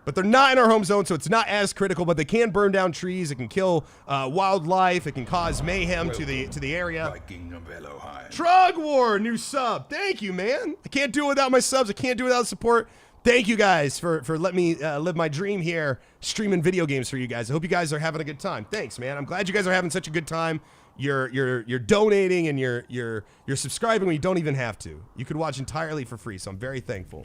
But they're not in our home zone, so it's not as critical, but they can burn down trees. It can kill wildlife. It can cause mayhem to the area. Viking of Ellohime. Trog War, new sub. Thank you, man. I can't do it without my subs. I can't do it without support. Thank you guys for letting me live my dream here, streaming video games for you guys. I hope you guys are having a good time. Thanks, man. I'm glad you guys are having such a good time. You're donating and you're subscribing when you don't even have to. You could watch entirely for free, so I'm very thankful.